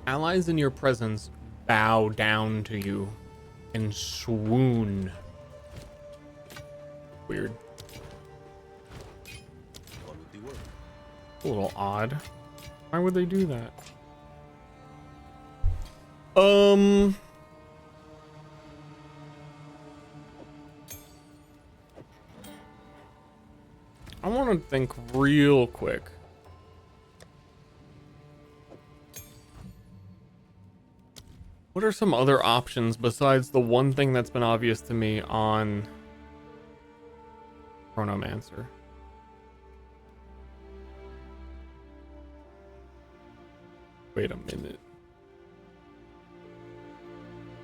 Allies in your presence bow down to you and swoon. Weird. A little odd. Why would they do that? I want to think real quick. What are some other options besides the one thing that's been obvious to me on Chronomancer? Wait a minute.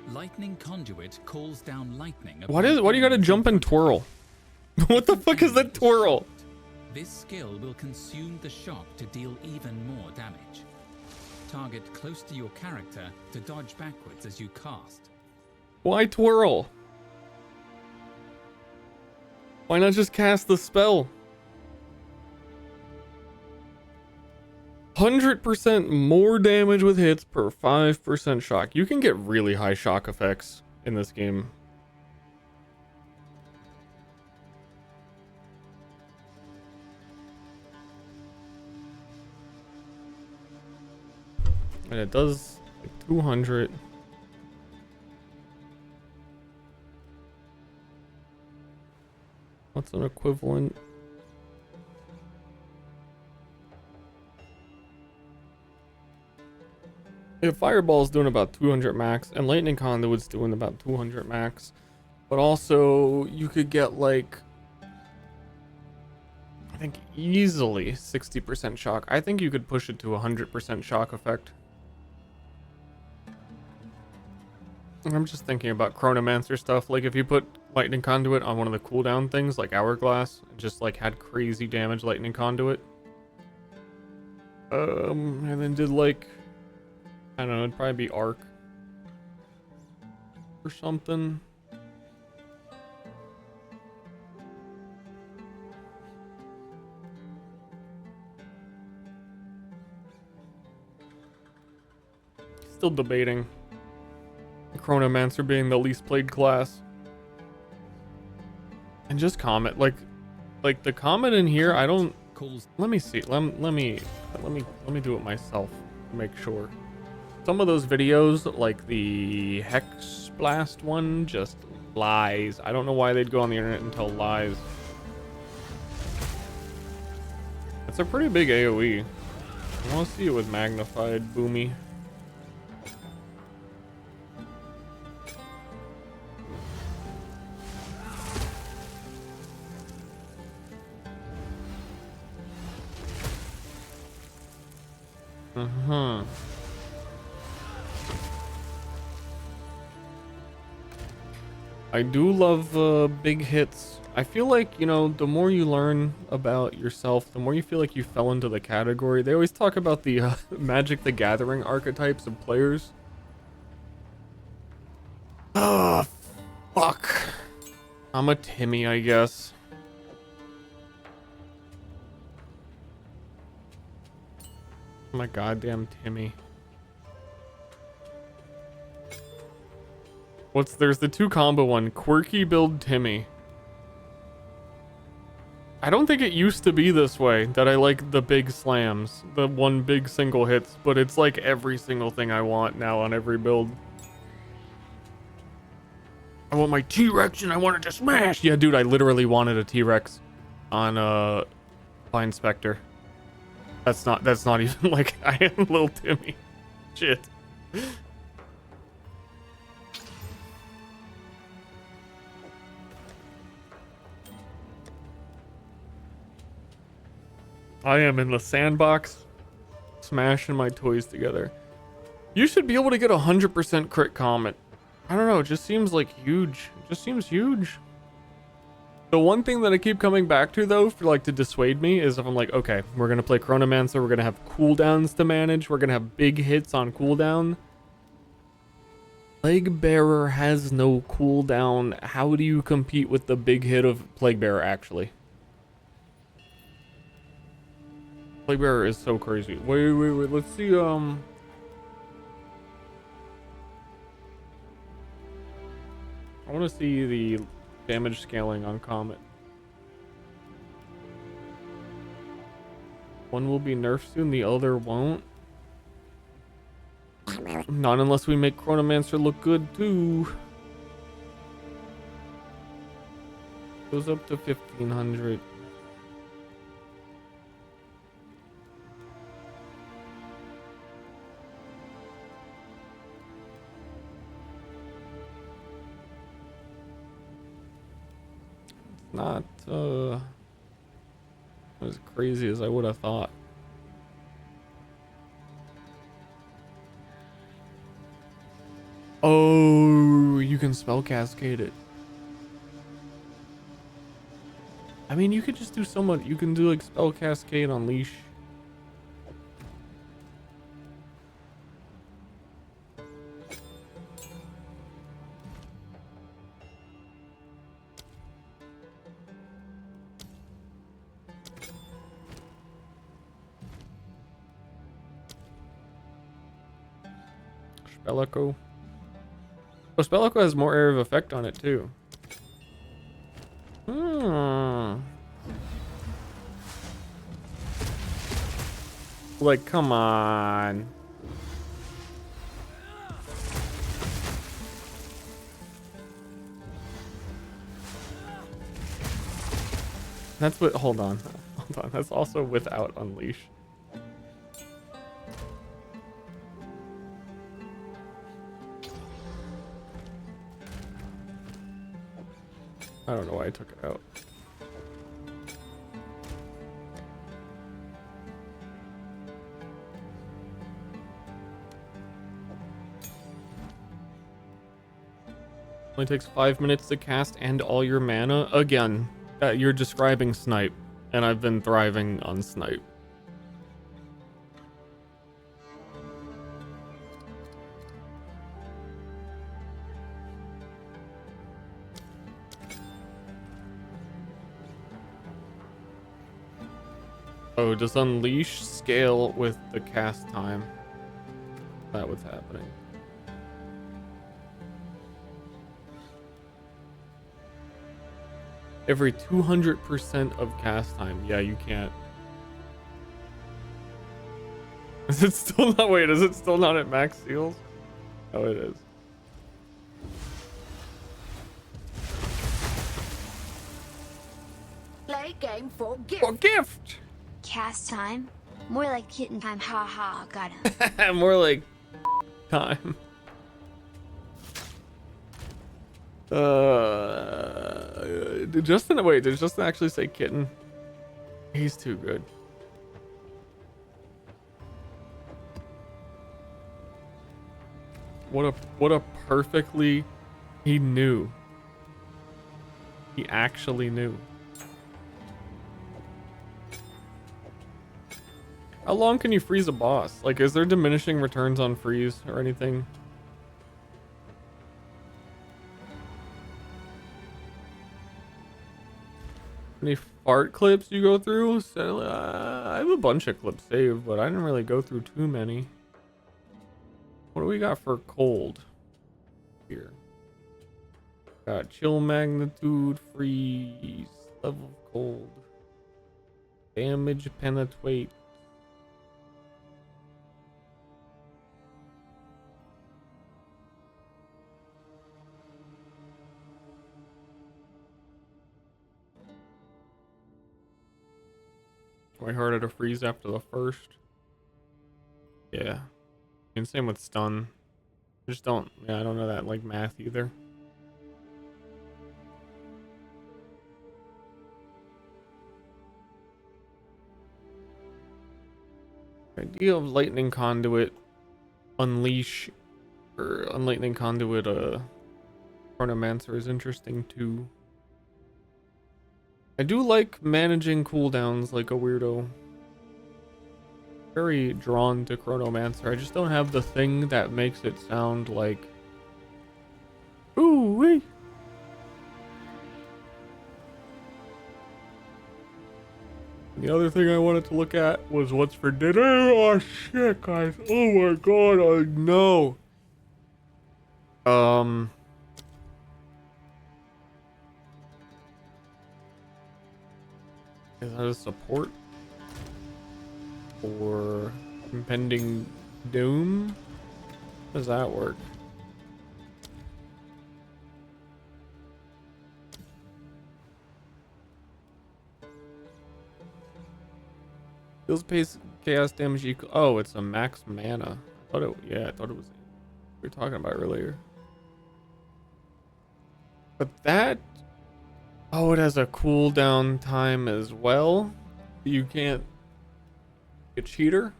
Lightning Conduit calls down lightning. Why do you gotta jump and twirl? What the fuck is that twirl? This skill will consume the shock to deal even more damage. Target close to your character to dodge backwards as you cast. Why twirl? Why not just cast the spell? 100% more damage with hits per 5% shock. You can get really high shock effects in this game. And it does like 200. What's an equivalent? If Fireball's doing about 200 max, and Lightning Conduit's doing about 200 max, but also you could get like, I think easily 60% shock. I think you could push it to 100% shock effect. I'm just thinking about Chronomancer stuff. Like if you put Lightning Conduit on one of the cooldown things, like Hourglass, and just like had crazy damage Lightning Conduit. And then did like, I don't know, it'd probably be Arc. or something. Still debating the Chronomancer being the least played class. And just Comet, like the Comet in here, I don't. Calls Let me see. Let me do it myself to make sure. Some of those videos, like the Hex Blast one, just lies. I don't know why they'd go on the internet and tell lies. It's a pretty big AoE. I want to see it with magnified, Boomy. I do love big hits. I feel like, you know, the more you learn about yourself, the more you feel like you fell into the category. They always talk about the Magic the Gathering archetypes of players. Ah, fuck. I'm a Timmy, I guess. I'm a goddamn Timmy. There's the 2 combo one, quirky build Timmy. I don't think it used to be this way, that I like the big slams, the one big single hits, but it's like every single thing I want now on every build. I want my T-Rex and I want it to smash! Yeah, dude, I literally wanted a T-Rex on Fine Spectre. That's not even like I am little Timmy. Shit. I am in the sandbox, smashing my toys together. You should be able to get 100% crit Comet. I don't know, it just seems like huge. It just seems huge. The one thing that I keep coming back to, though, for like to dissuade me, is if I'm like, okay, we're gonna play Chronomancer, we're gonna have cooldowns to manage, we're gonna have big hits on cooldown. Plague Bearer has no cooldown. How do you compete with the big hit of Plague Bearer, actually? Plague Bearer is so crazy. Wait, let's see, I want to see the damage scaling on Comet. One will be nerfed soon, the other won't. Not unless we make Chronomancer look good too. Goes up to 1500. Not as crazy as I would have thought. Oh, you can spell cascade it. I mean, you could just do so much. You can do like spell cascade on leash. Spell Echo. Oh, Spell Echo has more area of effect on it too. Like, come on. That's what, hold on. Hold on, that's also without Unleash. I don't know why I took it out. Only takes 5 minutes to cast and all your mana. Again, you're describing Snipe, and I've been thriving on Snipe. Oh, does unleash scale with the cast time? That what's happening. Every 200% of cast time. Yeah, you can't. Is it still not? Wait, is it still not at max seals? Oh, it is. Play game for gift. For gift! Cast time? More like kitten time, haha, got him. More like time. Did Justin actually say kitten? He's too good. What a perfectly, he knew. He actually knew. How long can you freeze a boss? Like, is there diminishing returns on freeze or anything? Any fart clips you go through? So, I have a bunch of clips saved, but I didn't really go through too many. What do we got for cold here? Got chill magnitude, freeze, level of cold, damage penetrate. Way harder to freeze after the first. Yeah. And same with stun. I just don't, yeah, I don't know that like math either. Idea of lightning conduit unleash or unlightning conduit chronomancer is interesting too. I do like managing cooldowns like a weirdo. Very drawn to chronomancer. I just don't have the thing that makes it sound like ooh wee. The other thing I wanted to look at was what's for dinner. Oh shit, guys. Oh my god, I know. Is that a support? Or impending doom? How does that work? Deals pace chaos damage equal. Oh, it's a max mana. I thought it. Yeah, I thought it was. We were talking about earlier. But that. Oh, it has a cooldown time as well. You can't. A cheater.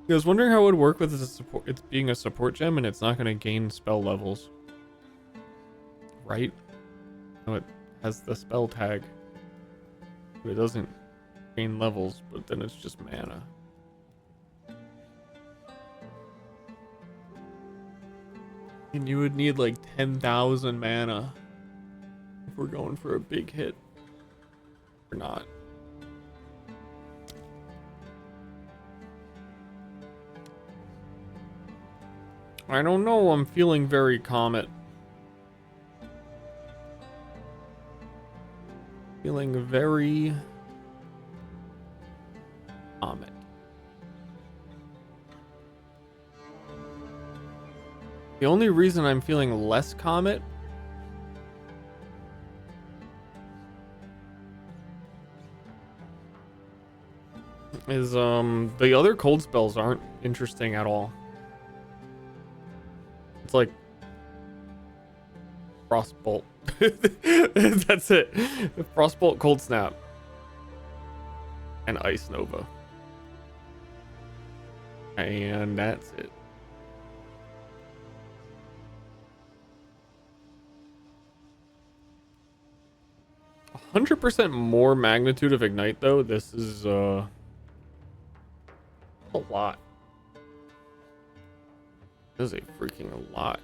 I was wondering how it would work with the support. It's being a support gem and it's not going to gain spell levels. Right? No, it has the spell tag. But it doesn't gain levels, but then it's just mana. And you would need like 10,000 mana if we're going for a big hit. Or not. I don't know, I'm feeling very Comet. Feeling very Comet. The only reason I'm feeling less Comet is the other cold spells aren't interesting at all. It's like Frostbolt. That's it. Frostbolt, Cold Snap, and Ice Nova. And that's it. A 100% more magnitude of Ignite though. This is a lot. This is a freaking lot.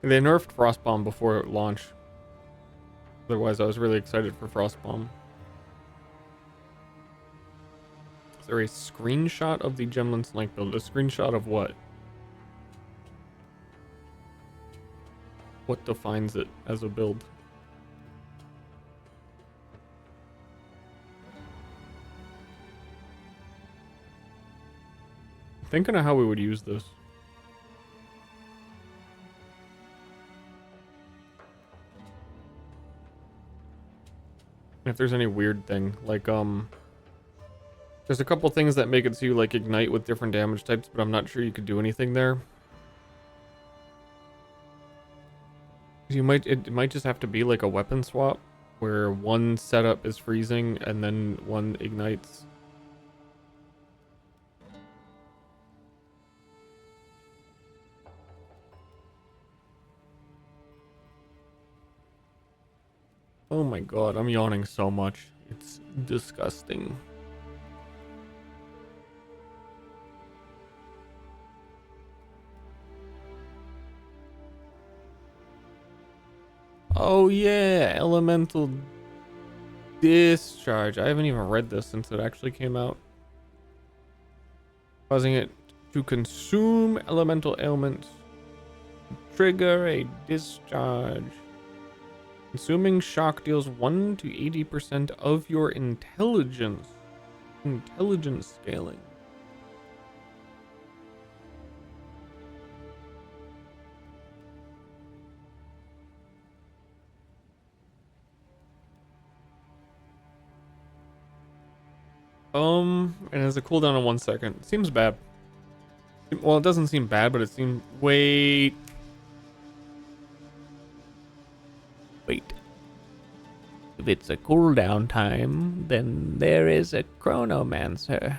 They nerfed Frostbomb before launch. Otherwise, I was really excited for Frostbomb. Is there a screenshot of the Gemlin Slank build? A screenshot of what? What defines it as a build? Thinking of how we would use this. If there's any weird thing, like, there's a couple things that make it so you, like, ignite with different damage types, but I'm not sure you could do anything there. It might just have to be like a weapon swap, where one setup is freezing and then one ignites. Oh my god, I'm yawning so much. It's disgusting. Oh yeah, elemental discharge. I haven't even read this since it actually came out. Causing it to consume elemental ailments. Trigger a discharge. Consuming shock deals 1 to 80% of your intelligence. Intelligence scaling. It has a cooldown of 1 second. Seems bad. Well, it doesn't seem bad, but it seems... Wait. If it's a cooldown time, then there is a chronomancer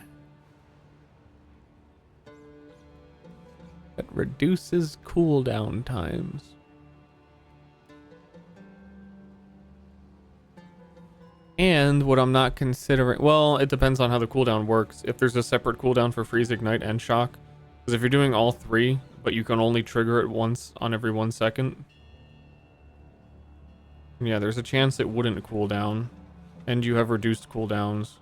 that reduces cooldown times. And what I'm not considering, well, it depends on how the cooldown works. If there's a separate cooldown for freeze, ignite, and shock, because if you're doing all three, but you can only trigger it once on every 1 second. Yeah, there's a chance it wouldn't cool down, and you have reduced cooldowns.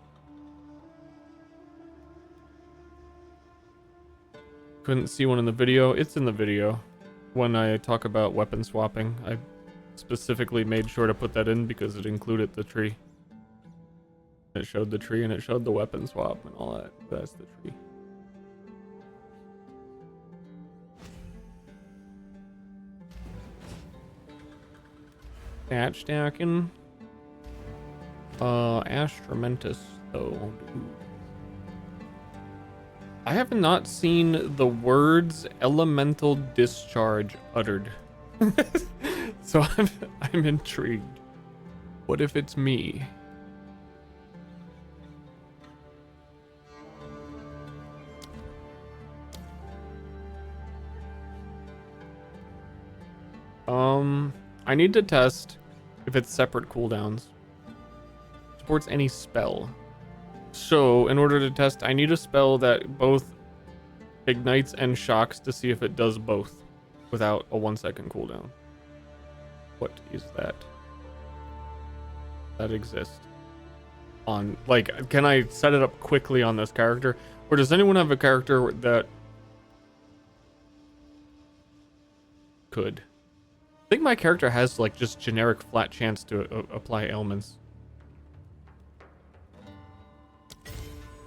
Couldn't see one in the video. It's in the video. When I talk about weapon swapping, I specifically made sure to put that in because it included the tree. It showed the tree and it showed the weapon swap and all that. That's the tree. Stat stacking. Astramentus though. I have not seen the words elemental discharge uttered. So I'm intrigued. What if it's me? I need to test if it's separate cooldowns. Supports any spell. So, in order to test, I need a spell that both ignites and shocks to see if it does both without a 1 second cooldown. What is that? That exists. On, like, can I set it up quickly on this character? Or does anyone have a character that could? I think my character has, like, just generic flat chance to apply ailments.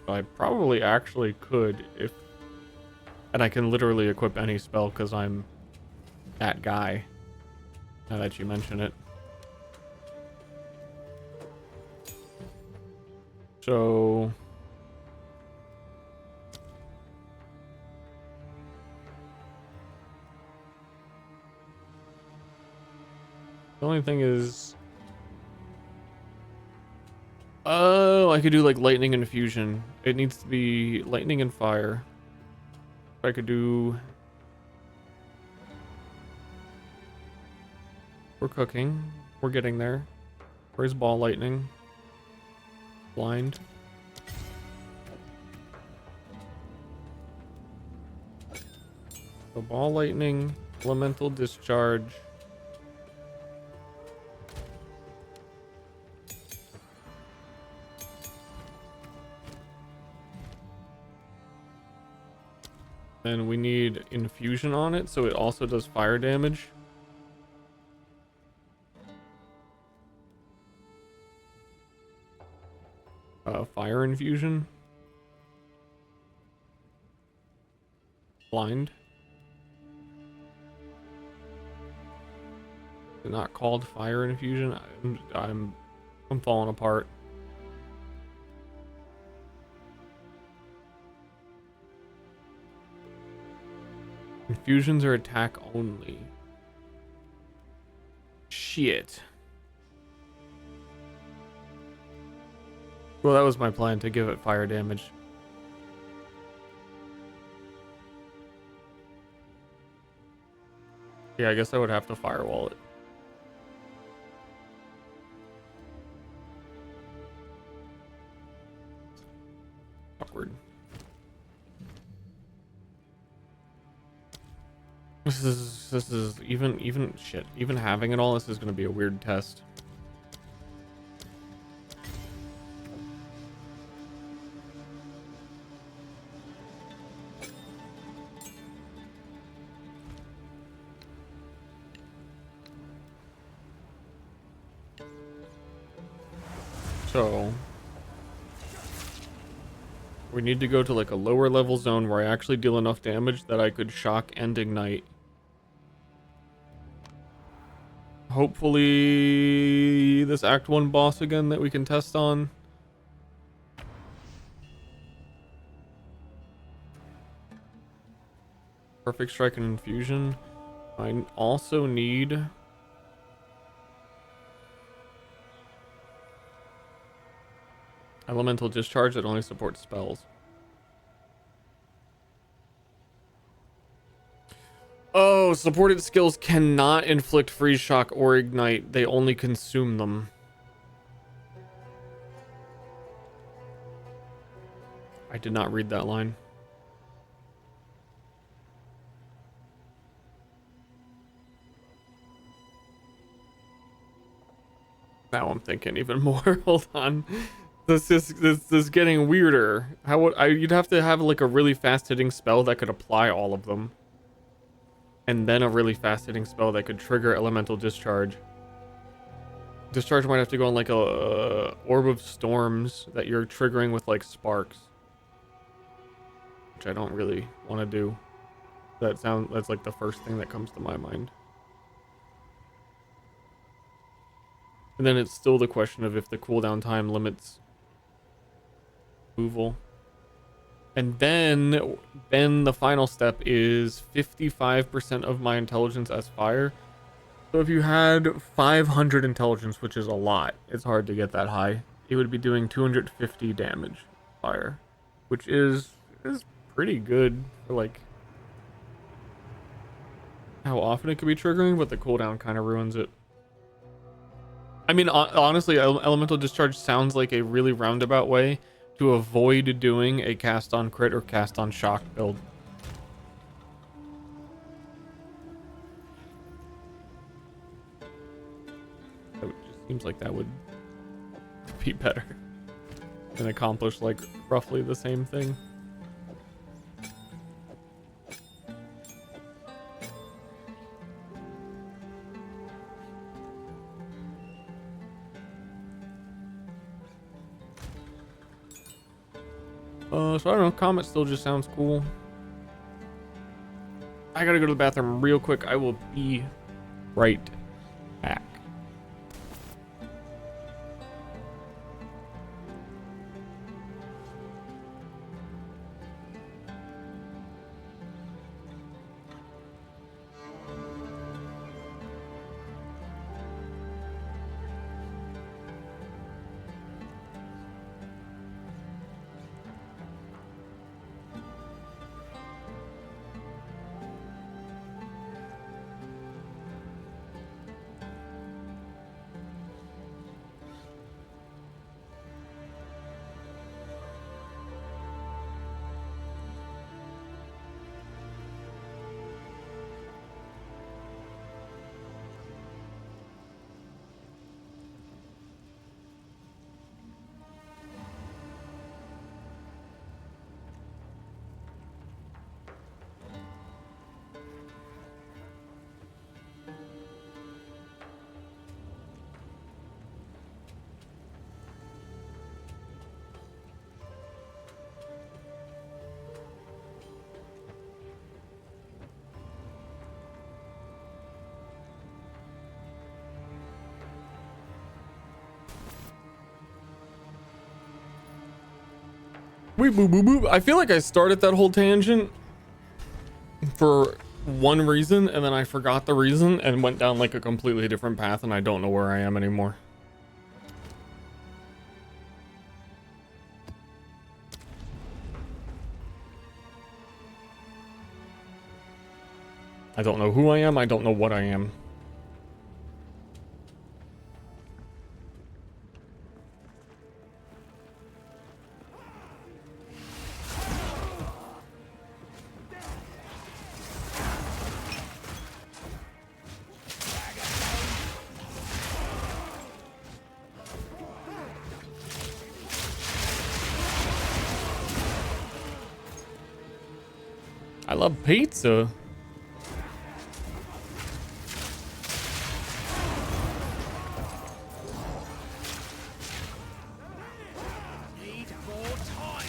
I probably actually could if... And I can literally equip any spell because I'm that guy. Now that you mention it. So... The only thing is... Oh, I could do like lightning and fusion. It needs to be lightning and fire. I could do... We're cooking. We're getting there. Where's ball lightning? Blind. So ball lightning, Elemental discharge. Then we need infusion on it, so it also does fire damage. Fire infusion. Blind. They're not called fire infusion. I'm falling apart. Infusions are attack only. Shit. Well, that was my plan, to give it fire damage. Yeah, I guess I would have to firewall it. Awkward. This is even shit. Even having it all, this is gonna be a weird test. So we need to go to like a lower level zone where I actually deal enough damage that I could shock and ignite. Hopefully this Act 1 boss again that we can test on. Perfect strike and infusion. I also need elemental discharge that only supports spells. Oh, supported skills cannot inflict freeze shock or ignite. They only consume them. I did not read that line. Now I'm thinking even more. Hold on. This is getting weirder. How would you'd have to have like a really fast hitting spell that could apply all of them. And then a really fast hitting spell that could trigger elemental discharge. Discharge might have to go on like a orb of storms that you're triggering with like sparks. Which I don't really want to do. That's like the first thing that comes to my mind. And then it's still the question of if the cooldown time limits removal. And then the final step is 55% of my intelligence as fire. So if you had 500 intelligence, which is a lot, it's hard to get that high, it would be doing 250 damage fire, which is pretty good for like how often it could be triggering, but the cooldown kind of ruins it. I mean, honestly, elemental discharge sounds like a really roundabout way to avoid doing a cast on crit or cast on shock build. So it just seems like that would be better and accomplish like roughly the same thing. So I don't know, Comet still just sounds cool. I gotta go to the bathroom real quick. I will be right back. Wait, boop, boop, boop. I feel like I started that whole tangent for one reason, and then I forgot the reason and went down like a completely different path, and I don't know where I am anymore. I don't know who I am. I don't know what I am. I love pizza.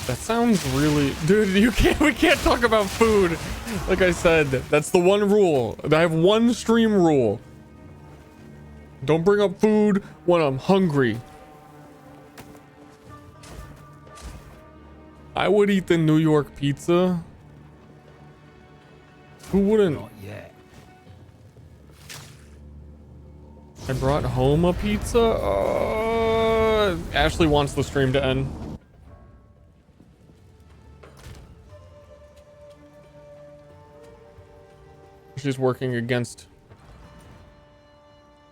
That sounds really... Dude, we can't talk about food. Like I said, that's the one rule. I have one stream rule. Don't bring up food when I'm hungry. I would eat the New York pizza. Who wouldn't? Not yet. I brought home a pizza. Ashley wants the stream to end. She's working against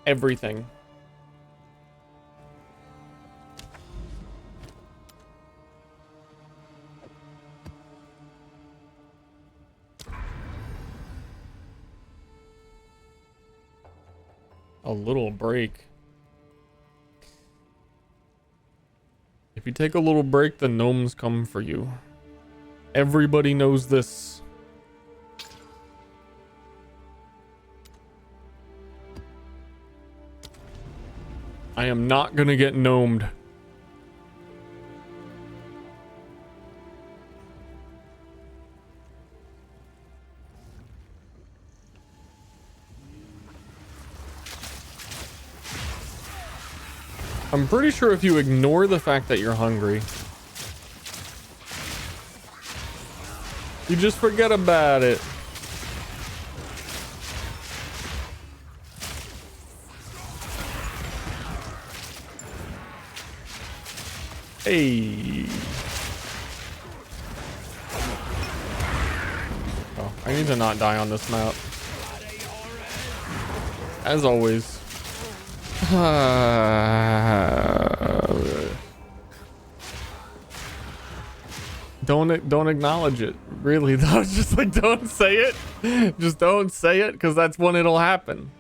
everything. A little break. If you take a little break, the gnomes come for you. Everybody knows this. I am not gonna get gnomed. I'm pretty sure if you ignore the fact that you're hungry, you just forget about it. Hey. Oh, I need to not die on this map. As always. Don't acknowledge it. Really, though. Just like, don't say it. Just don't say it, because that's when it'll happen.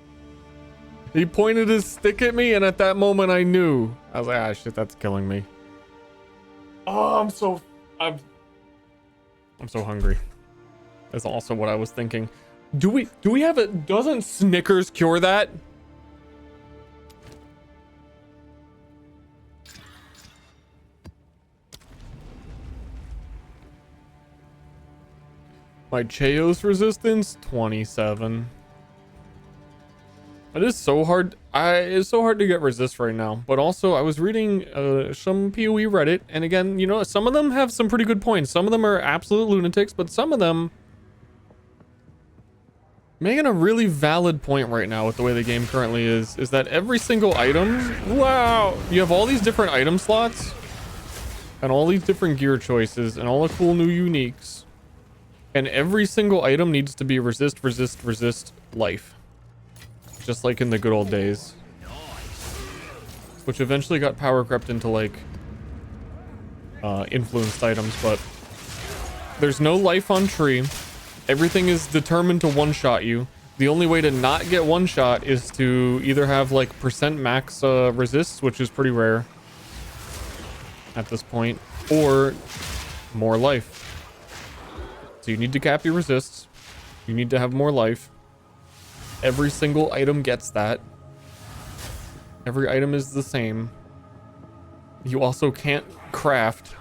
He pointed his stick at me, and at that moment I knew. I was like, ah, shit, that's killing me. Oh, I'm so hungry. That's also what I was thinking. Do we have a... Doesn't Snickers cure that? My Cheos resistance 27. It is so hard. It's so hard to get resist right now. But also, I was reading some PoE Reddit, and again, you know, some of them have some pretty good points. Some of them are absolute lunatics, but some of them making a really valid point right now with the way the game currently is that every single item, wow, you have all these different item slots and all these different gear choices and all the cool new uniques. And every single item needs to be resist, resist, resist life. Just like in the good old days. Which eventually got power crept into like influenced items, but there's no life on tree. Everything is determined to one-shot you. The only way to not get one-shot is to either have like percent max resists, which is pretty rare at this point, or more life. So you need to cap your resists. You need to have more life. Every single item gets that. Every item is the same. You also can't craft.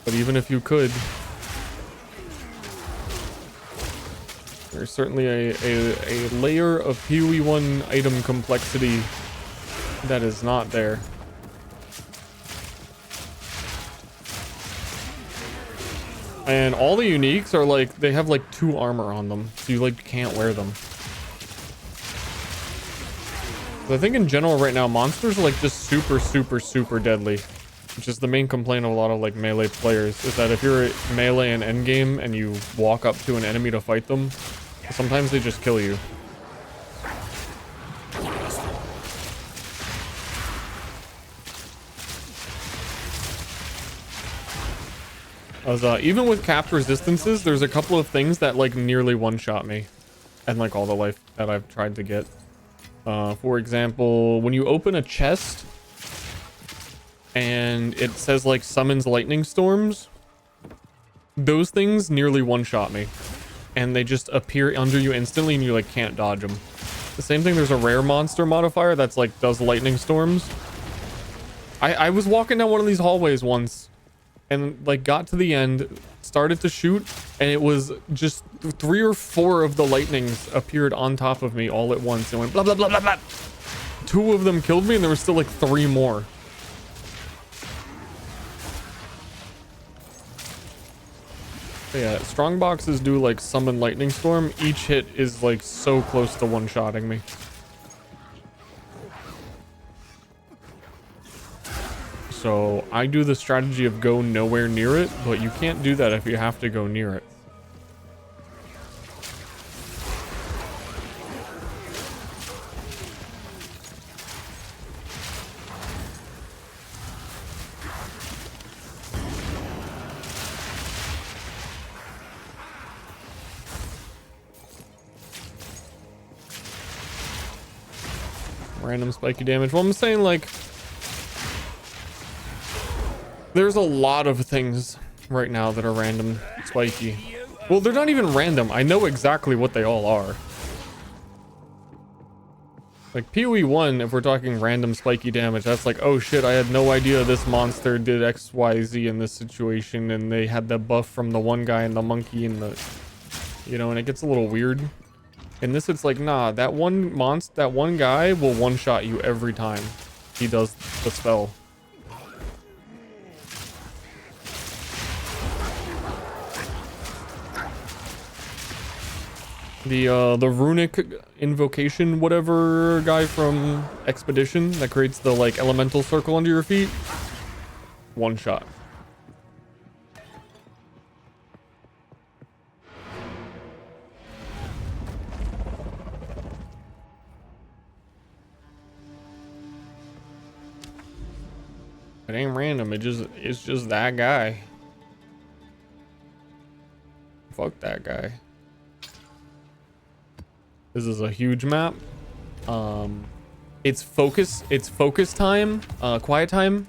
But even if you could, There's certainly a layer of PoE1 item complexity that is not there. And all the uniques are like, they have like 2 armor on them, so you like can't wear them. But I think in general right now, monsters are like just super deadly. Which is the main complaint of a lot of like melee players, is that if you're melee in endgame and you walk up to an enemy to fight them, sometimes they just kill you. As, even with capped resistances, there's a couple of things that like nearly one-shot me. And like all the life that I've tried to get. For example, when you open a chest and it says like summons lightning storms, those things nearly one-shot me. And they just appear under you instantly and you like can't dodge them. The same thing, there's a rare monster modifier that's like does lightning storms. I was walking down one of these hallways once and like got to the end, started to shoot, and it was just 3 or 4 of the lightnings appeared on top of me all at once and went blah blah blah blah blah. 2 of them killed me and there were still like 3 more. But yeah, strong boxes do like summon lightning storm. Each hit is like so close to one-shotting me. So I do the strategy of go nowhere near it, but you can't do that if you have to go near it. Random spiky damage. Well, I'm saying like there's a lot of things right now that are random spiky. Well, they're not even random. I know exactly what they all are. Like PoE1, if we're talking random spiky damage, that's like, oh shit, I had no idea this monster did XYZ in this situation, and they had the buff from the one guy and the monkey and the, you know, and it gets a little weird. In this, it's like, nah, that one guy will one-shot you every time he does the spell. The runic invocation whatever guy from Expedition that creates the like elemental circle under your feet, one shot. It ain't random, it's just that guy. Fuck that guy. This is a huge map. It's focus time, quiet time.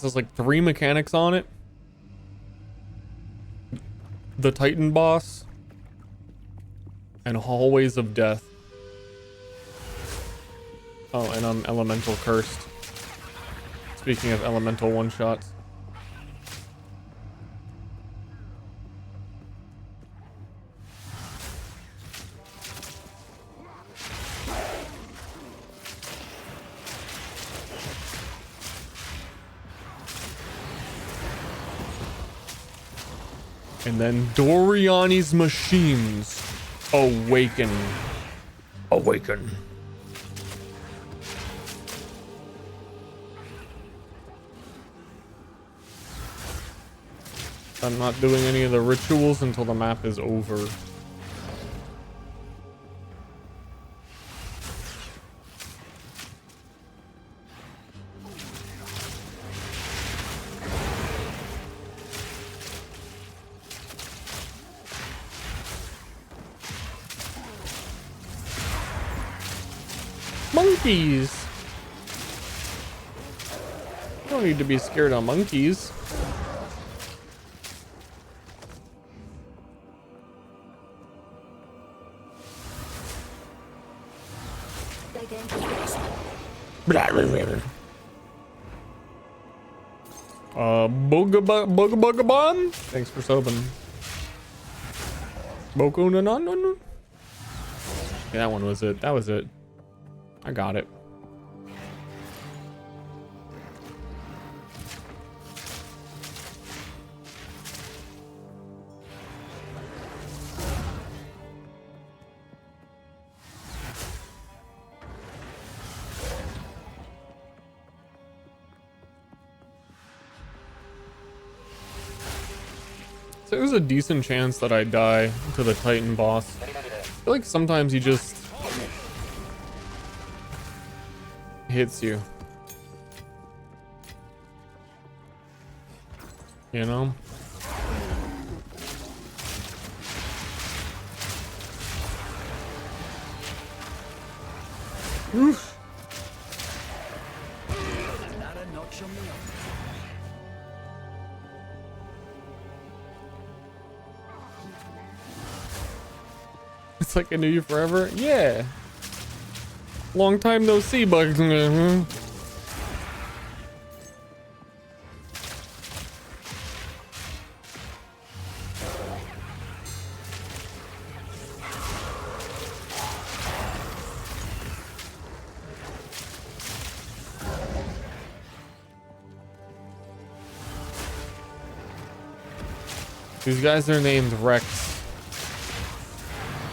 There's like 3 mechanics on it. The Titan boss and hallways of death. Oh, and I'm elemental cursed. Speaking of elemental one-shots. And then Doriani's machines awaken. Awaken. I'm not doing any of the rituals until the map is over. Monkeys! You don't need to be scared of monkeys. Bugabon. Thanks for subbing. Boko no no no no. Yeah, that one was it. That was it. I got it. So there's a decent chance that I die to the Titan boss. I feel like sometimes he just hits you. You know? Oof. Another notch on the arm. It's like I knew you forever. Yeah. Long time no see, Bugs. There's These guys are named Rex.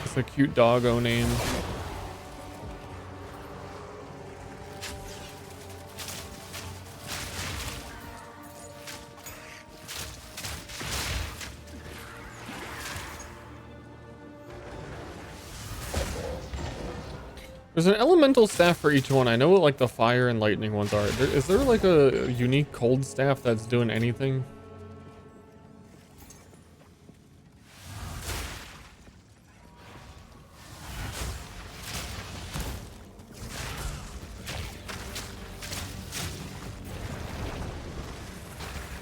It's a cute doggo name. There's an elemental staff for each one. I know what like the fire and lightning ones are. Is there like a unique cold staff that's doing anything?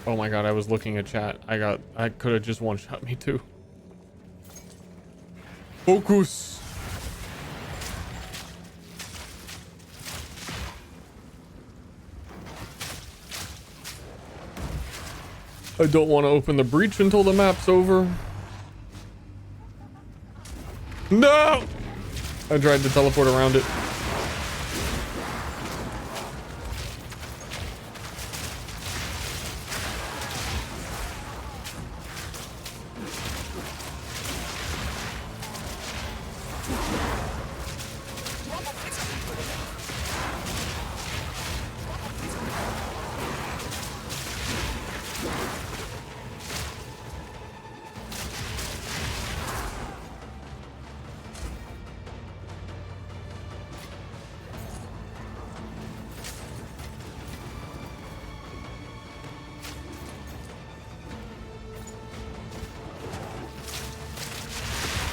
Oh my god, I was looking at chat. I could have just one-shot me too. Focus. I don't want to open the breach until the map's over. No! I tried to teleport around it.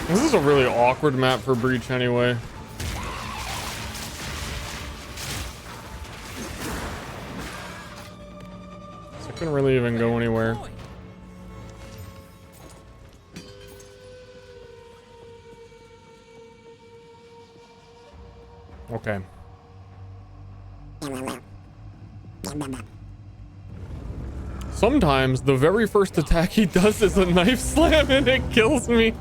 This is a really awkward map for Breach anyway. So I couldn't really even go anywhere. Okay. Sometimes the very first attack he does is a knife slam and it kills me.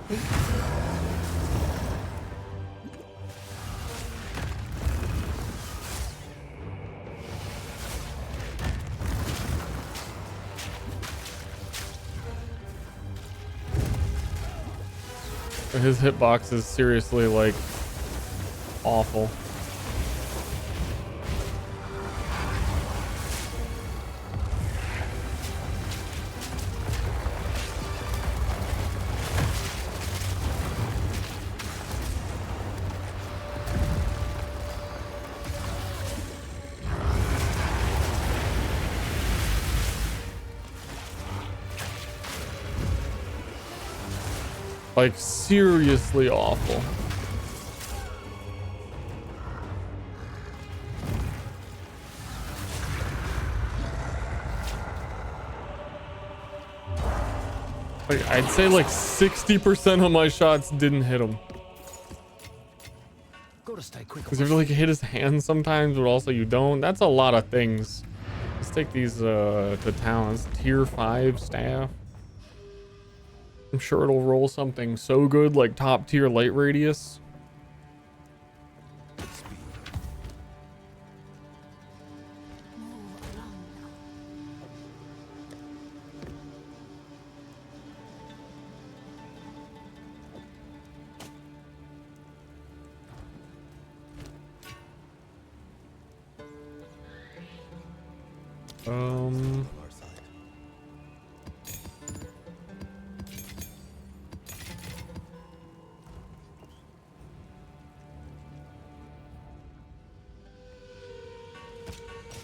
His hitbox is seriously like awful. Like seriously awful. Like I'd say like 60% of my shots didn't hit him. Gotta stay quick. Because you have to like hit his hand sometimes, but also you don't. That's a lot of things. Let's take these to town. It's tier 5 staff. I'm sure it'll roll something so good like top tier light radius.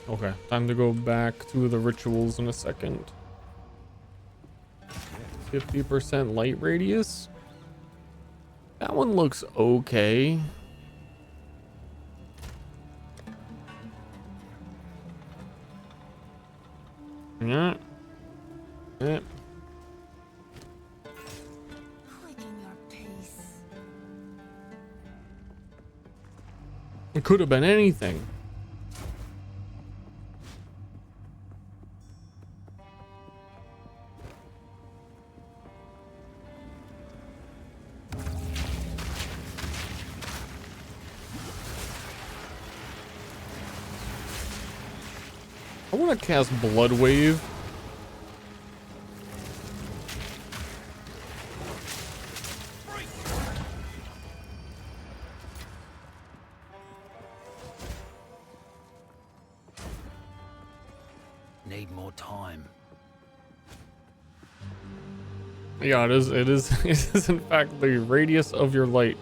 Okay, time to go back to the rituals in a second. 50% light radius. That one looks okay. Yeah. Yeah. Clicking your pace. It could have been anything. I want to cast Blood Wave. Need more time. Yeah, it is. It is. It is in fact the radius of your light.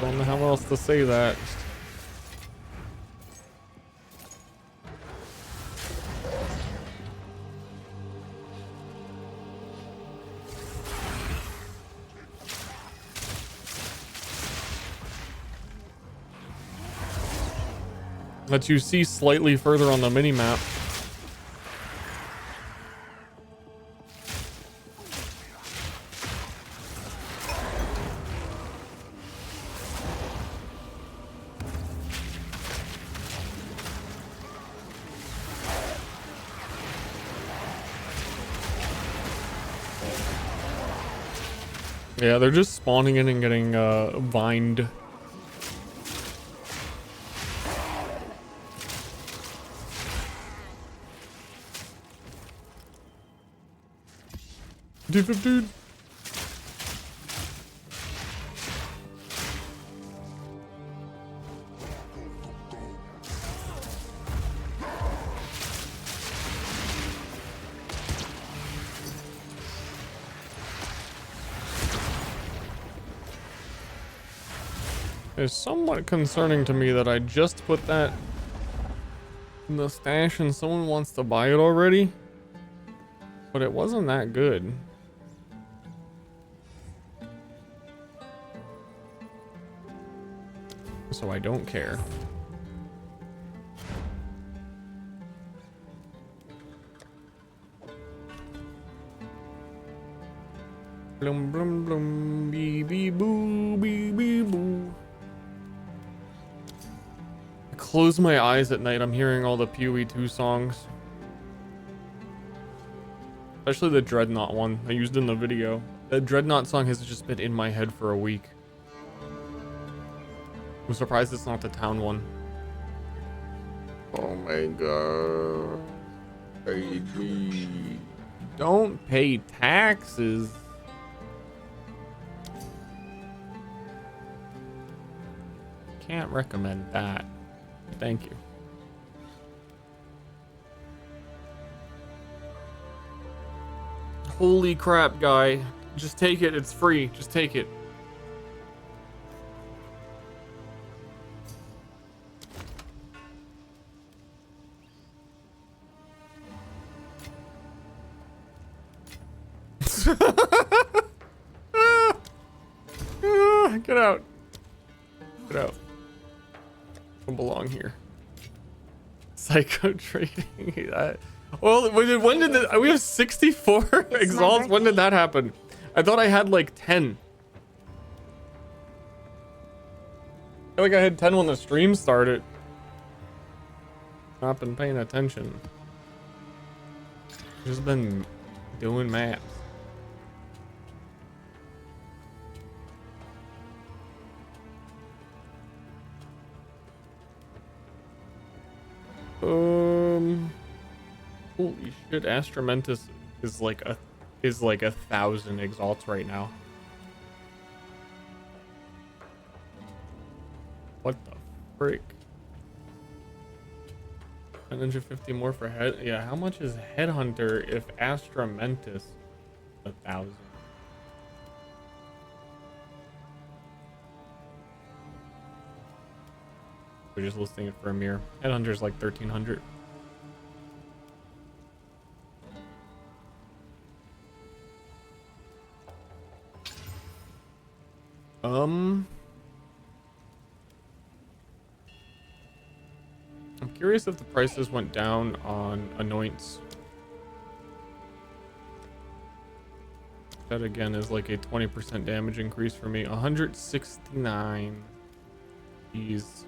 Don't know how else to say that. That you see slightly further on the mini map. Yeah, they're just spawning in and getting vined. Dude. It's somewhat concerning to me that I just put that in the stash and someone wants to buy it already. But it wasn't that good. So I don't care. Blum blum blum bee bee boo bee bee boo. I close my eyes at night, I'm hearing all the PoE2 songs. Especially the Dreadnought one I used in the video. The Dreadnought song has just been in my head for a week. I'm surprised it's not the town one. Oh my god. Baby. Don't pay taxes. Can't recommend that. Thank you. Holy crap, guy. Just take it. It's free. Just take it. Get out. Get out. Don't belong here. Psycho trading. Well, when did we have 64 exalts? When did that happen? I thought I had like 10. I feel like I had 10 when the stream started. Not been paying attention. Just been doing maps. Holy shit, Astramentus is like 1,000 exalts right now. What the frick? 950 more for head. Yeah, how much is Headhunter if Astramentus 1,000? We're just listing it for a mirror. Headhunter's like 1,300. I'm curious if the prices went down on anoints. That again is like a 20% damage increase for me. 169. Jeez.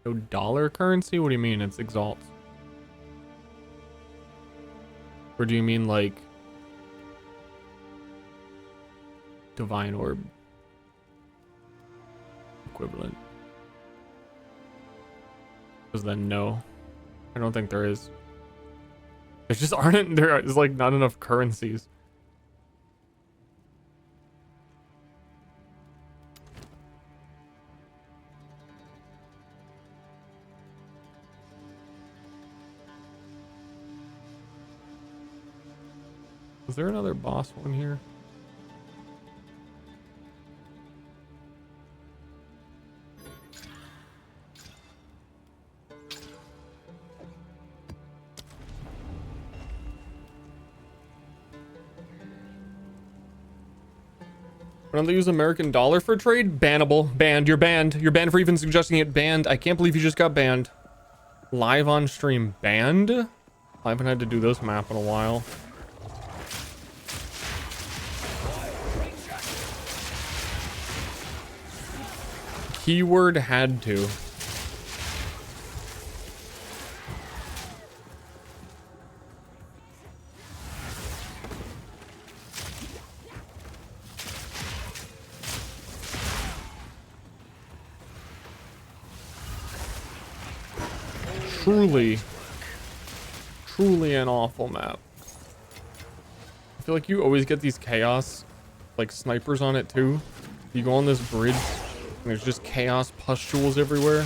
No dollar currency? What do you mean? It's exalts. Or do you mean like divine orb equivalent? Because then no, I don't think there is. There just aren't. There is like not enough currencies. Is there another boss one here? When they use American dollar for trade? Bannable. Banned. You're banned. You're banned for even suggesting it. Banned. I can't believe you just got banned. Live on stream. Banned? I haven't had to do this map in a while. Keyword had to. Truly an awful map. I feel like you always get these chaos, like snipers on it too. You go on this bridge and there's just chaos pustules everywhere.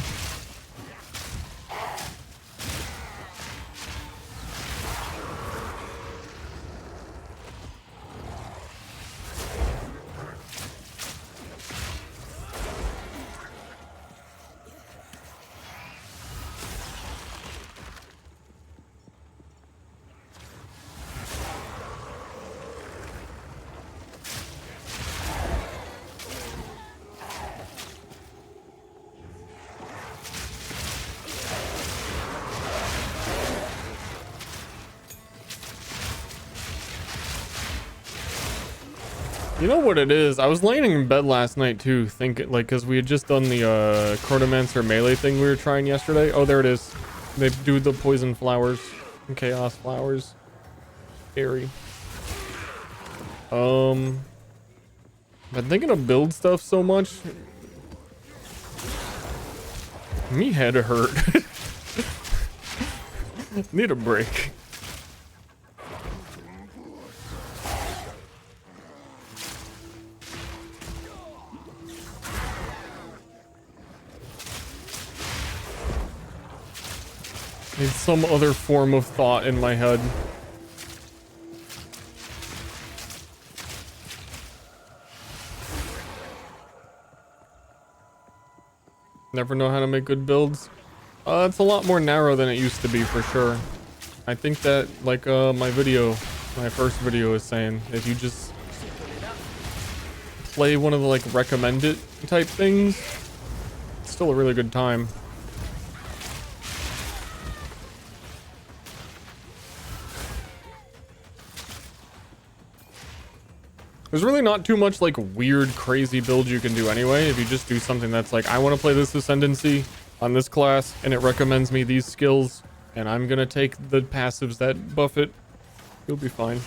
You know what it is? I was laying in bed last night too, thinking like, cause we had just done the Chronomancer melee thing we were trying yesterday. Oh, there it is. They do the poison flowers and chaos flowers. Scary. I've been thinking of build stuff so much. Me head hurt. Need a break. Need some other form of thought in my head. Never know how to make good builds. It's a lot more narrow than it used to be for sure. I think that like my first video is saying, if you just play one of the like recommended type things, it's still a really good time. There's really not too much like weird, crazy build you can do anyway. If you just do something that's like, I want to play this Ascendancy on this class, and it recommends me these skills, and I'm gonna take the passives that buff it, you'll be fine.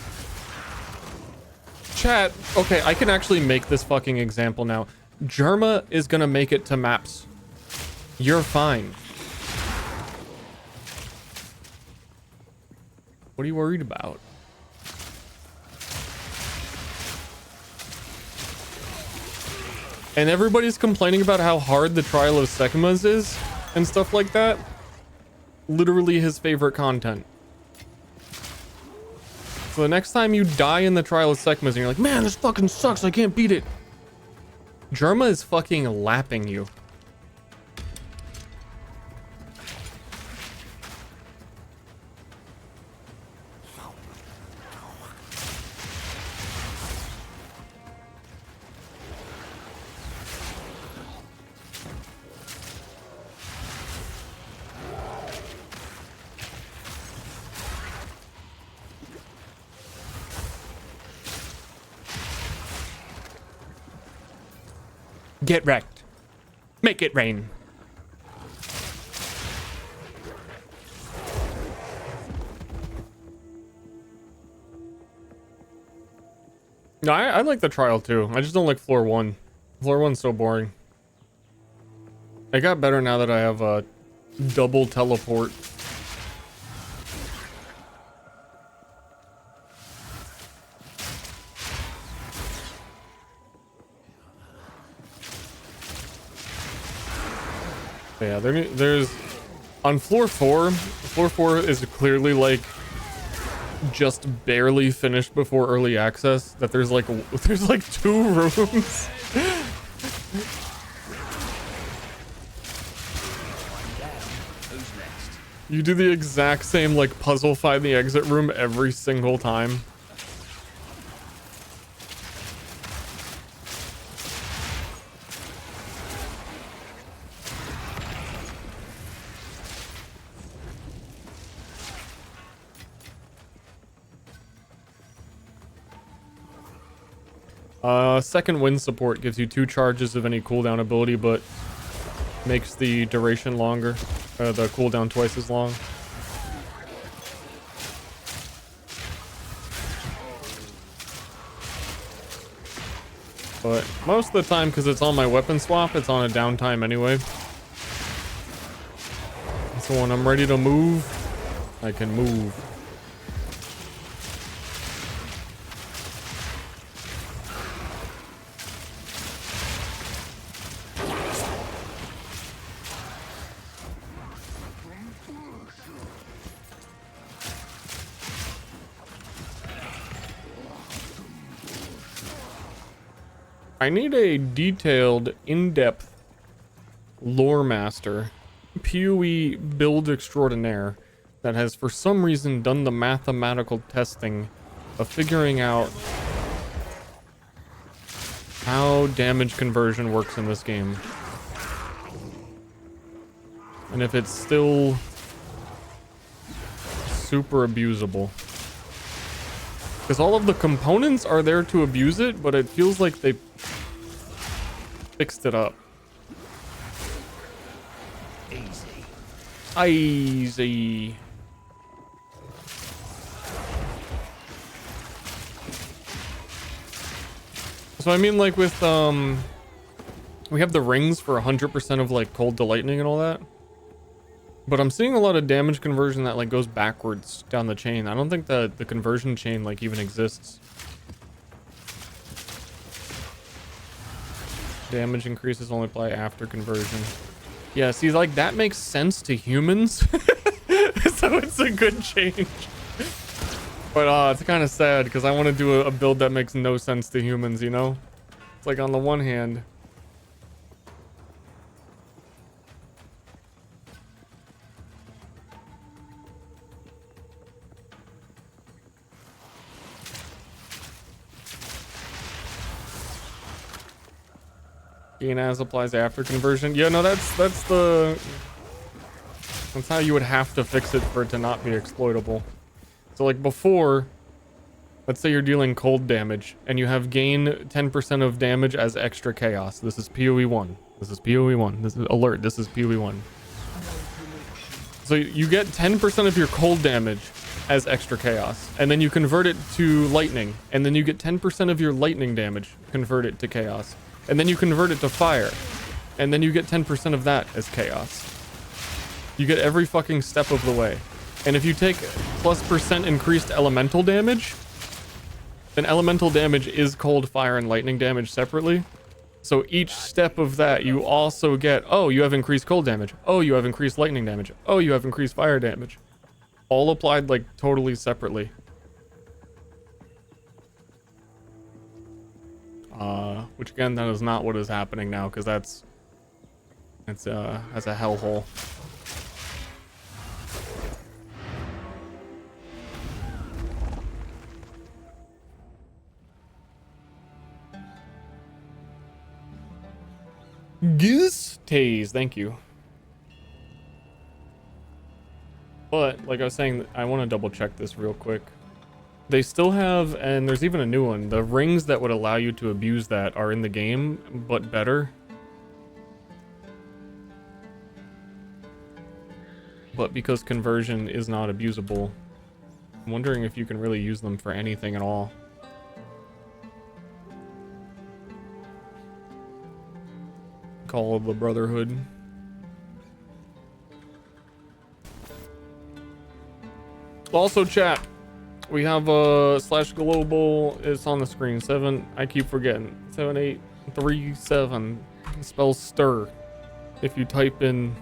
Chat, okay, I can actually make this fucking example now. Germa is gonna make it to maps. You're fine. What are you worried about? And everybody's complaining about how hard the Trial of Sekhmet is and stuff like that. Literally his favorite content. So the next time you die in the Trial of Sekhmet and you're like, man, this fucking sucks, I can't beat it. Germa is fucking lapping you. Get wrecked. Make it rain. No, I like the trial too. I just don't like floor 1. Floor 1's so boring. It got better now that I have a double teleport. Yeah, there's on floor 4. Floor 4 is clearly like just barely finished before early access. That there's like 2 rooms. You do the exact same like puzzle find the exit room every single time. Second wind support gives you 2 charges of any cooldown ability, but makes the duration longer. The cooldown twice as long. But most of the time, because it's on my weapon swap, it's on a downtime anyway. So when I'm ready to move, I can move. I need a detailed, in-depth lore master, PoE build extraordinaire, that has for some reason done the mathematical testing of figuring out how damage conversion works in this game. And if it's still super abusable. Because all of the components are there to abuse it, but it feels like they fixed it up. Easy. So I mean, like with we have the rings for 100% of like cold to lightning and all that, but I'm seeing a lot of damage conversion that like goes backwards down the chain. I don't think that the conversion chain like even exists. Damage increases only apply after conversion. Yeah, see, like that makes sense to humans. So it's a good change. But it's kind of sad because I want to do a build that makes no sense to humans, you know? It's like on the one hand, Gain as applies after conversion. Yeah, no, that's how you would have to fix it for it to not be exploitable. So like before, let's say you're dealing cold damage and you have gain 10% of damage as extra chaos. This is PoE 1. This is PoE 1. This is alert. This is PoE 1. So you get 10% of your cold damage as extra chaos, and then you convert it to lightning, and then you get 10% of your lightning damage, convert it to chaos, and then you convert it to fire, and then you get 10% of that as chaos. You get every fucking step of the way. And if you take +% increased elemental damage, then elemental damage is cold, fire, and lightning damage separately. So each step of that, you also get, oh, you have increased cold damage. Oh, you have increased lightning damage. Oh, you have increased fire damage. All applied like totally separately. Which again, that is not what is happening now, because that's a hellhole. Goose Tase, thank you. But like I was saying, I want to double check this real quick. They still have, and there's even a new one, the rings that would allow you to abuse that are in the game, but better. But because conversion is not abusable, I'm wondering if you can really use them for anything at all. Call of the Brotherhood. Also, chat, we have /global. It's on the screen. I keep forgetting. 7837 spells Ster. If you type in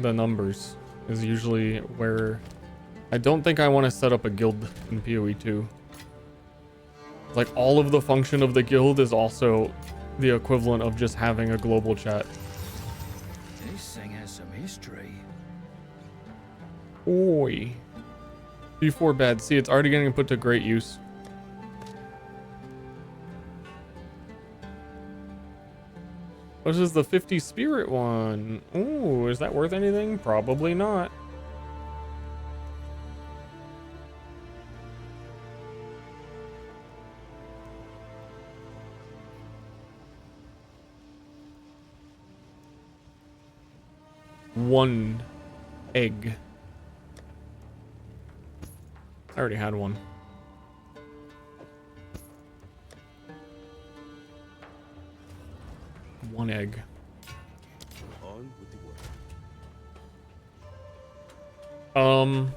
the numbers, is usually where. I don't think I want to set up a guild in PoE 2. Like, all of the function of the guild is also the equivalent of just having a global chat. This thing has some history. Oi. Before bad. See, it's already getting put to great use. This is the 50 spirit one. Ooh, is that worth anything? Probably not. One egg. I already had one. One egg. On with the work.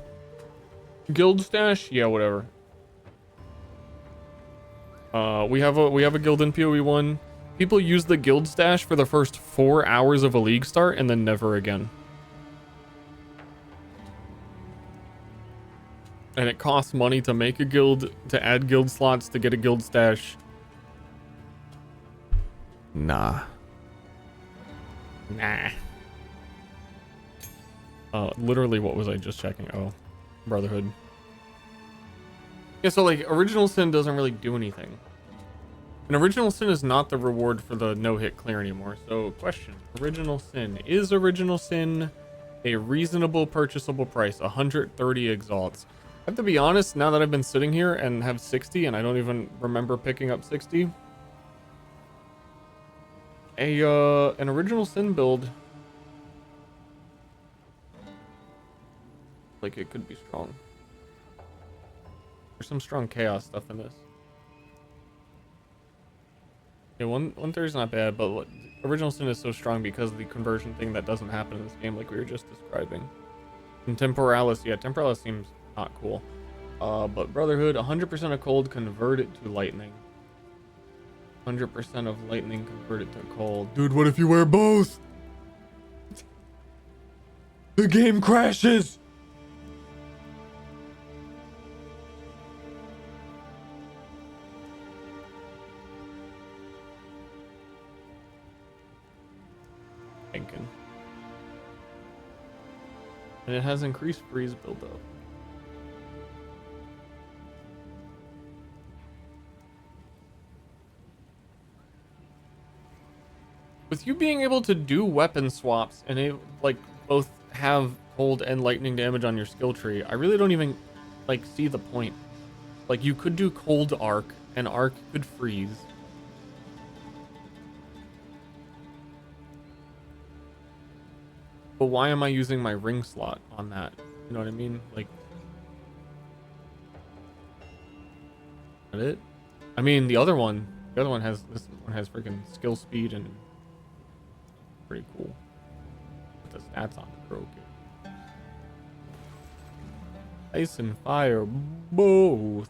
Guild stash? Yeah, whatever. We have a guild in PoE 1. People use the guild stash for the first 4 hours of a league start and then never again. And it costs money to make a guild, to add guild slots, to get a guild stash. Nah. Literally, what was I just checking? Oh, Brotherhood. Yeah, so like, Original Sin doesn't really do anything. And Original Sin is not the reward for the no-hit clear anymore. So, question. Original Sin. Is Original Sin a reasonable purchasable price? 130 exalts. I have to be honest, now that I've been sitting here and have 60, and I don't even remember picking up 60. An Original Sin build. Like, it could be strong. There's some strong chaos stuff in this. Yeah, 130 is not bad, but what, Original Sin is so strong because of the conversion thing that doesn't happen in this game, like we were just describing. And Temporalis, yeah, Temporalis seems not cool. But Brotherhood, 100% of cold, convert it to lightning. 100% of lightning, convert it to cold. Dude, what if you wear both? The game crashes! Thinking. And it has increased freeze buildup. With you being able to do weapon swaps and like both have cold and lightning damage on your skill tree, I really don't even like see the point. Like you could do cold arc and arc could freeze. But why am I using my ring slot on that? You know what I mean? Like, is that it? I mean, the other one has, this one has freaking skill speed and pretty cool. Put the stats on the broken. Ice and fire, both.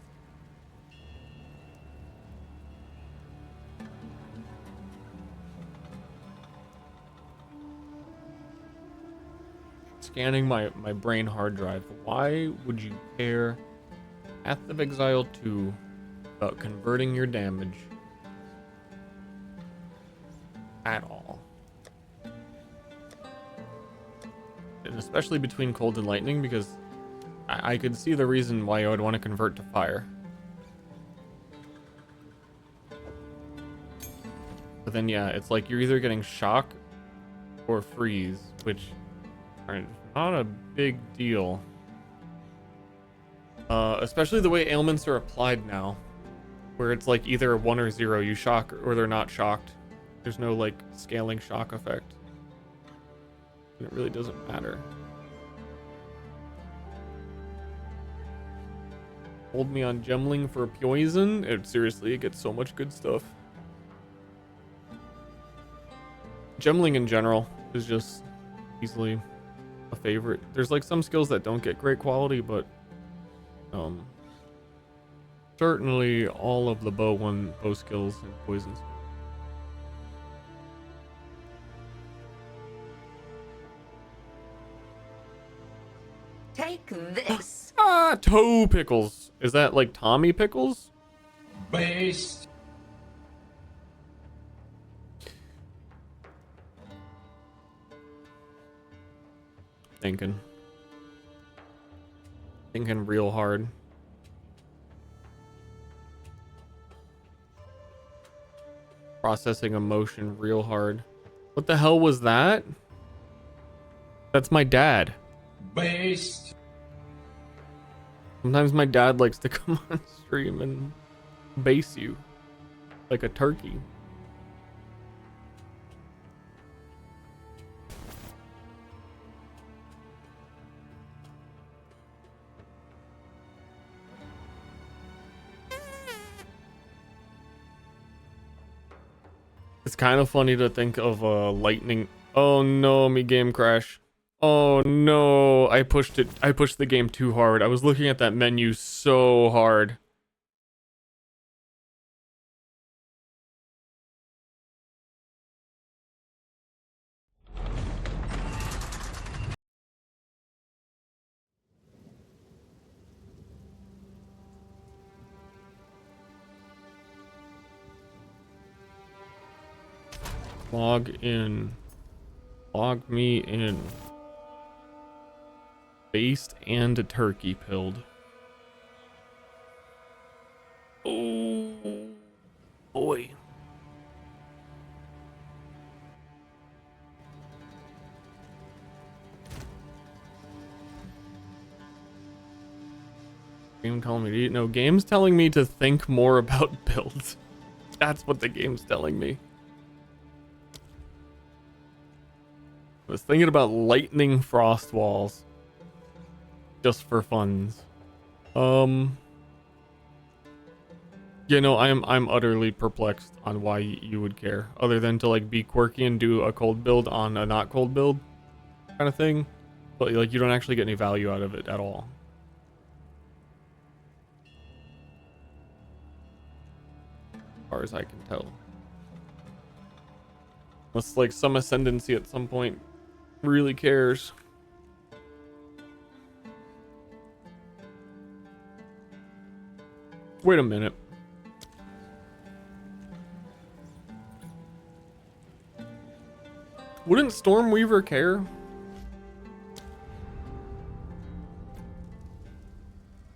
Scanning my brain hard drive. Why would you care Path of Exile 2 about converting your damage at all? And especially between cold and lightning, because I could see the reason why I would want to convert to fire. But then yeah, it's like you're either getting shock or freeze, which are not a big deal. Especially the way ailments are applied now, where it's like either 1 or 0, you shock or they're not shocked. There's no like scaling shock effect. And it really doesn't matter. Hold me on Gemling for poison. Seriously, it gets so much good stuff. Gemling in general is just easily a favorite. There's like some skills that don't get great quality, but certainly all of the bow skills and poisons. Take this. Ah, toe pickles. Is that like Tommy pickles? Based. Thinking real hard. Processing emotion real hard. What the hell was that? That's my dad. Based. Sometimes my dad likes to come on stream and base you like a turkey. It's kind of funny to think of lightning. Oh no, me game crash. Oh no, I pushed the game too hard. I was looking at that menu so hard. Log in. Log me in. Based and a turkey pilled. Oh boy. Game telling me to eat. No, game's telling me to think more about builds. That's what the game's telling me. I was thinking about lightning frost walls. Just for funds. You know, I'm utterly perplexed on why you would care, other than to like be quirky and do a cold build on a not cold build kind of thing. But like you don't actually get any value out of it at all. As far as I can tell. Unless like some ascendancy at some point really cares. Wait a minute. Wouldn't Stormweaver care?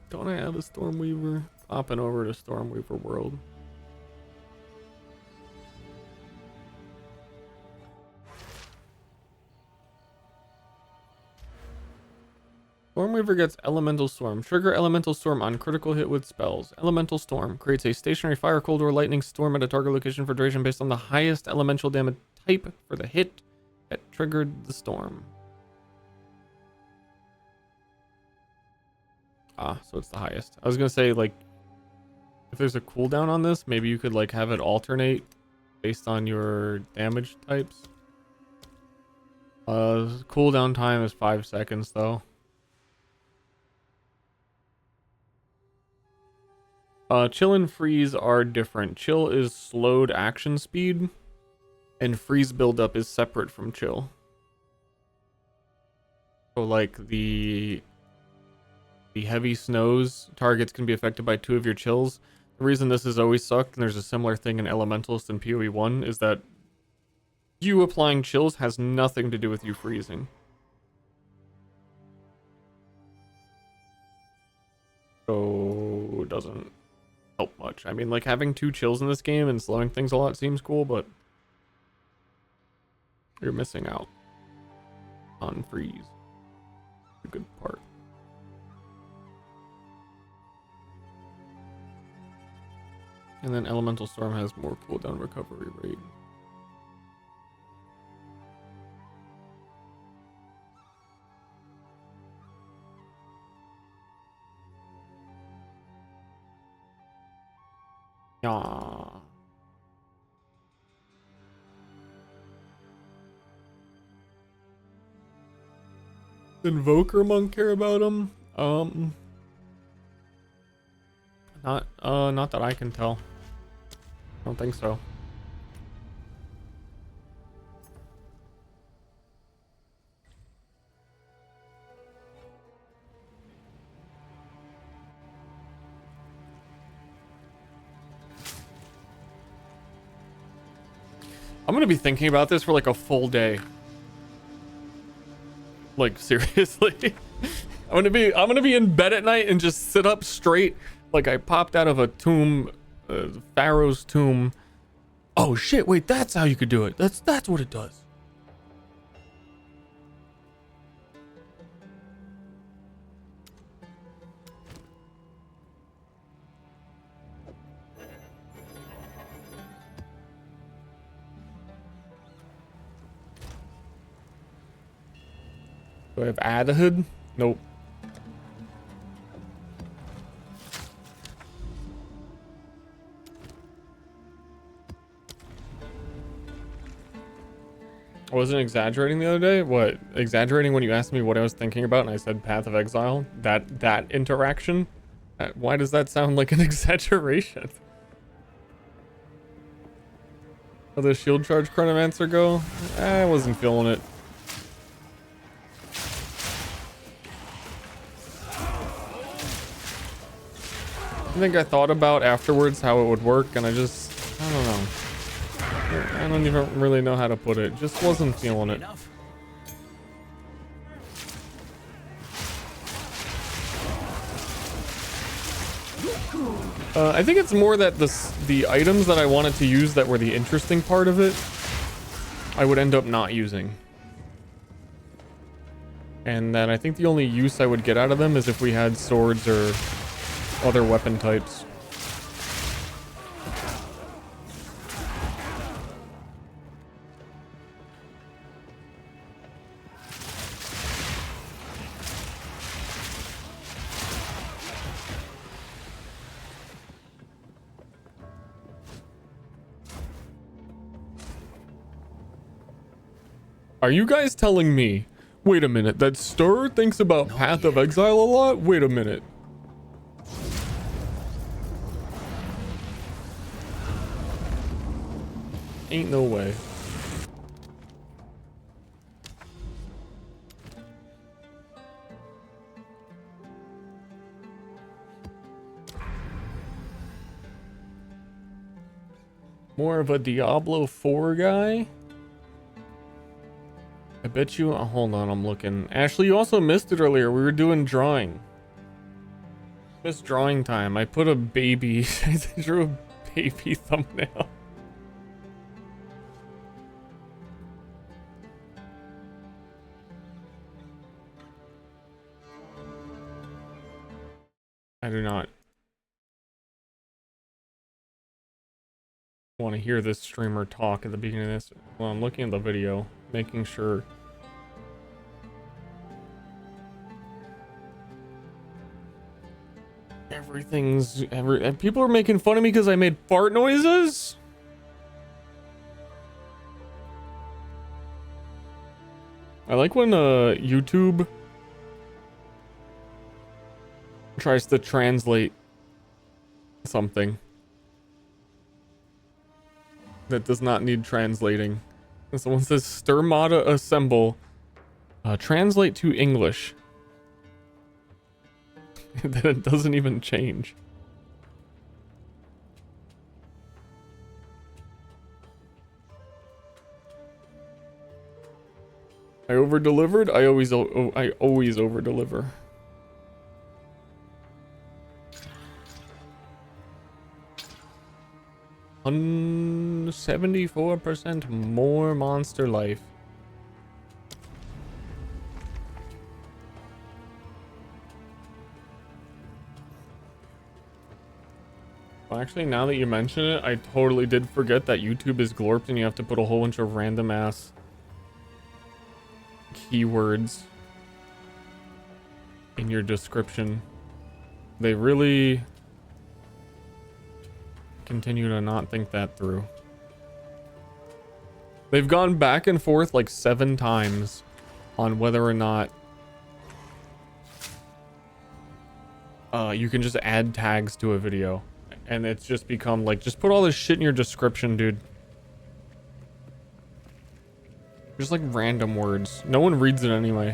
Don't I have a Stormweaver? Popping over to Stormweaver World. Weaver gets Elemental Storm. Trigger Elemental Storm on critical hit with spells. Elemental Storm creates a stationary fire, cold, or lightning storm at a target location for duration based on the highest elemental damage type for the hit that triggered the storm. Ah, so it's the highest. I was gonna say, like, if there's a cooldown on this, maybe you could like have it alternate based on your damage types. Cooldown time is 5 seconds though. Chill and freeze are different. Chill is slowed action speed, and freeze buildup is separate from chill. So like the heavy snows targets can be affected by 2 of your chills. The reason this has always sucked, and there's a similar thing in Elementalist and PoE 1, is that you applying chills has nothing to do with you freezing. So it doesn't help much. I mean, like, having 2 chills in this game and slowing things a lot seems cool, but you're missing out on freeze. A good part. And then Elemental Storm has more cooldown recovery rate. Yeah. Invoker Monk care about him? Not that I can tell. I don't think so. I'm gonna be thinking about this for like a full day. Like, seriously. I'm gonna be in bed at night and just sit up straight like I popped out of a tomb, Pharaoh's tomb. Oh shit, wait, that's how you could do it. That's what it does. Do I have Adhood? Nope. I wasn't exaggerating the other day. What? Exaggerating when you asked me what I was thinking about and I said Path of Exile? That interaction? Why does that sound like an exaggeration? How the shield charge chronomancer go? I wasn't feeling it. I think I thought about afterwards how it would work, and I don't know. I don't even really know how to put it. Just wasn't feeling it. I think it's more that the items that I wanted to use that were the interesting part of it, I would end up not using. And then I think the only use I would get out of them is if we had swords or other weapon types. Are you guys telling me, wait a minute, that Ster thinks about Path of Exile a lot? Wait a minute. Ain't no way. More of a Diablo 4 guy? I bet you... Oh, hold on, I'm looking. Ashley, you also missed it earlier. We were doing drawing. Missed drawing time. I put a baby... I drew a baby thumbnail. I do not want to hear this streamer talk at the beginning of this. Well, I'm looking at the video, making sure. And people are making fun of me because I made fart noises? I like when YouTube tries to translate something that does not need translating. And someone says Sturmata assemble. Translate to English. And then it doesn't even change. I over-delivered? I always over-deliver. On 74% more monster life. Well, actually, now that you mention it, I totally did forget that YouTube is glorped and you have to put a whole bunch of random ass keywords in your description. They really continue to not think that through. They've gone back and forth like 7 times on whether or not you can just add tags to a video. And it's just become like, just put all this shit in your description, dude. Just like random words. No one reads it anyway.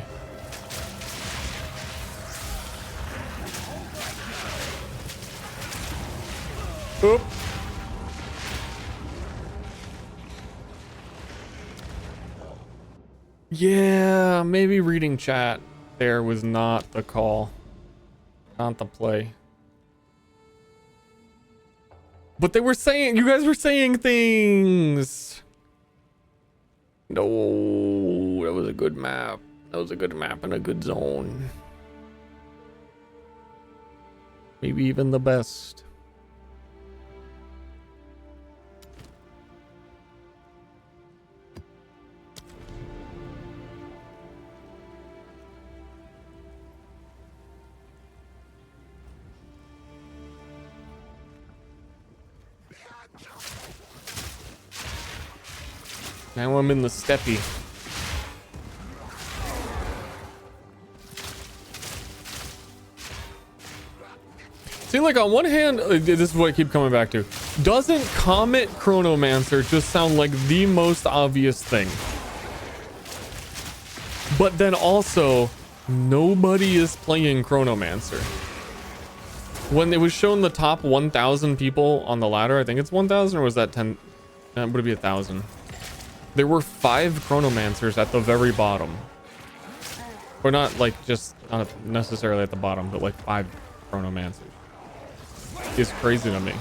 Oop. Yeah, maybe reading chat there was not the call. Not the play. But they were saying, you guys were saying things. No, that was a good map. That was a good map and a good zone. Maybe even the best. Now I'm in the steppy. See, like on one hand, this is what I keep coming back to. Doesn't Comet Chronomancer just sound like the most obvious thing? But then also, nobody is playing Chronomancer. When it was shown the top 1,000 people on the ladder, I think it's 1,000 or was that 10? Would it be 1,000? There were 5 Chronomancers at the very bottom. Or not like just, not necessarily at the bottom, but like 5 Chronomancers. It's crazy to me.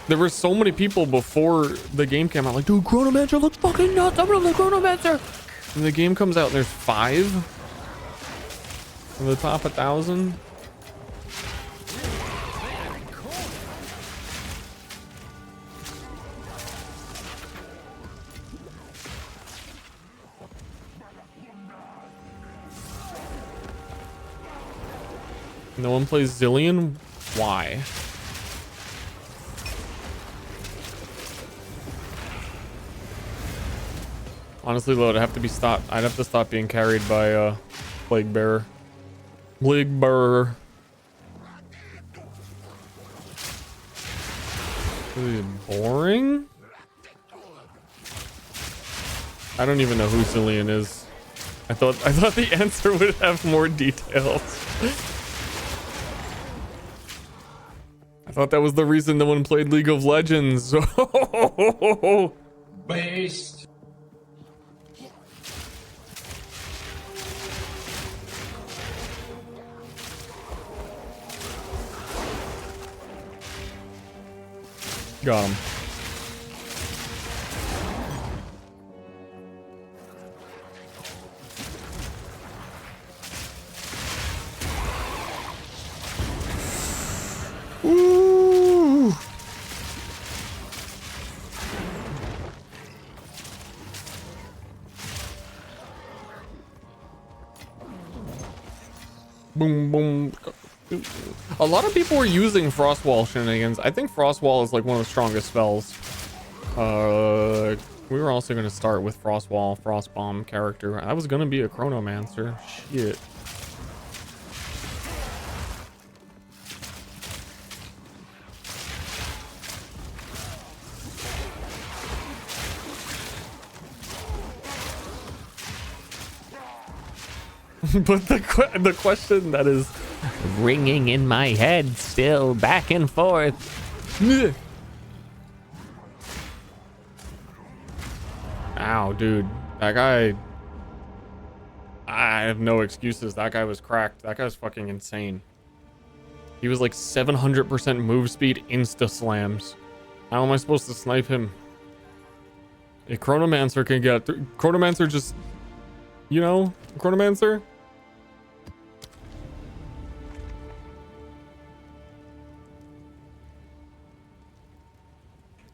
There were so many people before the game came out like, dude, Chronomancer looks fucking nuts. I'm gonna play Chronomancer. And the game comes out and there's 5 in the top 1,000. No one plays Zillion? Why? Honestly, though, I'd have to stop being carried by Plague Bearer. Plague Bearer. Is it boring? I don't even know who Zillion is. I thought the answer would have more details. I thought that was the reason no one played League of Legends. Based. Got him. Ooh. Boom, boom. A lot of people were using Frostwall shenanigans. I think Frostwall is like one of the strongest spells. We were also going to start with Frostwall, Frostbomb character. I was going to be a Chronomancer. Shit. But the question that is ringing in my head still back and forth. Ow, dude. That guy... I have no excuses. That guy was cracked. That guy's fucking insane. He was like 700% move speed insta slams. How am I supposed to snipe him? A Chronomancer can get... Chronomancer just... You know? Chronomancer?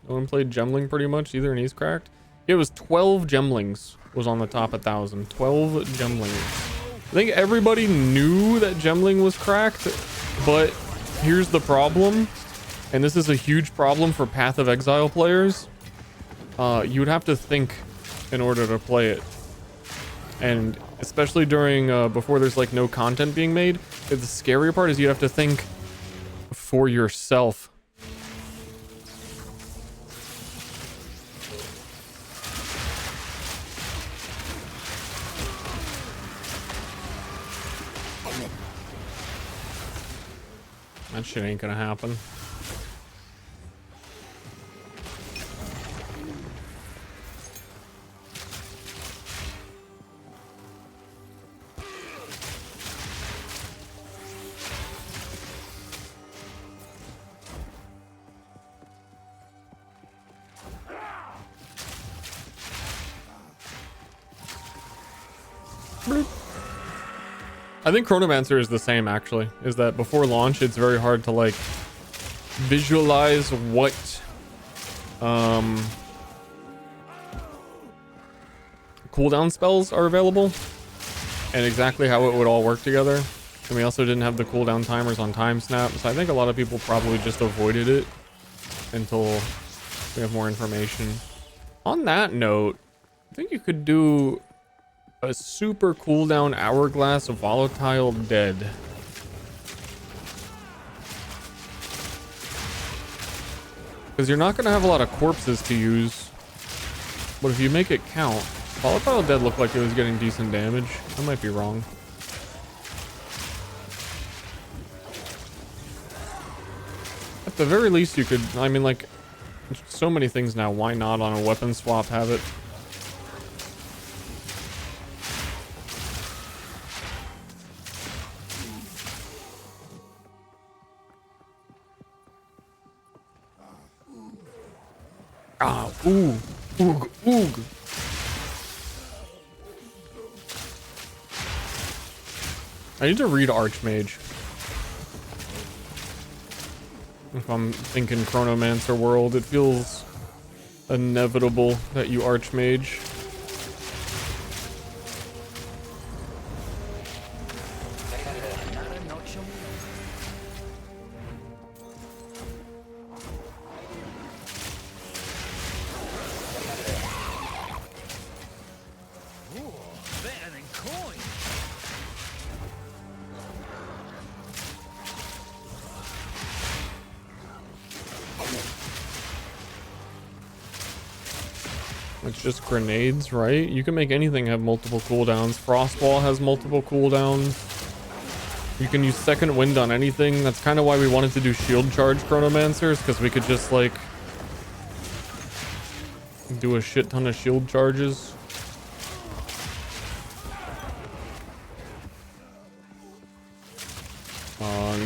No one played Gemling pretty much either, and he's cracked. It was 12 Gemlings was on the top 1,000. 12 Gemlings. I think everybody knew that Gemling was cracked, but here's the problem, and this is a huge problem for Path of Exile players. You would have to think in order to play it, and especially during before there's like no content being made. The scary part is you have to think for yourself. That shit ain't gonna happen. I think Chronomancer is the same actually, is that before launch it's very hard to like visualize what cooldown spells are available and exactly how it would all work together. And we also didn't have the cooldown timers on time snap, so I think a lot of people probably just avoided it until we have more information. On that note, I think you could do a super cooldown hourglass of volatile dead. Because you're not going to have a lot of corpses to use. But if you make it count, volatile dead looked like it was getting decent damage. I might be wrong. At the very least you could, I mean like, so many things now, why not on a weapon swap have it? Ah, ooh, oog, oog. I need to read Archmage. If I'm thinking Chronomancer world, it feels inevitable that you Archmage. It's just grenades, right? You can make anything have multiple cooldowns. Frostwall has multiple cooldowns. You can use second wind on anything. That's kind of why we wanted to do shield charge Chronomancers, because we could just like do a shit ton of shield charges.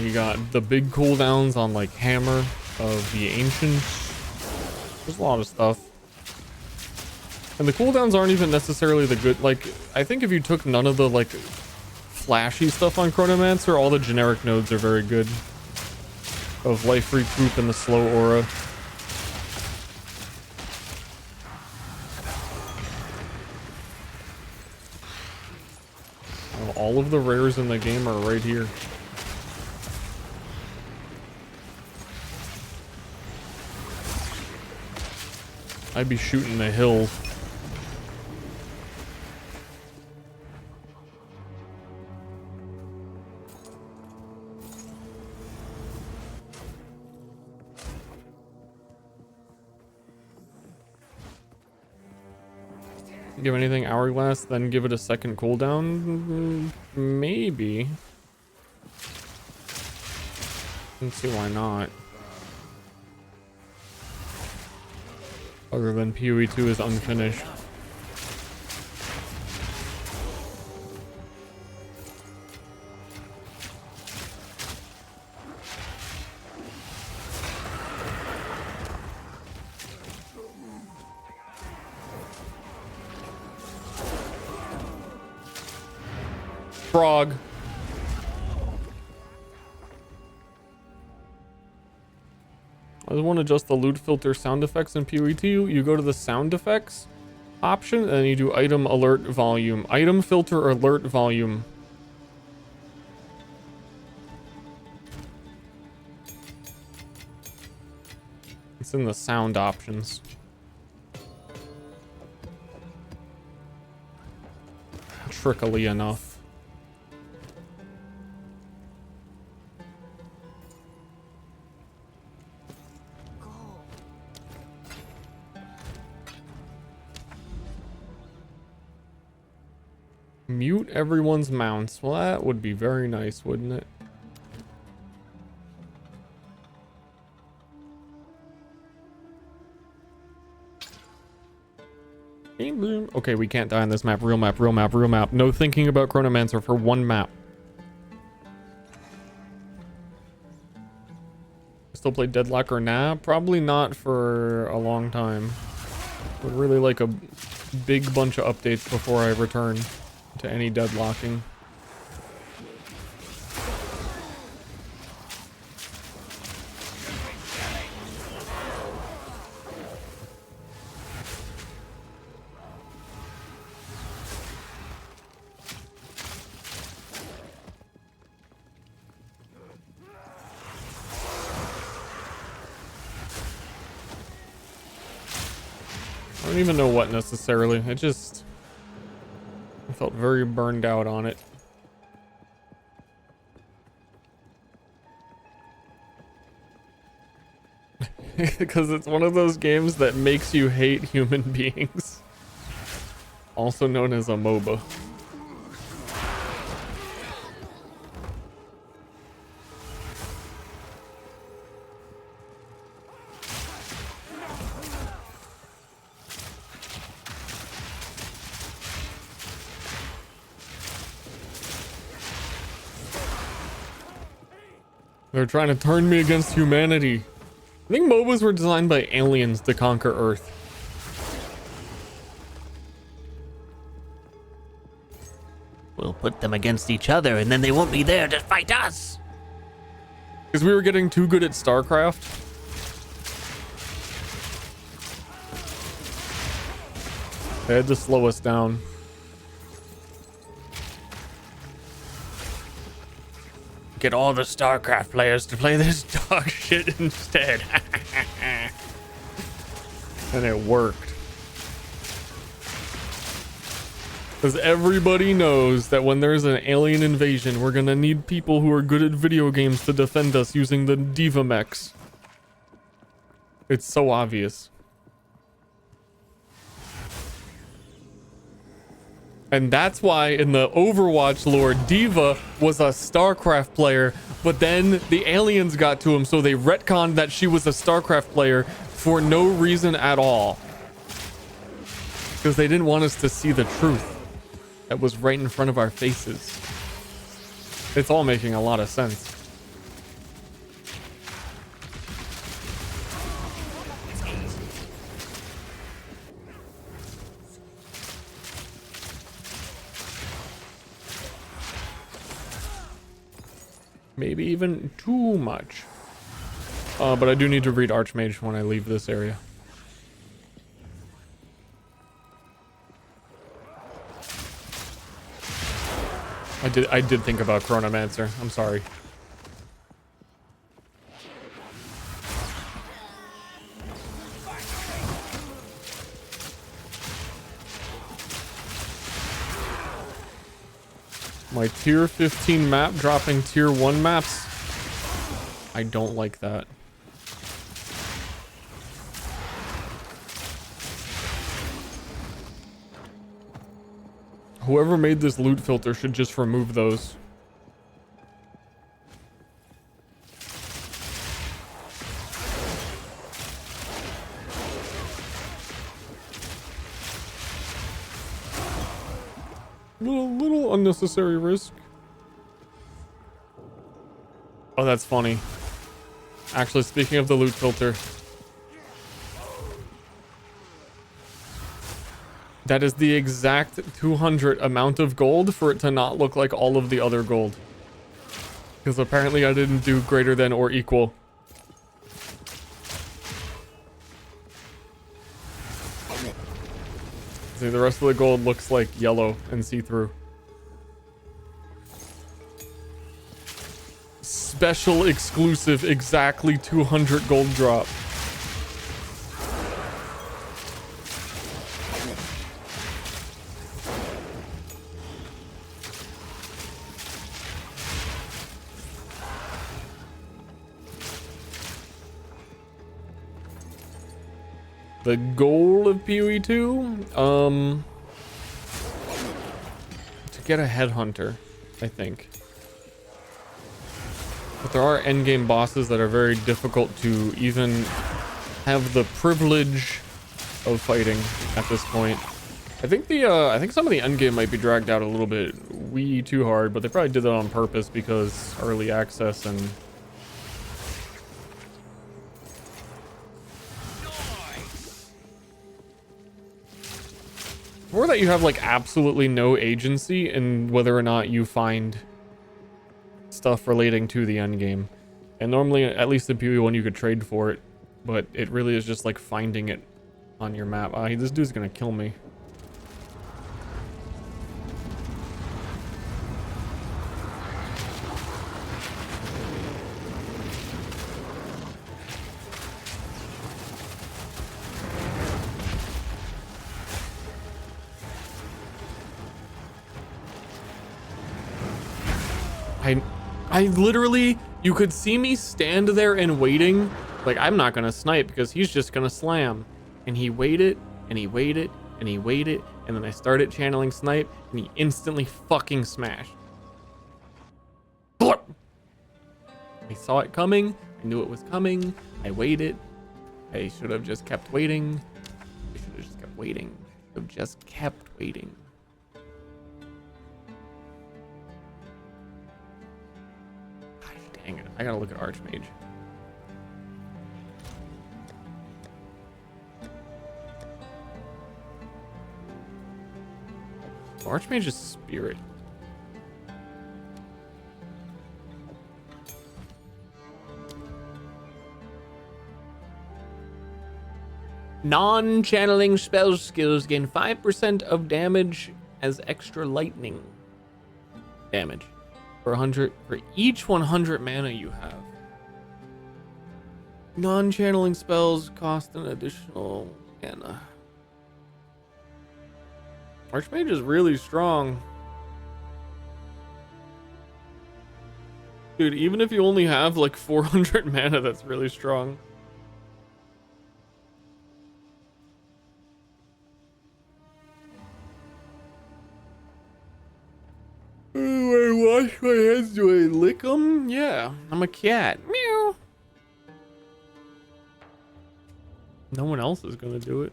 You got the big cooldowns on like Hammer of the Ancients. There's a lot of stuff. And the cooldowns aren't even necessarily the good, like, I think if you took none of the, like, flashy stuff on Chronomancer, all the generic nodes are very good. of life recoup and the slow aura. Oh, all of the rares in the game are right here. I'd be shooting the hill. Give anything hourglass, then give it a second cooldown? Maybe. Let's see why not. Other than PoE 2 is unfinished. Frog. I want to adjust the loot filter sound effects in PoE 2. You go to the sound effects option and you do item alert volume. Item filter alert volume. It's in the sound options. Trickily enough. Mute everyone's mounts. Well, that would be very nice, wouldn't it? Okay, we can't die on this map. Real map, real map, real map. No thinking about Chronomancer for one map. Still play Deadlock or nah? Probably not for a long time. Would really like a big bunch of updates before I return to any deadlocking. I don't even know what necessarily. I felt very burned out on it. Because it's one of those games that makes you hate human beings. Also known as a MOBA. They're trying to turn me against humanity. I think MOBAs were designed by aliens to conquer Earth. We'll put them against each other and then they won't be there to fight us. Because we were getting too good at StarCraft. They had to slow us down. Get all the StarCraft players to play this dog shit instead. And it worked. Because everybody knows that when there's an alien invasion, we're gonna need people who are good at video games to defend us using the Diva mechs. It's so obvious. And that's why in the Overwatch lore, Diva was a StarCraft player, but then the aliens got to him, so they retconned that she was a StarCraft player for no reason at all. Because they didn't want us to see the truth that was right in front of our faces. It's all making a lot of sense. Maybe even too much. But I do need to read Archmage when I leave this area. I did think about Chronomancer. I'm sorry. My tier 15 map dropping tier 1 maps. I don't like that. Whoever made this loot filter should just remove those. Little unnecessary risk. Oh, that's funny. Actually, speaking of the loot filter, that is the exact 200 amount of gold for it to not look like all of the other gold. Because apparently I didn't do greater than or equal. See, the rest of the gold looks like yellow and see-through. Special exclusive, exactly 200 gold drop. The goal of PoE 2, to get a headhunter, I think. But there are endgame bosses that are very difficult to even have the privilege of fighting at this point. I think I think some of the endgame might be dragged out a little bit wee too hard, but they probably did that on purpose because early access and or that you have like absolutely no agency in whether or not you find stuff relating to the end game. And normally, at least the PoE one, you could trade for it, but it really is just like finding it on your map. This dude's gonna kill me. I literally, you could see me stand there and waiting. Like, I'm not gonna snipe because he's just gonna slam. And he waited, and he waited, and he waited, and then I started channeling snipe, and he instantly fucking smashed. I saw it coming. I knew it was coming. I waited. I should have just kept waiting. I should have just kept waiting. I should have just kept waiting. Dang it, I gotta look at Archmage. Archmage is spirit. Non-channeling spell skills gain 5% of damage as extra lightning damage. For each 100 mana you have. Non-channeling spells cost an additional mana. Archmage is really strong. Dude, even if you only have like 400 mana, that's really strong. I wash my hands. Do I lick them? Yeah, I'm a cat. Meow. No one else is gonna do it.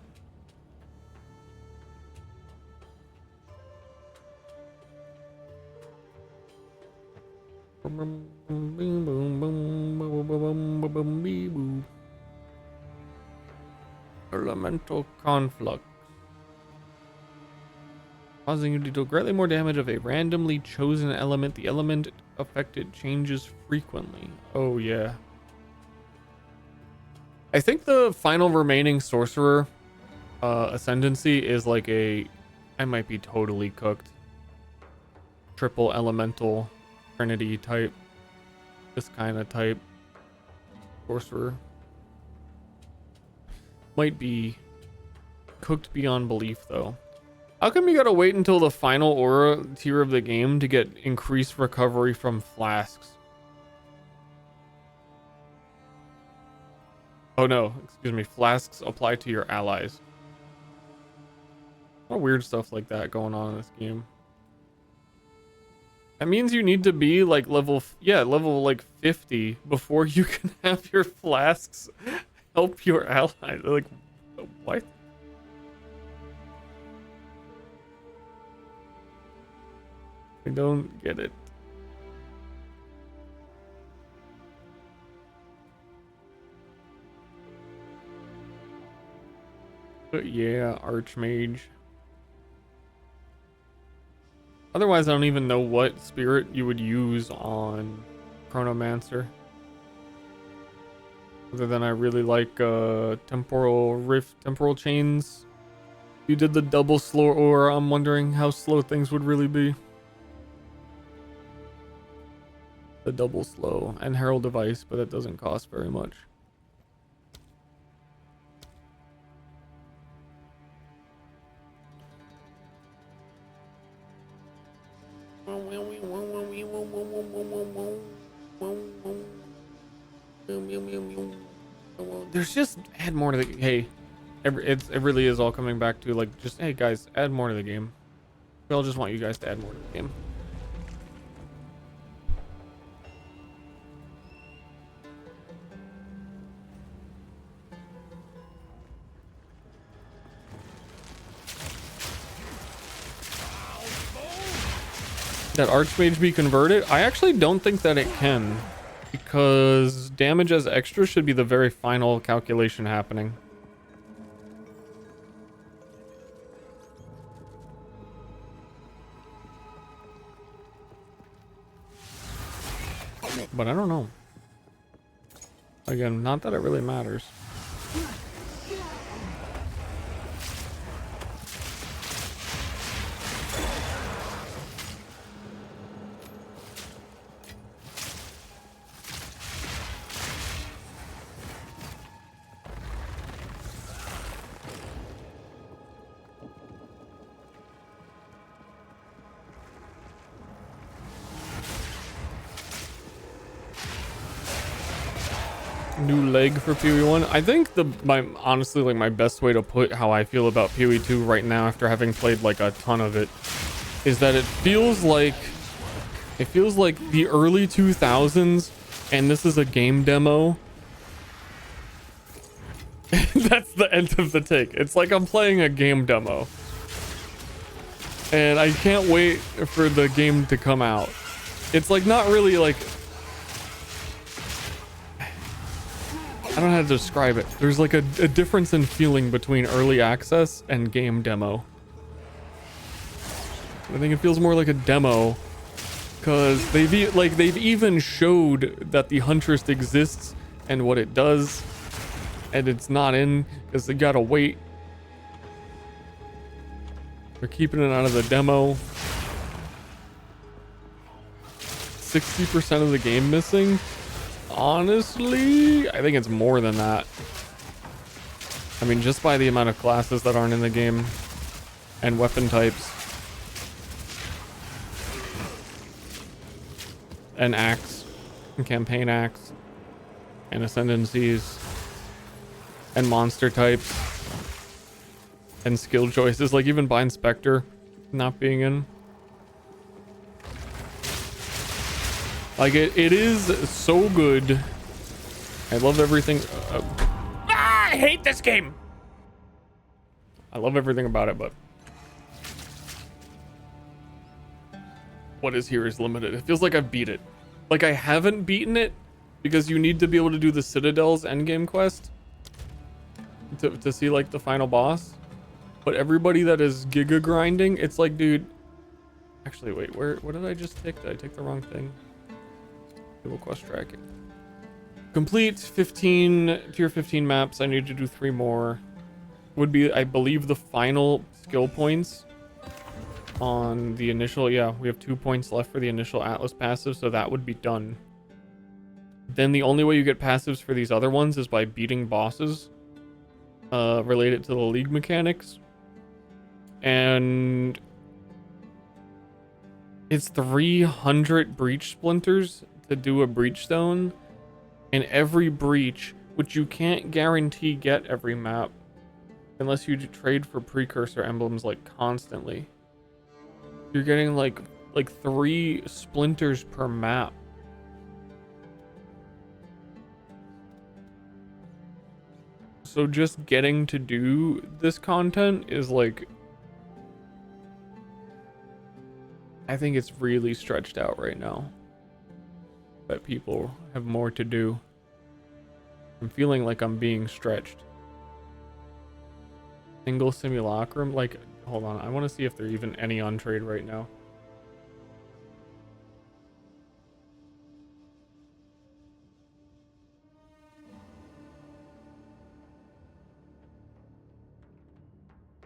Elemental conflict. Causing you to deal greatly more damage of a randomly chosen element. The element affected changes frequently. Oh yeah. I think the final remaining sorcerer ascendancy is like a, I might be totally cooked, triple elemental trinity type, this kind of type sorcerer. Might be cooked beyond belief though. How come you gotta wait until the final aura tier of the game to get increased recovery from flasks? Oh no, excuse me, flasks apply to your allies. What weird stuff like that going on in this game. That means you need to be like level like 50 before you can have your flasks help your allies. Like, what? I don't get it. But yeah, Archmage. Otherwise, I don't even know what spirit you would use on Chronomancer. Other than I really like Temporal Rift, Temporal Chains. You did the double slow aura, I'm wondering how slow things would really be. The double slow and Herald Device, but it doesn't cost very much. There's just add more to the, hey, it really is all coming back to like just, hey guys, add more to the game. We all just want you guys to add more to the game. That Archmage be converted? I actually don't think that it can, because damage as extra should be the very final calculation happening. But I don't know. Again, not that it really matters. New leg for PoE1. I think honestly like my best way to put how I feel about PoE2 right now after having played like a ton of it is that it feels like the early 2000s and this is a game demo. That's the end of the take. It's like I'm playing a game demo. And I can't wait for the game to come out. It's like not really like, I don't know how to describe it. There's like a difference in feeling between early access and game demo. I think it feels more like a demo because they've even showed that the Huntress exists and what it does, and it's not in because they gotta wait. They're keeping it out of the demo. 60% of the game missing. Honestly, I think it's more than that. I mean, just by the amount of classes that aren't in the game and weapon types and acts and campaign acts and ascendancies and monster types and skill choices, like even Bind Spectre not being in. Like it is so good. I love everything. I hate this game. I love everything about it, but what is here is limited. It feels like I've beat it. Like I haven't beaten it because you need to be able to do the Citadel's endgame quest to see like the final boss. But everybody that is giga grinding, it's like, dude. Actually, wait, what did I just take? Did I take the wrong thing? Quest tracking. Complete 15 tier 15 maps. I need to do 3 more. Would be, I believe, the final skill points on the initial. Yeah, we have 2 points left for the initial Atlas passive, so that would be done. Then the only way you get passives for these other ones is by beating bosses related to the league mechanics. And it's 300 breach splinters to do a breach stone. And every breach, which you can't guarantee get every map unless you trade for precursor emblems like constantly. You're getting like 3 splinters per map. So just getting to do this content is like, I think it's really stretched out right now. But people have more to do. I'm feeling like I'm being stretched. Single simulacrum? Like, hold on. I want to see if there are even any on trade right now.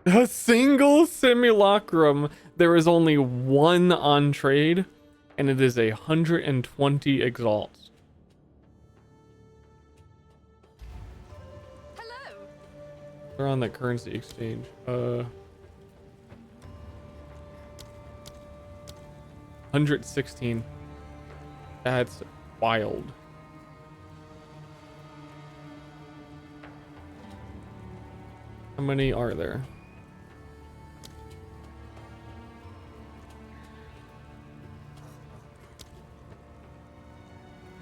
A single simulacrum. There is only 1 on trade, and it is 120 exalts. Hello. They're on the currency exchange. 116. That's wild. How many are there?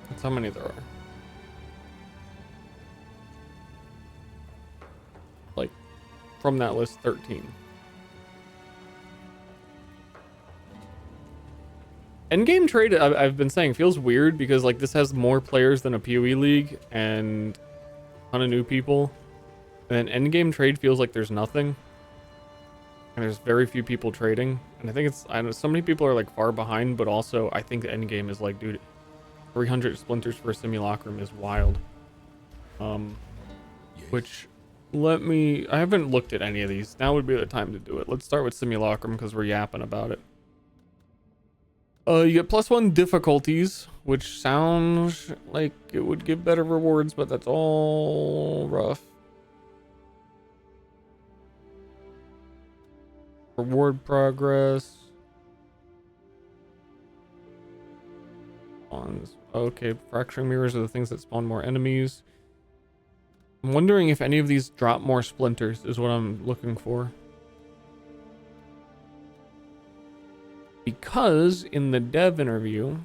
That's how many there are. Like, from that list, 13. Endgame trade, I've been saying, feels weird because like this has more players than a PoE league and a ton of new people. And then endgame trade feels like there's nothing. And there's very few people trading. And I think it's, I know so many people are like far behind, but also I think the endgame is like, dude, 300 splinters for a simulacrum is wild. Which, I haven't looked at any of these. Now would be the time to do it. Let's start with simulacrum because we're yapping about it. You get +1 difficulties, which sounds like it would give better rewards, but that's all rough. Reward progress. Okay, fracturing mirrors are the things that spawn more enemies. I'm wondering if any of these drop more splinters is what I'm looking for. Because in the dev interview,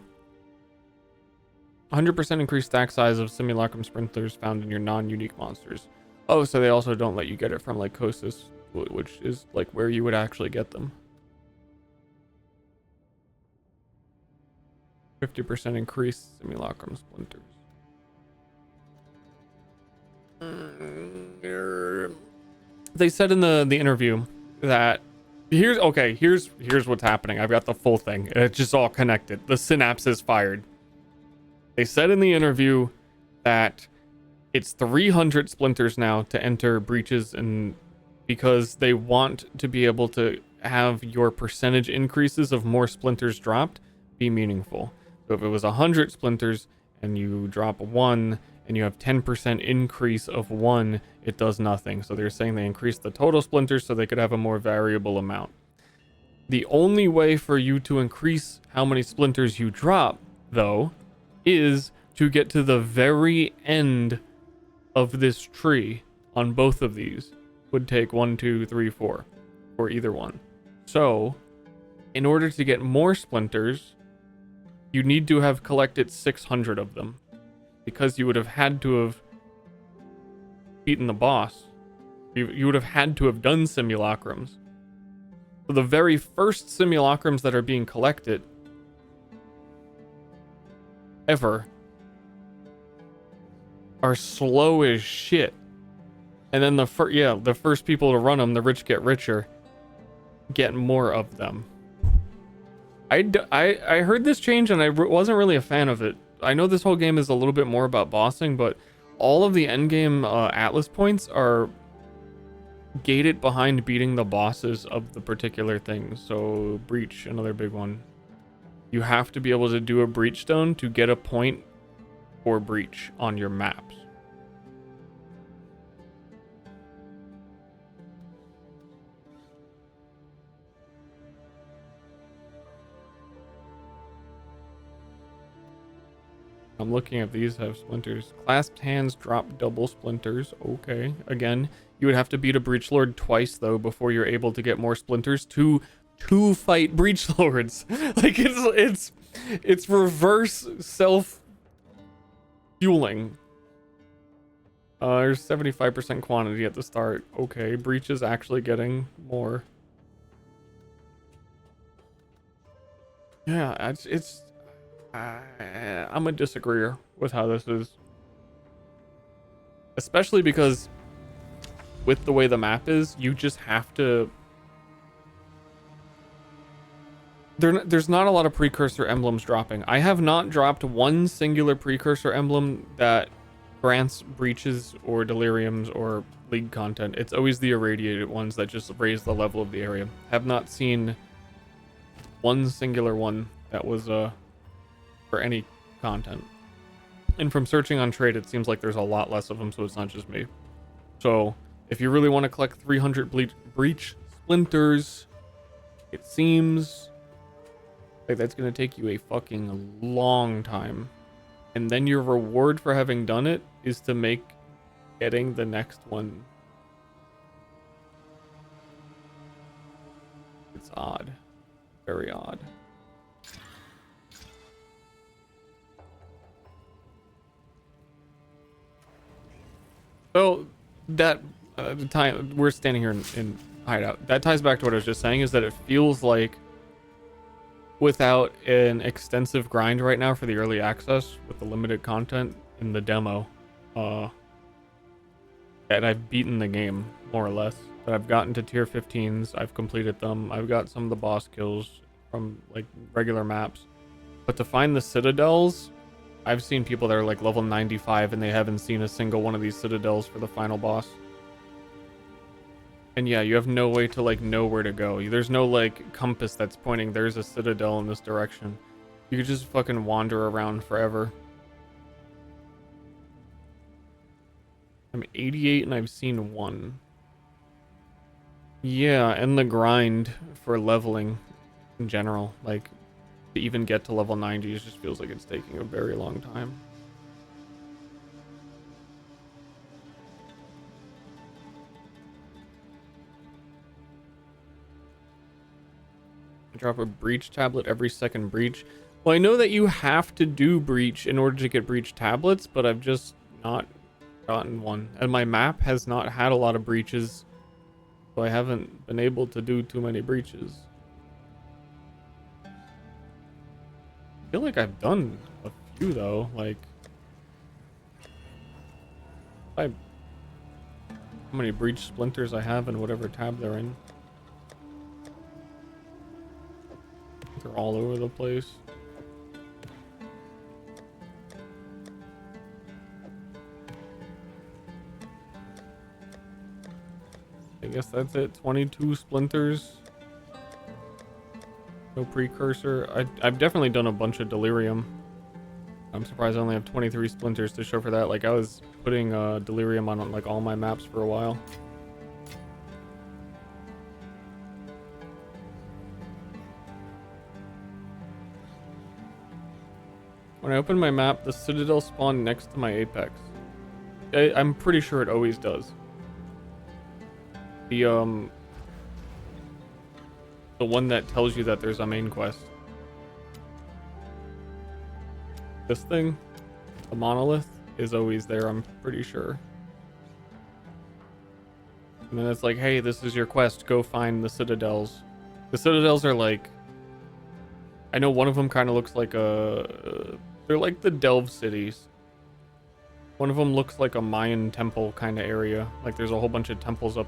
100% increased stack size of simulacrum splinters found in your non-unique monsters. Oh, so they also don't let you get it from like Lycosis, which is like where you would actually get them. 50% increased simulacrum splinters. They said in the interview that here's what's happening. I've got the full thing. It's just all connected. The synapse is fired. They said in the interview that it's 300 splinters now to enter breaches, and because they want to be able to have your percentage increases of more splinters dropped be meaningful. So if it was 100 splinters and you drop 1 and you have 10% increase of 1, it does nothing. So they're saying they increased the total splinters so they could have a more variable amount. The only way for you to increase how many splinters you drop, though, is to get to the very end of this tree on both of these. Would take 1, 2, 3, 4, or either one. So, in order to get more splinters, you need to have collected 600 of them, because you would have had to have beaten the boss. You would have had to have done simulacrums. So the very first simulacrums that are being collected ever are slow as shit. And then the first people to run them, the rich get richer, get more of them. I heard this change and I wasn't really a fan of it. I know this whole game is a little bit more about bossing, but all of the endgame Atlas points are gated behind beating the bosses of the particular thing. So Breach, another big one. You have to be able to do a Breach Stone to get a point for Breach on your maps. I'm looking at these have splinters. Clasped hands drop double splinters. Okay. Again, you would have to beat a Breach Lord twice though before you're able to get more splinters to fight Breach Lords. Like it's reverse self fueling. There's 75% quantity at the start. Okay, Breach is actually getting more. Yeah, I'm a disagreeer with how this is. Especially because with the way the map is, you just have to... There's not a lot of precursor emblems dropping. I have not dropped one singular precursor emblem that grants breaches or deliriums or league content. It's always the irradiated ones that just raise the level of the area. Have not seen one singular one that was for any content. And from searching on trade, it seems like there's a lot less of them, so it's not just me. So if you really want to collect 300 breach splinters, it seems like that's going to take you a fucking long time. And then your reward for having done it is to make getting the next one. It's odd. Very odd. So that the time we're standing here in hideout, that ties back to what I was just saying, is that it feels like without an extensive grind right now for the early access with the limited content in the demo, and I've beaten the game more or less. That I've gotten to tier 15s, I've completed them, I've got some of the boss kills from like regular maps, but to find the citadels, I've seen people that are like level 95 and they haven't seen a single one of these citadels for the final boss. And yeah, you have no way to like know where to go. There's no like compass that's pointing there's a citadel in this direction. You could just fucking wander around forever. I'm 88 and I've seen one. Yeah, and the grind for leveling in general, like to even get to level 90, it just feels like it's taking a very long time. Drop a breach tablet every second breach. Well, I know that you have to do breach in order to get breach tablets, but I've just not gotten one. And my map has not had a lot of breaches, so I haven't been able to do too many breaches. I feel like I've done a few though, like how many breach splinters I have in whatever tab they're in. They're all over the place. I guess that's it. 22 splinters. No precursor. I've definitely done a bunch of delirium. I'm surprised I only have 23 splinters to show for that. Like I was putting delirium on like all my maps for a while. When I open my map, the citadel spawned next to my apex. I'm pretty sure it always does. The one that tells you that there's a main quest. This thing, the monolith, is always there, I'm pretty sure. And then it's like, hey, this is your quest, go find the citadels. The citadels are like, I know one of them kind of looks like they're like the Delve cities. One of them looks like a Mayan temple kind of area. Like there's a whole bunch of temples up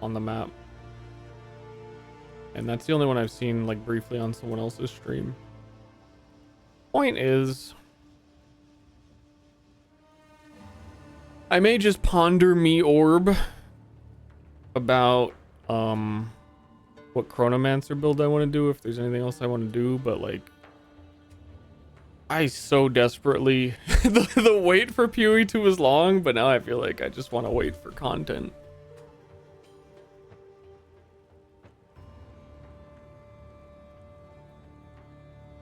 on the map. And that's the only one I've seen like briefly on someone else's stream. Point is, I may just ponder me orb about what Chronomancer build I want to do, if there's anything else I want to do, but like I so desperately the wait for PoE 2 was long, but now I feel like I just want to wait for content.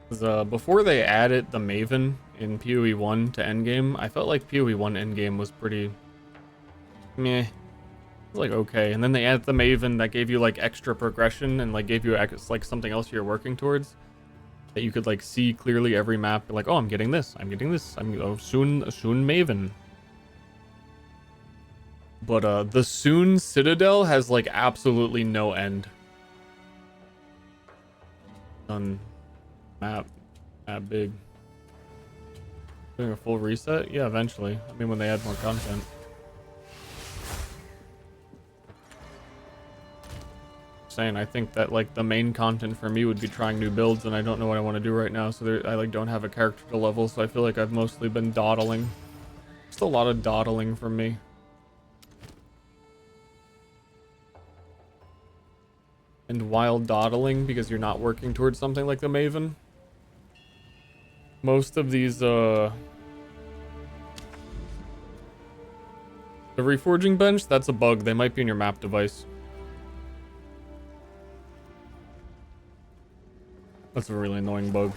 'Cause, before they added the Maven in PoE 1 to endgame, I felt like PoE 1 endgame was pretty meh. It was like okay, and then they added the Maven that gave you like extra progression and like gave you like something else you're working towards, that you could like see clearly every map. Like, oh, I'm getting this, I'm getting this, soon Maven. But the soon Citadel has like absolutely no end. On map big. Doing a full reset? Yeah, eventually. I mean, when they add more content. Saying, I think that like the main content for me would be trying new builds, and I don't know what I want to do right now, so I like don't have a character to level, so I feel like I've mostly been dawdling. Just a lot of dawdling from me. And while dawdling, because you're not working towards something like the Maven, most of these the reforging bench, that's a bug. They might be in your map device. That's a really annoying bug.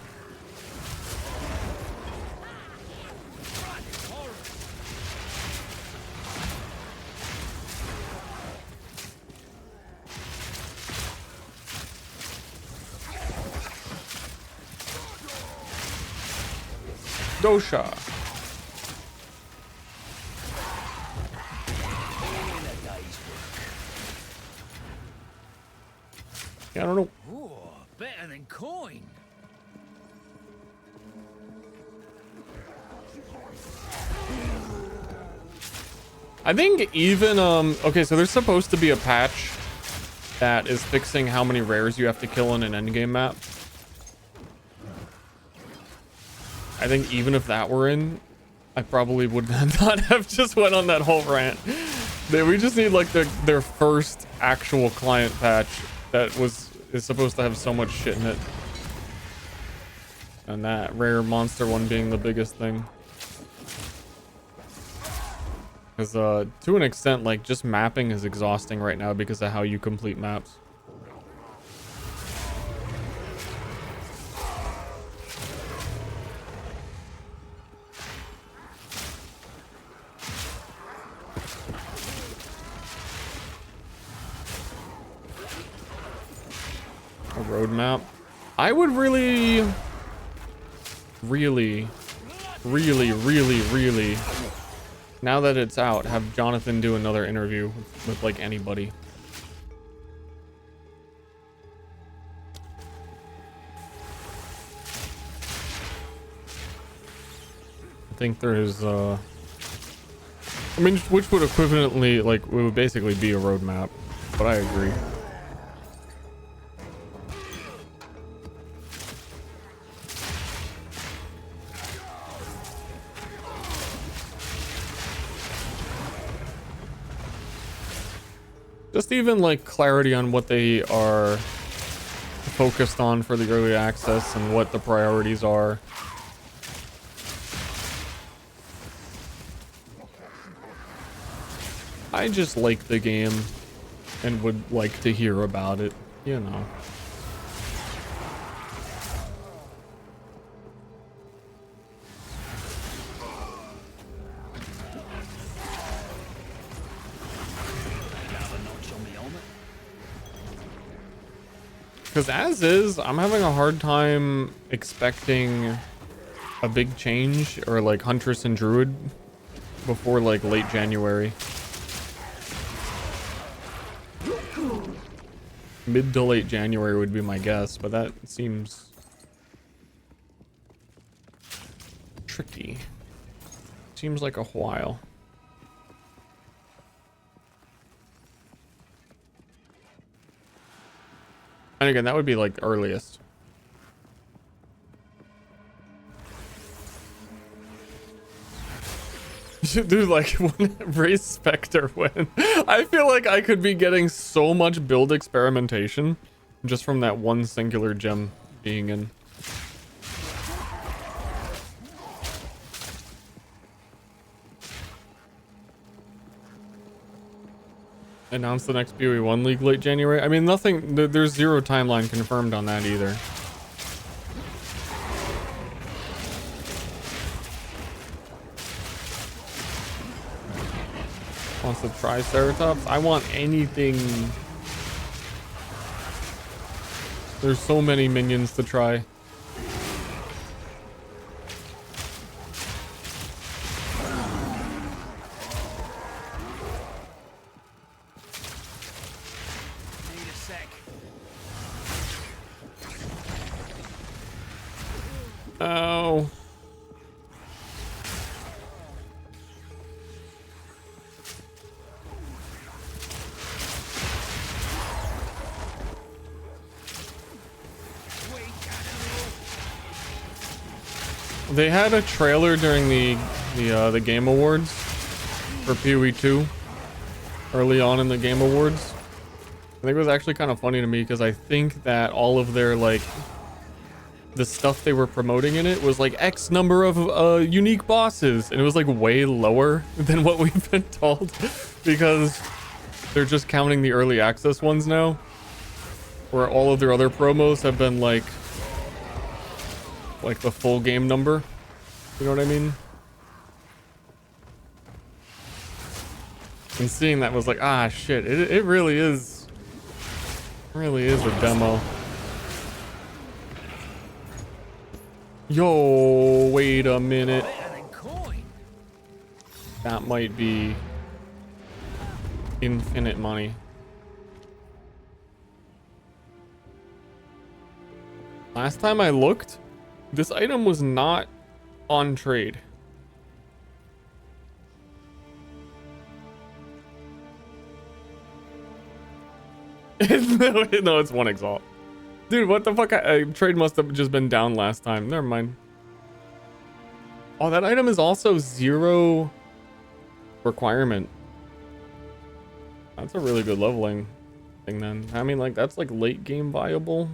Dosha. Yeah, I don't know. Ooh, better than coin. I think even okay, so there's supposed to be a patch that is fixing how many rares you have to kill in an endgame map. I think even if that were in, I probably would not have just went on that whole rant. We just need like their first actual client patch that is supposed to have so much shit in it. And that rare monster one being the biggest thing. Because to an extent, like just mapping is exhausting right now because of how you complete maps. A roadmap. I would really, now that it's out, have Jonathan do another interview with like anybody. I think there's I mean, which would equivalently, like, it would basically be a roadmap, but I agree. Just even like clarity on what they are focused on for the early access and what the priorities are. I just like the game and would like to hear about it, you know. Because as is, I'm having a hard time expecting a big change or like Huntress and Druid before like late January. Mid to late January would be my guess, but that seems tricky. Seems like a while. And again, that would be like the earliest. Dude, like, when Race Spectre win, I feel like I could be getting so much build experimentation just from that one singular gem being in. Announce the next BOE1 League late January. I mean, nothing, there's zero timeline confirmed on that either. Wants to try Triceratops? I want anything. There's so many minions to try. Need a sec. Oh. They had a trailer during the Game Awards for PoE 2 early on in the Game Awards. I think it was actually kind of funny to me because I think that all of their like the stuff they were promoting in it was like X number of unique bosses, and it was like way lower than what we've been told because they're just counting the early access ones now, where all of their other promos have been like the full game number. You know what I mean? And seeing that was like, ah, shit, it really is a demo. Yo, wait a minute. Better than coin. That might be infinite money. Last time I looked, this item was not on trade. No, it's one exalt. Dude, what the fuck? Trade must have just been down last time. Never mind. Oh, that item is also 0 requirement. That's a really good leveling thing then. I mean, like, that's like late game viable,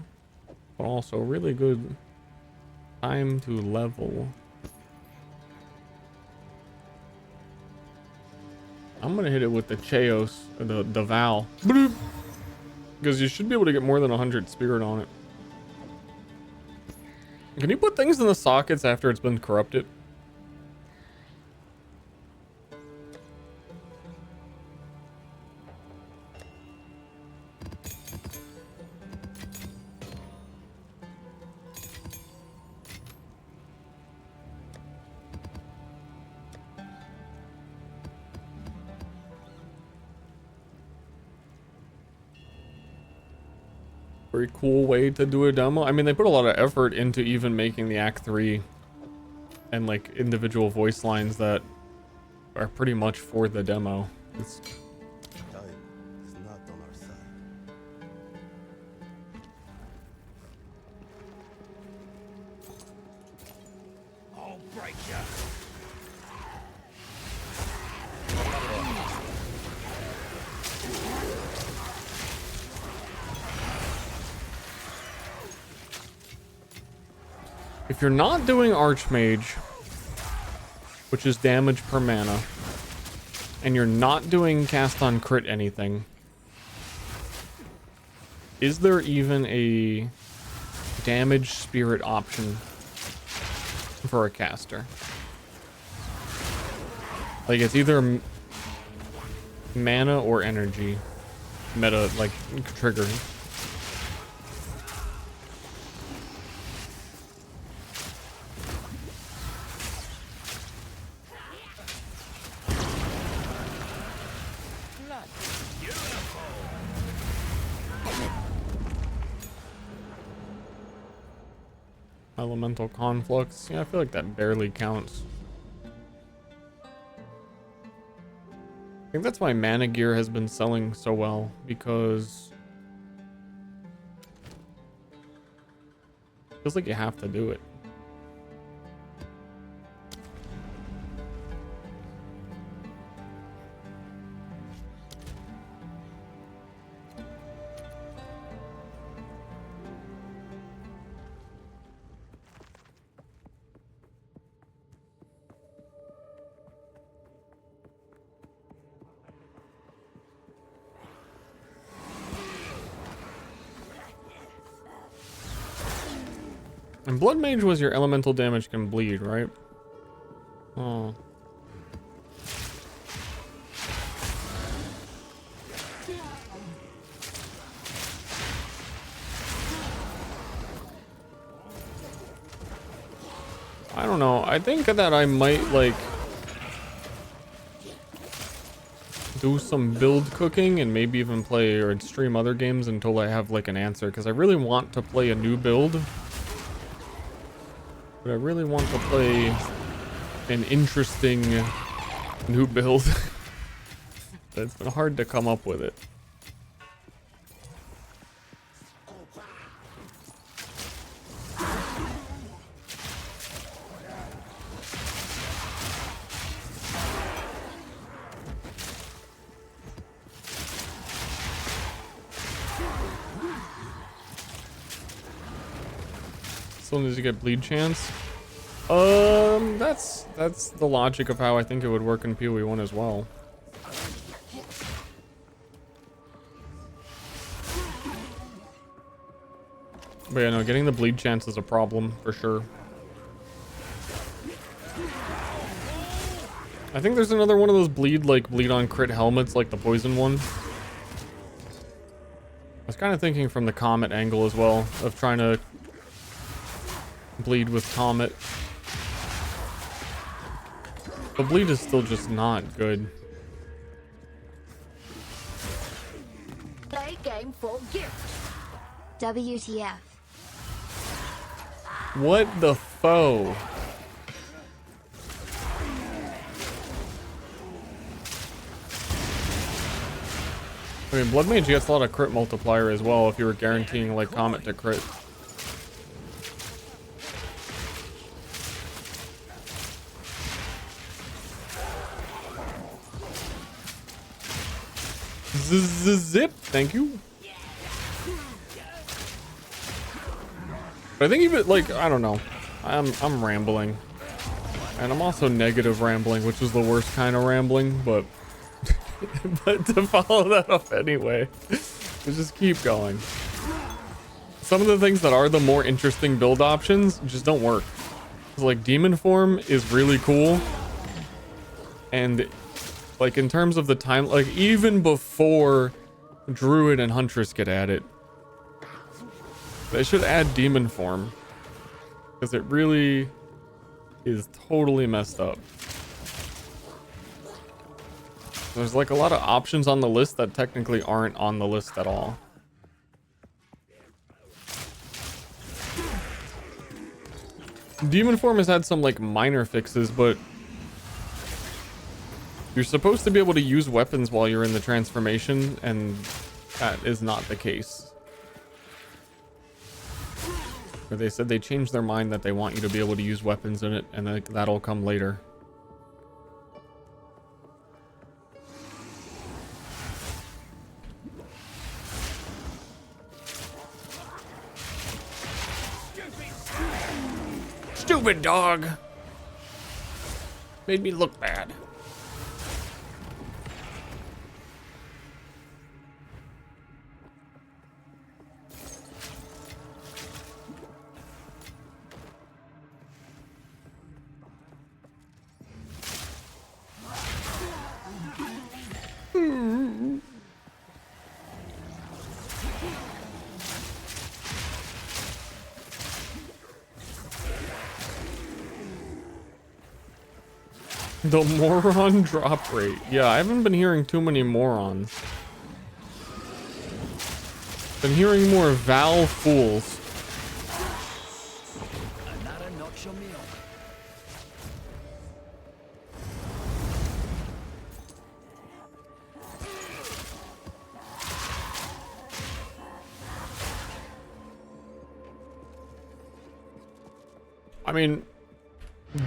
but also really good time to level. I'm gonna hit it with the Chaos, or the Val. Bloop. Because you should be able to get more than 100 spirit on it. Can you put things in the sockets after it's been corrupted? Very cool way to do a demo. I mean, they put a lot of effort into even making the Act 3 and like individual voice lines that are pretty much for the demo. It's... Time is not on our side. I'll break you. If you're not doing Archmage, which is damage per mana, and you're not doing cast on crit anything, is there even a damage spirit option for a caster? Like, it's either mana or energy meta, like, trigger. Elemental Conflux. Yeah, I feel like that barely counts. I think that's why Mana Gear has been selling so well, because it feels like you have to do it. And Blood Mage was your elemental damage can bleed, right? Oh. I don't know. I think that I might like do some build cooking and maybe even play or stream other games until I have like an answer, because I really want to play a new build. But I really want to play an interesting new build. It's been hard to come up with it. As long as you get bleed chance. That's the logic of how I think it would work in PoE 1 as well. But yeah, no, getting the bleed chance is a problem for sure. I think there's another one of those bleed on crit helmets, like the poison one. I was kind of thinking from the comet angle as well, of trying to bleed with comet. The bleed is still just not good. Play game for gift. WTF. What the foe? I mean, Blood Mage gets a lot of crit multiplier as well if you were guaranteeing like comet to crit. Zip, thank you. But I think even like, I don't know, I'm rambling, and I'm also negative rambling, which is the worst kind of rambling, but but to follow that up anyway, we'll just keep going. Some of the things that are the more interesting build options just don't work. Like demon form is really cool, and like in terms of the time, like even before Druid and Huntress get added, they should add demon form, because it really is totally messed up. There's like a lot of options on the list that technically aren't on the list at all. Demon form has had some like minor fixes, but you're supposed to be able to use weapons while you're in the transformation, and that is not the case. But they said they changed their mind that they want you to be able to use weapons in it, and that'll come later. Stupid dog! Made me look bad. The moron drop rate. Yeah, I haven't been hearing too many morons. Been hearing more Val fools. Another notch on me. I mean,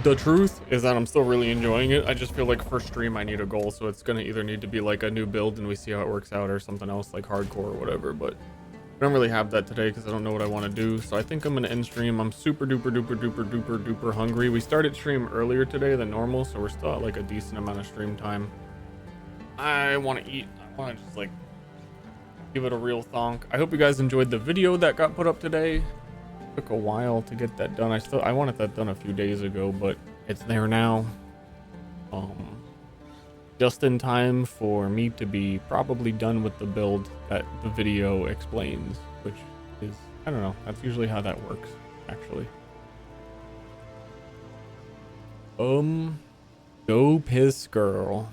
the truth is that I'm still really enjoying it. I just feel like for stream I need a goal, so it's gonna either need to be like a new build and we see how it works out, or something else like hardcore or whatever. But I don't really have that today because I don't know what I want to do. So I think I'm gonna end stream. I'm super duper duper duper duper duper hungry. We started stream earlier today than normal, so we're still at like a decent amount of stream time. I want to eat. I want to just like give it a real thonk. I hope you guys enjoyed the video that got put up today. Took a while to get that done. I wanted that done a few days ago, but it's there now. Just in time for me to be probably done with the build that the video explains, which is, I don't know, that's usually how that works, actually. Go piss girl.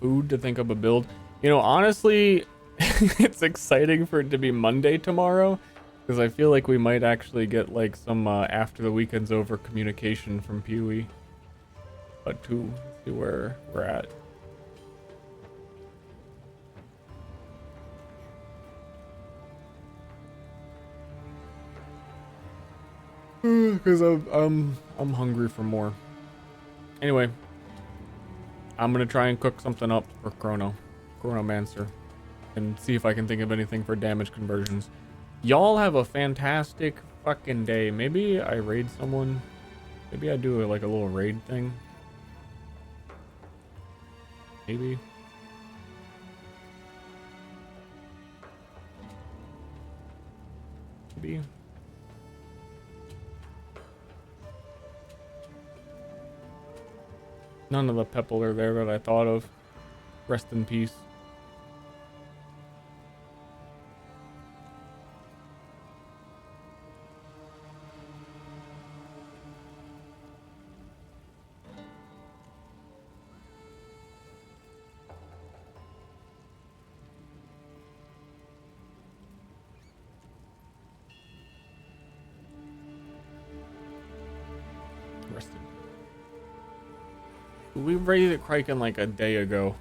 Food to think of a build. You know, honestly, it's exciting for it to be Monday tomorrow, because I feel like we might actually get like some after the weekend's over communication from Pewee. But to see where we're at. Because I'm hungry for more. Anyway, I'm gonna try and cook something up for Chronomancer, and see if I can think of anything for damage conversions. Y'all have a fantastic fucking day. Maybe I raid someone. Maybe I do like a little raid thing. Maybe. Maybe. None of the people are there that I thought of. Rest in peace. Rest in We raided Kraken like a day ago.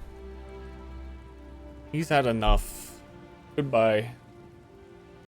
He's had enough. Goodbye.